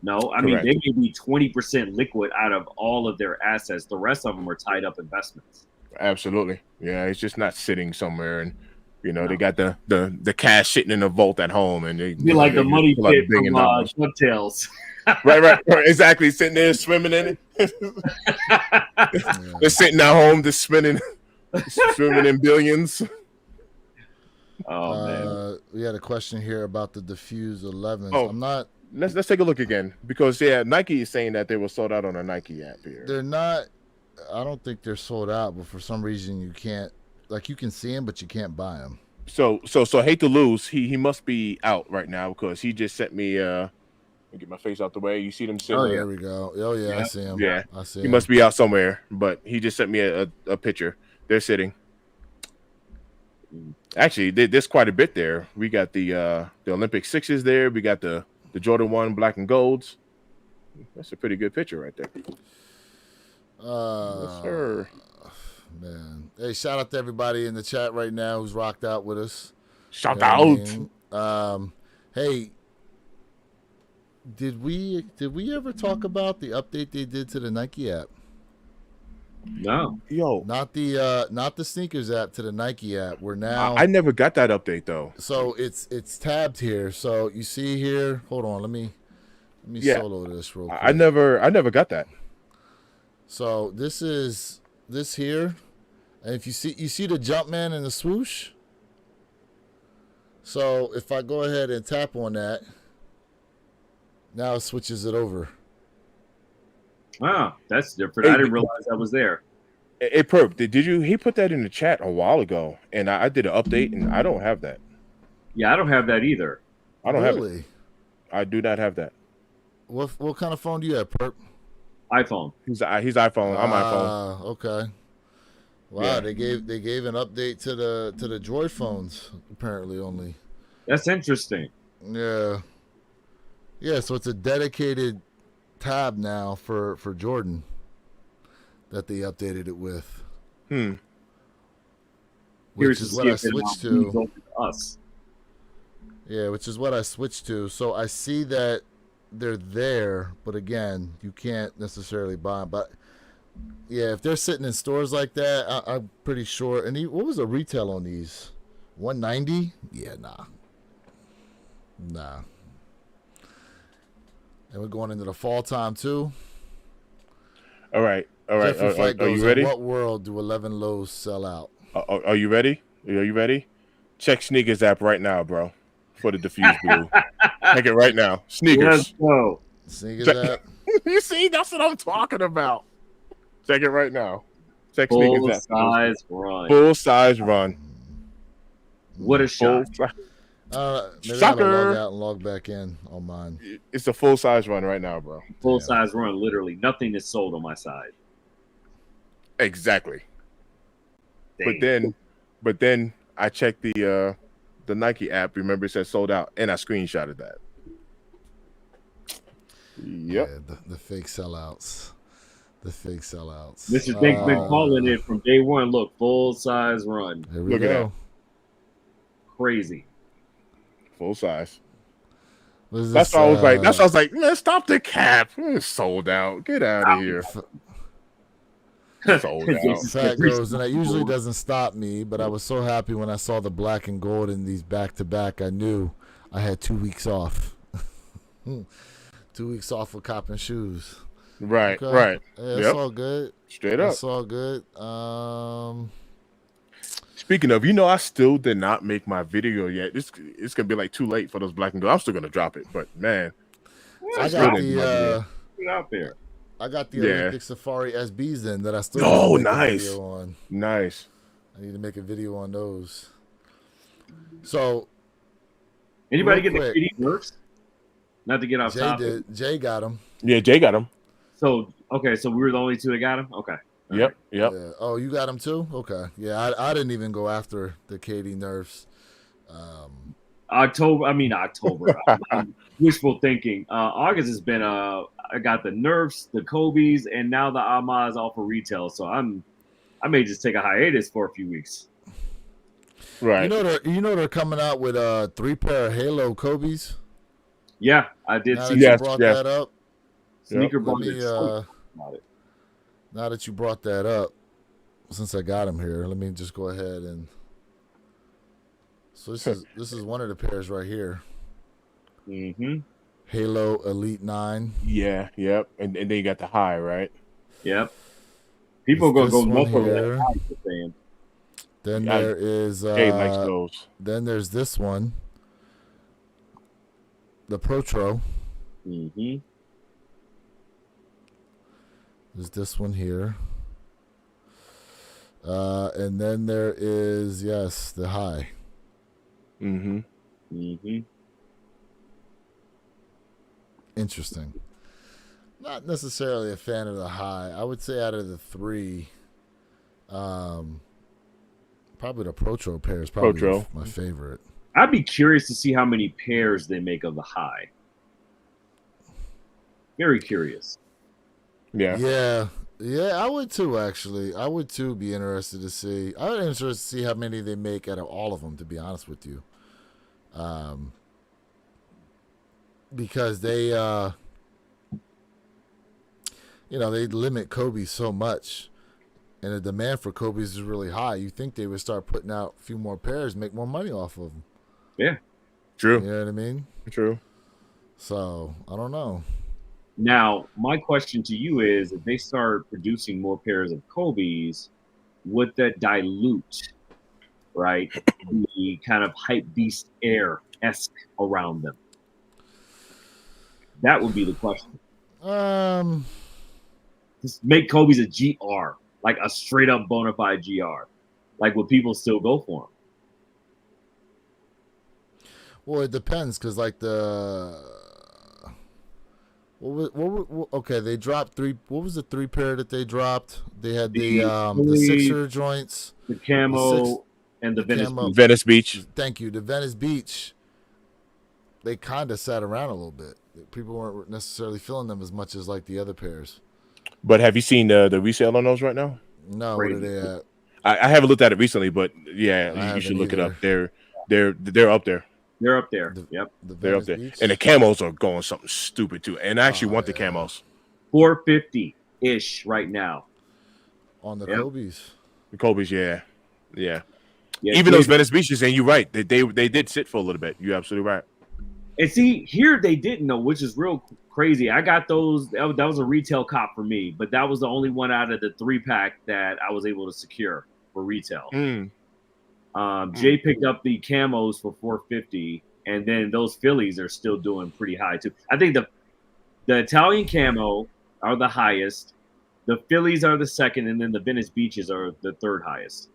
I mean, they may be 20% liquid out of all of their assets. The rest of them are tied up investments. Absolutely. Yeah, it's just not sitting somewhere, and they got the cash sitting in a vault at home, and they like the money pit from DuckTales. right, exactly. Sitting there swimming in it. They're sitting at home, just swimming in billions. Oh man, we had a question here about the Diffuse 11s. Oh, I'm not. Let's take a look again, because Nike is saying that they were sold out on a Nike app here. They're not. I don't think they're sold out, but for some reason you can't. Like, you can see them, but you can't buy them. So hate to lose. He must be out right now, because he just sent me. Let me get my face out the way. You see them sitting? Oh, there we go. Oh yeah, I see him. Yeah, I see. He must be out somewhere, but he just sent me a picture. They're sitting. Actually, there's quite a bit there. We got the Olympic 6s there. We got the Jordan 1 black and golds. That's a pretty good picture right there. Yes, sir. Man, hey, shout out to everybody in the chat right now who's rocked out with us. Shout out. Hey, did we ever talk about the update they did to the Nike app? No. Yo, not the sneakers app, to the Nike app. We're now. I never got that update though. So it's tabbed here. So you see here. Hold on. Let me solo this real quick. I never got that. So this is this here, and if you see the Jumpman and the swoosh. So if I go ahead and tap on that, now it switches it over. Wow, that's different. I didn't realize that was there. Hey, Perp, he put that in the chat a while ago, and I did an update, and I don't have that. Yeah, I don't have that either. I don't have it. I do not have that. What kind of phone do you have, Perp? iPhone. He's iPhone. I'm iPhone. Okay. Wow, yeah. They gave an update to the Droid phones, apparently only. That's interesting. Yeah. Yeah, so it's a dedicated tab now for Jordan that they updated it with. Which is what I switched to. Us. Yeah, which is what I switched to. So I see that they're there, but again, you can't necessarily buy them. But yeah, if they're sitting in stores like that, I'm pretty sure. And what was the retail on these? $190? Yeah, nah. And we're going into the fall time too. All right. Are you ready? In what world do 11 lows sell out? Are you ready? Are you ready? Check Sneakers app right now, bro, for the Diffuse Blue. Check it right now. Sneakers. Let's go. Sneakers app. You see, that's what I'm talking about. Check it right now. Check Full Sneakers app. Size run. Full size run. What a shot. Maybe I gotta log out and log back in on mine. It's a full size run right now, bro. Full size run, literally. Nothing is sold on my side. Exactly. Dang. But then I checked the Nike app. Remember, it said sold out, and I screenshotted that. Yep. Yeah, the fake sellouts. The fake sellouts. Mr. Dink's been calling it from day one. Look, full size run. Here we go. Crazy. Full size. Was That's this, why I was like. That's why I was like, man, stop the cap. It's sold out. Get out of here. Sold out. Fat goes, and that usually doesn't stop me, but I was so happy when I saw the black and gold in these back to back. I knew I had 2 weeks off. 2 weeks off of copping shoes. Right, Okay. right. Yeah, it's all good. Straight up. It's all good. Speaking of, I still did not make my video yet. It's gonna be like too late for those black and gold. I'm still gonna drop it, but man, I got the Get out there. I got the Olympic Safari SBs in that I still Oh, need to make a nice. video on. Nice. I need to make a video on those. So, Anybody real get the quick, KD nerfs? Not to get off Jay topic. Jay got them. Yeah, Jay got him. So we were the only two that got him. Okay. Yep. Yeah. Oh, you got them too? Okay. Yeah, I didn't even go after the KD nerfs. October. I'm wishful thinking. August has been I got the nerfs, the Kobe's, and now the A Ma is all for retail. So I may just take a hiatus for a few weeks. Right. They're coming out with 3 pair of Halo Kobe's. Yeah, I did Now see that Yes, you brought yes. that up. sneaker Let bundles. me, About it. now that you brought that up, since I got them here, let me just go ahead and. So this is one of the pairs right here. Mm-hmm. Halo Elite 9. Yeah. Yep. And then you got the high, right? Yep. People It's are gonna this go one nuts over here. that. Then Yeah, there is. Jay likes those. Then there's this one. The Protro. Mm-hmm. There's this one here. And then there is, the high. Mm-hmm. Mm-hmm. Interesting. Not necessarily a fan of the high. I would say out of the 3, probably the Protro pair is probably Protro. my favorite. I'd be curious to see how many pairs they make of the high. Very curious. Yeah. Yeah, I would too, actually. I would too be interested to see. I would be interested to see how many they make out of all of them, to be honest with you. Because they, they limit Kobe so much, and the demand for Kobe's is really high. You think they would start putting out a few more pairs, make more money off of them. Yeah. True. You know what I mean? True. So, I don't know. Now, my question to you is, if they start producing more pairs of Kobe's, would that dilute, right, the kind of hype beast air-esque around them? That would be the question. Just make Kobe's a GR, like a straight up bona fide GR. Like, would people still go for them? Well, it depends, because like okay, they dropped 3. What was the 3 pair that they dropped? They had the Sixer joints, the camo, and the Venice camo. Beach. Venice Beach. Thank you. The Venice Beach. They kind of sat around a little bit. People weren't necessarily feeling them as much as like the other pairs. But have you seen the resale on those right now? No, Crazy. what are they at? I haven't looked at it recently, but yeah, I you should haven't look it up. either. They're up there. They're up there. Yep. The They're up Venice there. Beach? And the camos are going something stupid too. And I actually want the yeah. camos. $450-ish right now. On the Yep. Kobe's. The Kobe's, yeah. Yeah, Even those Venice Beaches, and you're right. They did sit for a little bit. You're absolutely right. And see, here they didn't know, which is real crazy. I got those. That was a retail cop for me, but that was the only one out of the 3-pack that I was able to secure for retail. Jay picked up the camos for $450, and then those Phillies are still doing pretty high too. I think the Italian camo are the highest, the Phillies are the second, and then the Venice Beaches are the third highest.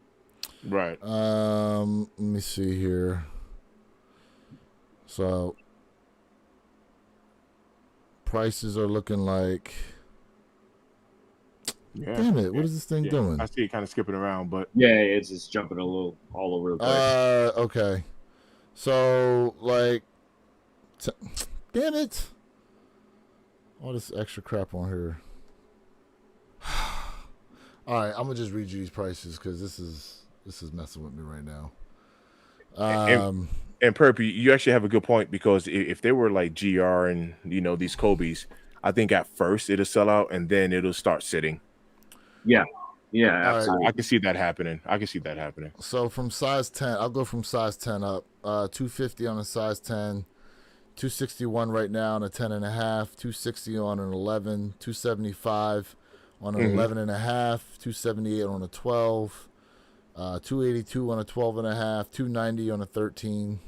Right. Let me see here. So prices are looking like. Yeah. Damn it! What is this thing doing? I see it kind of skipping around, but Yeah, it's just jumping a little all over the place. Okay. So like, damn it! All this extra crap on here. All right, I'm gonna just read you these prices because this is messing with me right now. And Perp, you actually have a good point because if they were like GR and these Kobe's, I think at first it'll sell out and then it'll start sitting. Yeah, All right. absolutely. I can see that happening. So from size 10, I'll go from size 10 up. 250 on a size 10, 261 right now on a 10 and a half, 260 on an 11, 275 on an 11 and a half, 278 on a 12, 282 on a 12 and a half, 290 on a 13.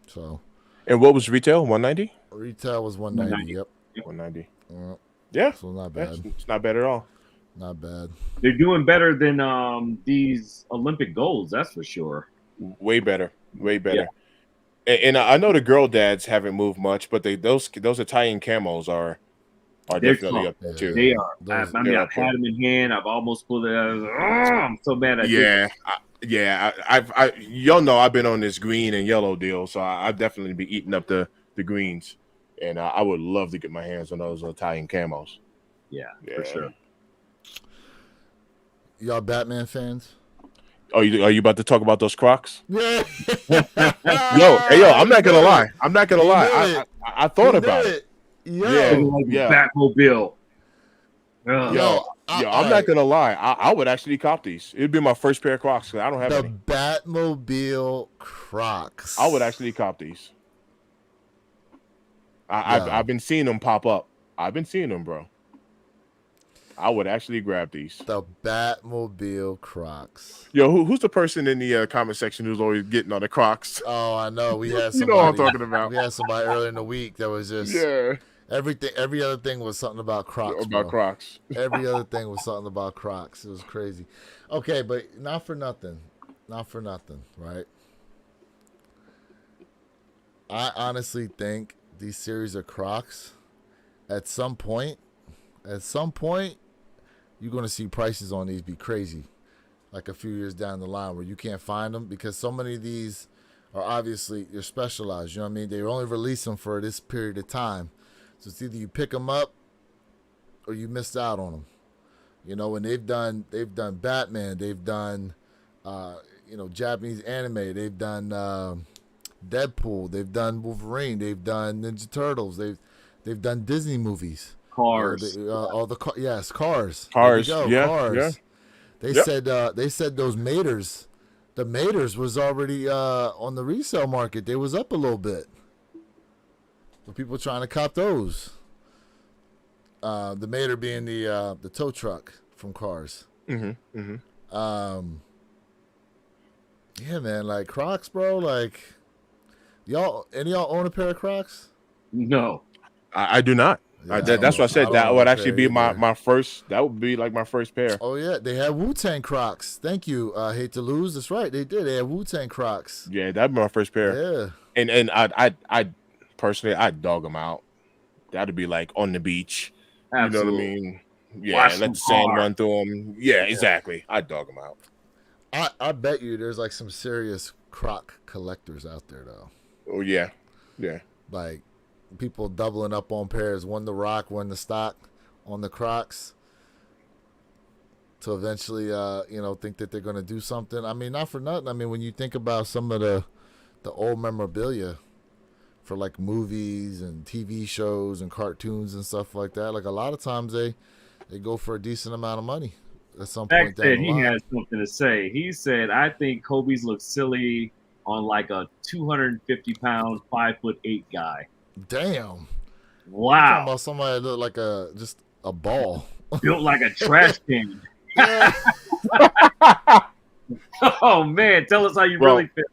So. And what was retail? 190. Retail was 190. Yep. 190. Yep. Yeah. So not bad. It's not bad at all. Not bad. They're doing better than these Olympic golds, that's for sure. Way better. Yeah. And I know the girl dads haven't moved much, but those Italian camos are definitely up there too. They are. I've had them in hand. I've almost pulled it out. I'm so mad at I y'all know I've been on this green and yellow deal, so I've definitely been eating up the greens, and I would love to get my hands on those Italian camos. Yeah, for sure. Y'all Batman fans? Are you about to talk about those Crocs? Yeah. Yo, I'm not gonna lie. I thought about it. Yeah. Batmobile. Yo, I'm not gonna lie. I would actually cop these. It'd be my first pair of Crocs because I don't have any. The Batmobile Crocs. I would actually cop these. I've been seeing them pop up. I've been seeing them, bro. I would actually grab these. The Batmobile Crocs. Yo, who's the person in the comment section who's always getting on the Crocs? Oh, I know. We had somebody. You know what I'm talking about. We had somebody earlier in the week that was just everything. Every other thing was something about Crocs. Crocs. Every other thing was something about Crocs. It was crazy. Okay, but not for nothing, right? I honestly think these series of Crocs, at some point, you're going to see prices on these be crazy, like a few years down the line where you can't find them because so many of these are obviously they're specialized. You know what I mean? They only release them for this period of time, so it's either you pick them up or you missed out on them. You know, and they've done Batman, they've done Japanese anime, they've done Deadpool, they've done Wolverine, they've done Ninja Turtles, they've done Disney movies. Cars. Cars. Cars. Cars. They said those Maters, the Maters was already on the resale market. They was up a little bit. So people trying to cop those. The Mater being the tow truck from Cars. Yeah, man, like Crocs, bro. Like, any of y'all own a pair of Crocs? No, I do not. Yeah, that's what I said. That would actually be my first. That would be like my first pair. Oh yeah, they had Wu-Tang Crocs. Thank you. Hate to lose. That's right. They did. They had Wu-Tang Crocs. Yeah, that'd be my first pair. Yeah. And I personally I'd dog them out. That'd be like on the beach. Absolutely. You know what I mean? Yeah, let the sand run through them. Yeah, exactly. I'd dog them out. I bet you there's like some serious Croc collectors out there though. Oh yeah. Like people doubling up on pairs, one the rock, one the stock on the Crocs to eventually think that they're going to do something. I mean, not for nothing. I mean, when you think about some of the old memorabilia for like movies and TV shows and cartoons and stuff like that, like a lot of times they go for a decent amount of money at some point down the line. He has something to say. He said, I think Kobe's look silly on like a 250-pound, 5'8" guy. Damn. Wow. You're talking about somebody that looked like just a ball. Built like a trash can. Oh, man. Tell us how you really feel.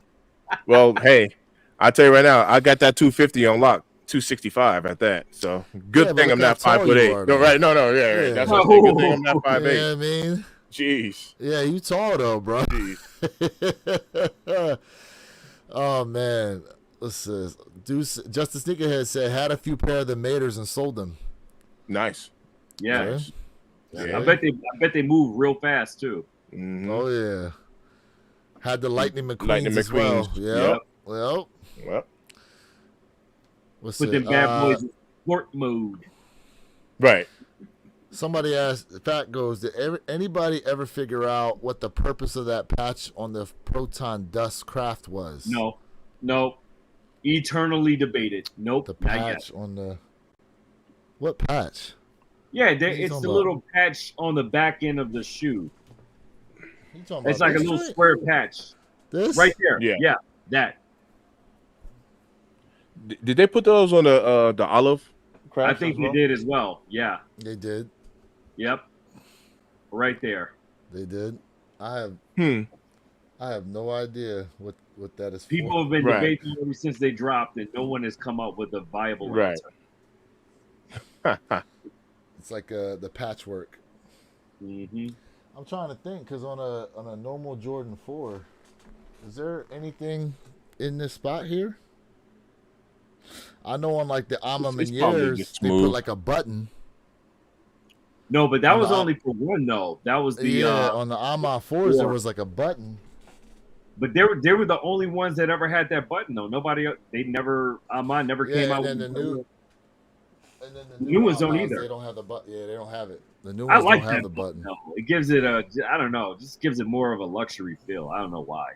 Well, hey, I'll tell you right now, I got that 250 on lock, 265 at that. So good thing I'm not 5'8". No, right? No, yeah. That's what I'm saying. Good thing I'm not 5'8". You know what I mean? Jeez. Yeah, you tall though, bro. Oh man. Listen, Justice Sneakerhead said had a few pair of the Maters and sold them. Nice. Yeah. I bet they move real fast too. Mm-hmm. Oh yeah. Had the Lightning McQueens as well. Yep. Well. Put them bad boys in sport mode. Right. Somebody asked, Fat goes, did anybody ever figure out what the purpose of that patch on the Proton Dust Craft was? No. Nope. Eternally debated. Nope. The Not yet. patch on the what patch? Yeah, What you it's talking the about? little patch on the back end of the shoe. You talking It's about like a this little joint? square patch This? right there. Yeah. Yeah, that. Did they put those on the olive I crafts think as they well? did as well. Yeah. They did. Yep. Right there. They did. I Hmm. have no idea what that is for. People have been Right. debating ever since they dropped, and no one has come up with a viable Right. answer. It's like the patchwork. Mm-hmm. I'm trying to think because on a normal Jordan 4, is there anything in this spot here? I know on like the A Ma It's probably Manieres, just they put smooth. like a button. No, but that On was the- only for one though. That was the Yeah, on the A Ma 4s, there was like a button. but they were the only ones that ever had that button though. Nobody they never Amon never came Yeah, out and with then the The new ones don't Amas, either. They don't have the button. Yeah, they don't have it. The new I ones like don't have that the button. though. It gives it a I don't know, just gives it more of a luxury feel. I don't know why.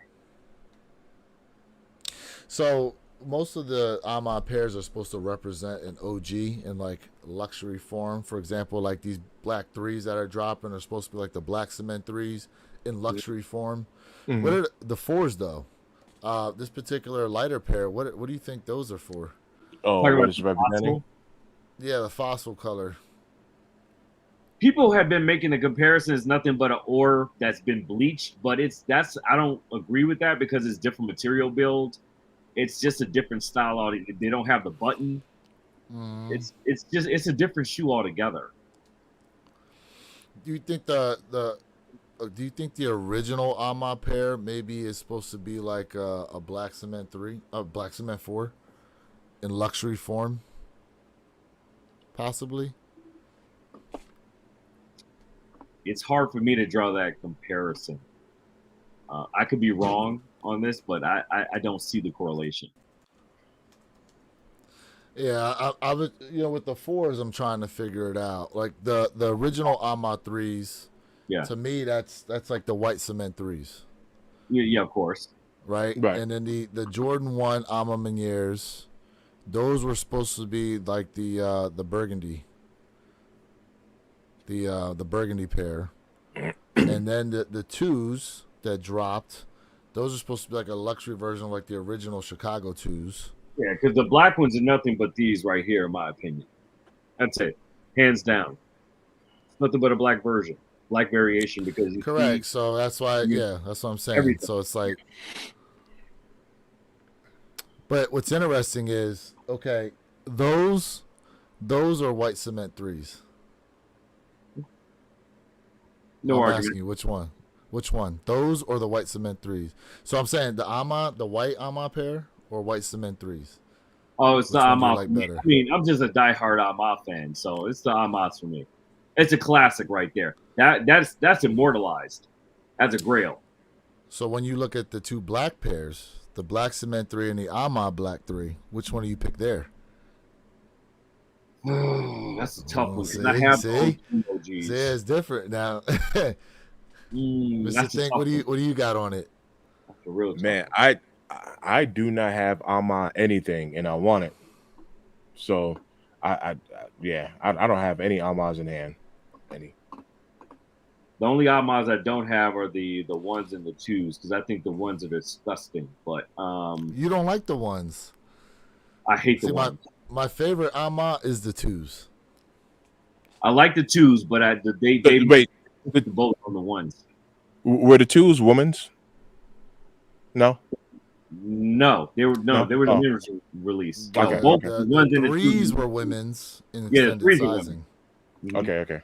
So most of the A Ma pairs are supposed to represent an OG in like luxury form. For example, like these black 3s that are dropping are supposed to be like the black cement 3s in luxury form. Mhm. What are the 4s though? This particular lighter pair, what do you think those are for? Oh, Talking what about is the representing? fossil. Yeah, the fossil color. People have been making the comparison as nothing but an ore that's been bleached, but that's I don't agree with that because it's different material build. It's just a different style. They don't have the button. Mm. It's a different shoe altogether. Do you think do you think the original A Ma pair maybe is supposed to be like a black cement 3, a black cement 4 in luxury form? Possibly. It's hard for me to draw that comparison. I could be wrong on this, but I don't see the correlation. Yeah, I would, with the 4s, I'm trying to figure it out. Like the original A Ma 3s, Yeah, to me, that's like the white cement 3s, yeah, of course. right? Right. And then the Jordan 1 A Ma Manieres, those were supposed to be like the burgundy, the burgundy pair, and then the 2s that dropped, those are supposed to be like a luxury version of like the original Chicago 2s. Yeah, because the black ones are nothing but these right here, in my opinion. That's it, hands down. It's nothing but a black version, black variation. Because you Correct. see So that's why, that's what I'm saying. Everything. So it's like, but what's interesting is, okay, those are white cement 3s. no I'm argument. asking you which one. Which one? Those or the white cement 3s? So I'm saying the white A Ma pair or white cement 3s? Oh, it's Which the one do you Amas. like better? I mean, I'm just a diehard Amas fan, so it's the Amas for me. It's a classic right there. That's immortalized as a grail. So when you look at the two black pairs, the black cement 3 and the A Ma black 3, which one do you pick there? That's a tough one because I See? have See? those OGs. See, it's different now. Mr. That's a Think, tough what do you got on it? one. That's a real tough Man, one. I do not have A Ma anything, and I want it. So I don't have any Amas in hand. Any. The only Amas I don't have are the ones and the 2s because I think the ones are disgusting. But You don't like the ones. I hate See, the ones. my favorite A Ma is the 2s. I like the 2s, but they Wait, put the vote on the ones. were the 2s women's? No. No, they were No? they were the Oh. men's release. Okay, Both okay. the The ones and the 3s 2s were women's in Yeah, the extended 3s were sizing. Okay.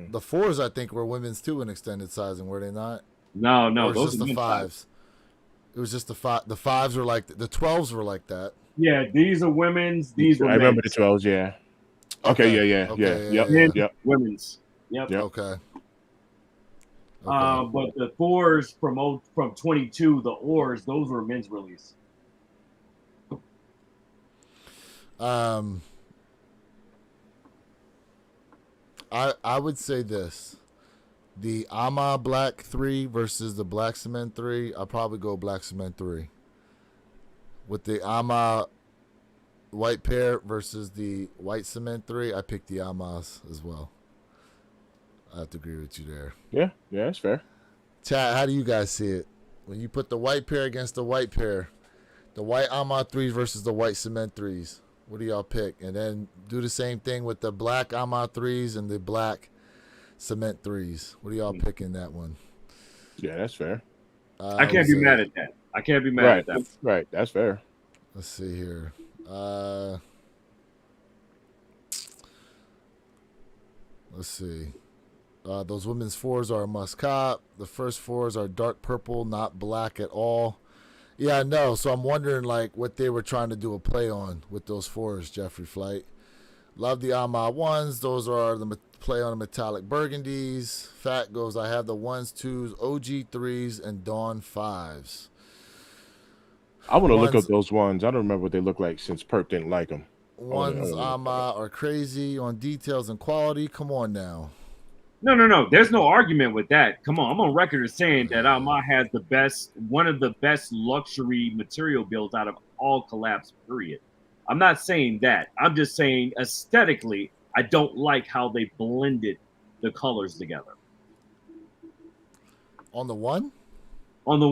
The 4s, I think, were women's too in extended sizing, were they not? No, Or it's those just are the men's size. 5s. It was just the 5. The 5s were like the 12s were like that. Yeah, these are women's. These were I remember the men's. 12s. Yeah. Okay. Yeah. Okay, Yep. Men's, Yep. women's. Yep. Yep. Okay. But the 4s from 22, the ores, those were men's release. I would say this. The A Ma black 3 versus the black cement 3, I'll probably go black cement 3. with the A Ma white pair versus the white cement 3, I picked the A Ma's as well. I have to agree with you there. Yeah, that's fair. Chat, how do you guys see it? When you put the white pair against the white pair, the white A Ma 3s versus the white cement 3s, what do y'all pick? And then do the same thing with the black A Ma 3s and the black cement 3s. What do y'all pick in that one? Yeah, that's fair. I can't be mad at that. I can't be mad at that. Right, that's fair. Let's see here. Let's see. Those women's 4s are a must cop. The first 4s are dark purple, not black at all. Yeah, I know. So I'm wondering like what they were trying to do a play on with those 4s, Jeffrey Flight. Love the A Ma 1s. Those are the play on the metallic burgundies. Fat goes, I have the 1s, 2s, OG 3s, and Dawn 5s. I want to look up those ones. I don't remember what they look like since Perp didn't like them. Ones A Ma are crazy on details and quality. Come on now. No. There's no argument with that. Come on, I'm on record as saying that A Ma has one of the best luxury material builds out of all collabs, period. I'm not saying that. I'm just saying aesthetically, I don't like how they blended the colors together. On the one? On the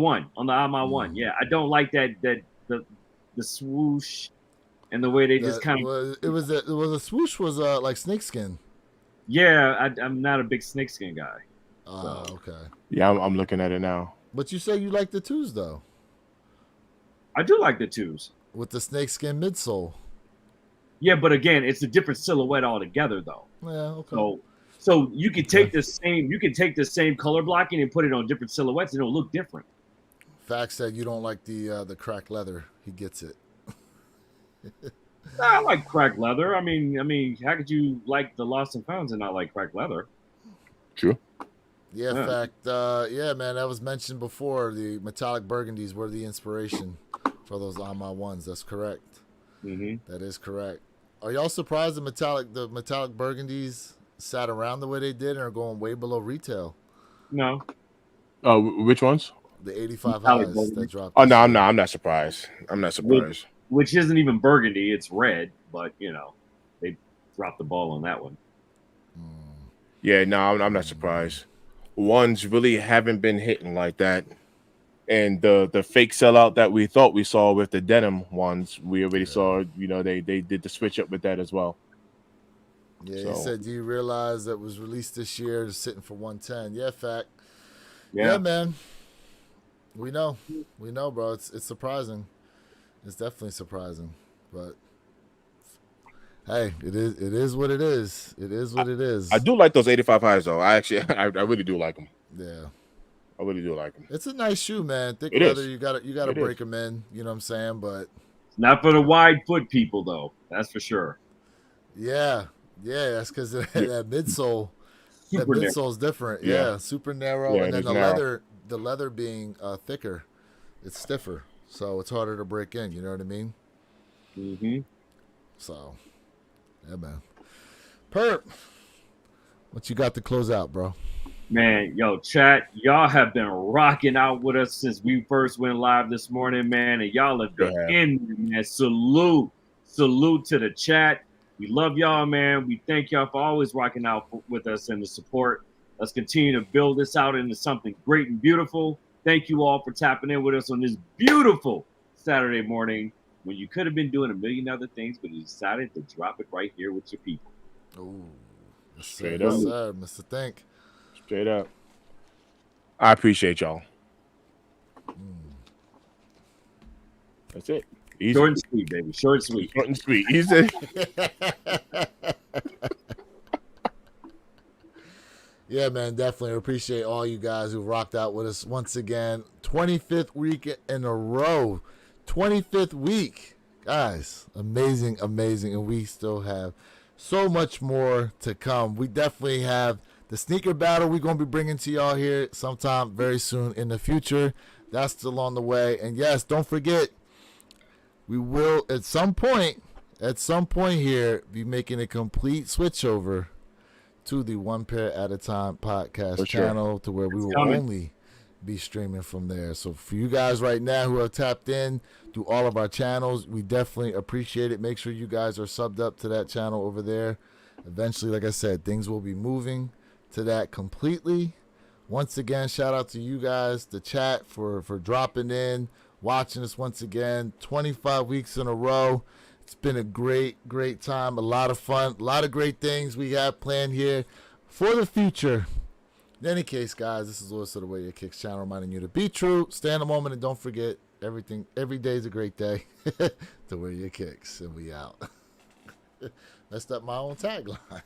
A Ma 1. Yeah, I don't like that the swoosh and the way they just kind of. It was a swoosh was like snakeskin. Yeah, I'm not a big snakeskin guy. Oh, okay. Yeah, I'm looking at it now. But you say you like the 2s though. I do like the 2s with the snakeskin midsole. Yeah, but again, it's a different silhouette altogether, though. Yeah, okay. So you could take the same color blocking and put it on different silhouettes, and it'll look different. Fact said you don't like the cracked leather. He gets it. I like cracked leather. I mean, how could you like the Lost and Founds and not like cracked leather? True. Yeah, fact. Yeah, man, that was mentioned before. The metallic burgundies were the inspiration for those A Ma 1s. That's correct. Mm-hmm. That is correct. Are y'all surprised the metallic burgundies sat around the way they did and are going way below retail? No. Which ones? The 85 highs that dropped. Oh no, I'm not surprised. I'm not surprised. Which isn't even burgundy; it's red. But they dropped the ball on that one. Yeah, no, I'm not surprised. Ones really haven't been hitting like that, and the fake sellout that we thought we saw with the denim ones, we already saw. They did the switch up with that as well. Yeah, he said, do you realize that was released this year is sitting for 110? Yeah, fact. Yeah, man. We know, bro. It's surprising. It's definitely surprising, but hey, it is what it is. It is what it is. I do like those 85 highs though. I really do like them. Yeah, I really do like them. It's a nice shoe, man. Thick it leather. Is. You gotta break them in. You know what I'm saying? But not for the wide foot people, though. That's for sure. Yeah, that's because that midsole. That midsole is different. Yeah, super narrow, and then the leather being thicker, it's stiffer. So it's harder to break in, you know what I mean? Mm-hmm. So, yeah, man. Perp, what you got to close out, bro? Man, chat, y'all have been rocking out with us since we first went live this morning, man, and y'all have been in, man. Salute to the chat. We love y'all, man. We thank y'all for always rocking out with us and the support. Let's continue to build this out into something great and beautiful. Thank you all for tapping in with us on this beautiful Saturday morning when you could have been doing a million other things, but you decided to drop it right here with your people. Ooh, straight up, Mr. Think. Straight up. I appreciate y'all. That's it. Easy. Short and sweet, baby. Short and sweet. Short and sweet. Easy. Yeah, man, definitely appreciate all you guys who rocked out with us once again. 25th week in a row. 25th week. Guys, amazing. And we still have so much more to come. We definitely have the sneaker battle we're going to be bringing to y'all here sometime very soon in the future. That's still on the way. And yes, don't forget, we will at some point here be making a complete switch over to the One Pair at a Time podcast channel to where we will only be streaming from there. So for you guys right now who are tapped in through all of our channels, we definitely appreciate it. Make sure you guys are subbed up to that channel over there. Eventually, like I said, things will be moving to that completely. Once again, shout out to you guys, the chat, for dropping in, watching us once again, 25 weeks in a row. It's been a great time, a lot of fun, a lot of great things we have planned here for the future. In any case, guys, this is Lewis of the Way Your Kicks channel, reminding you to be true, stay in the moment, and don't forget, every day is a great day to wear your kicks. And we out. Messed up my own tagline.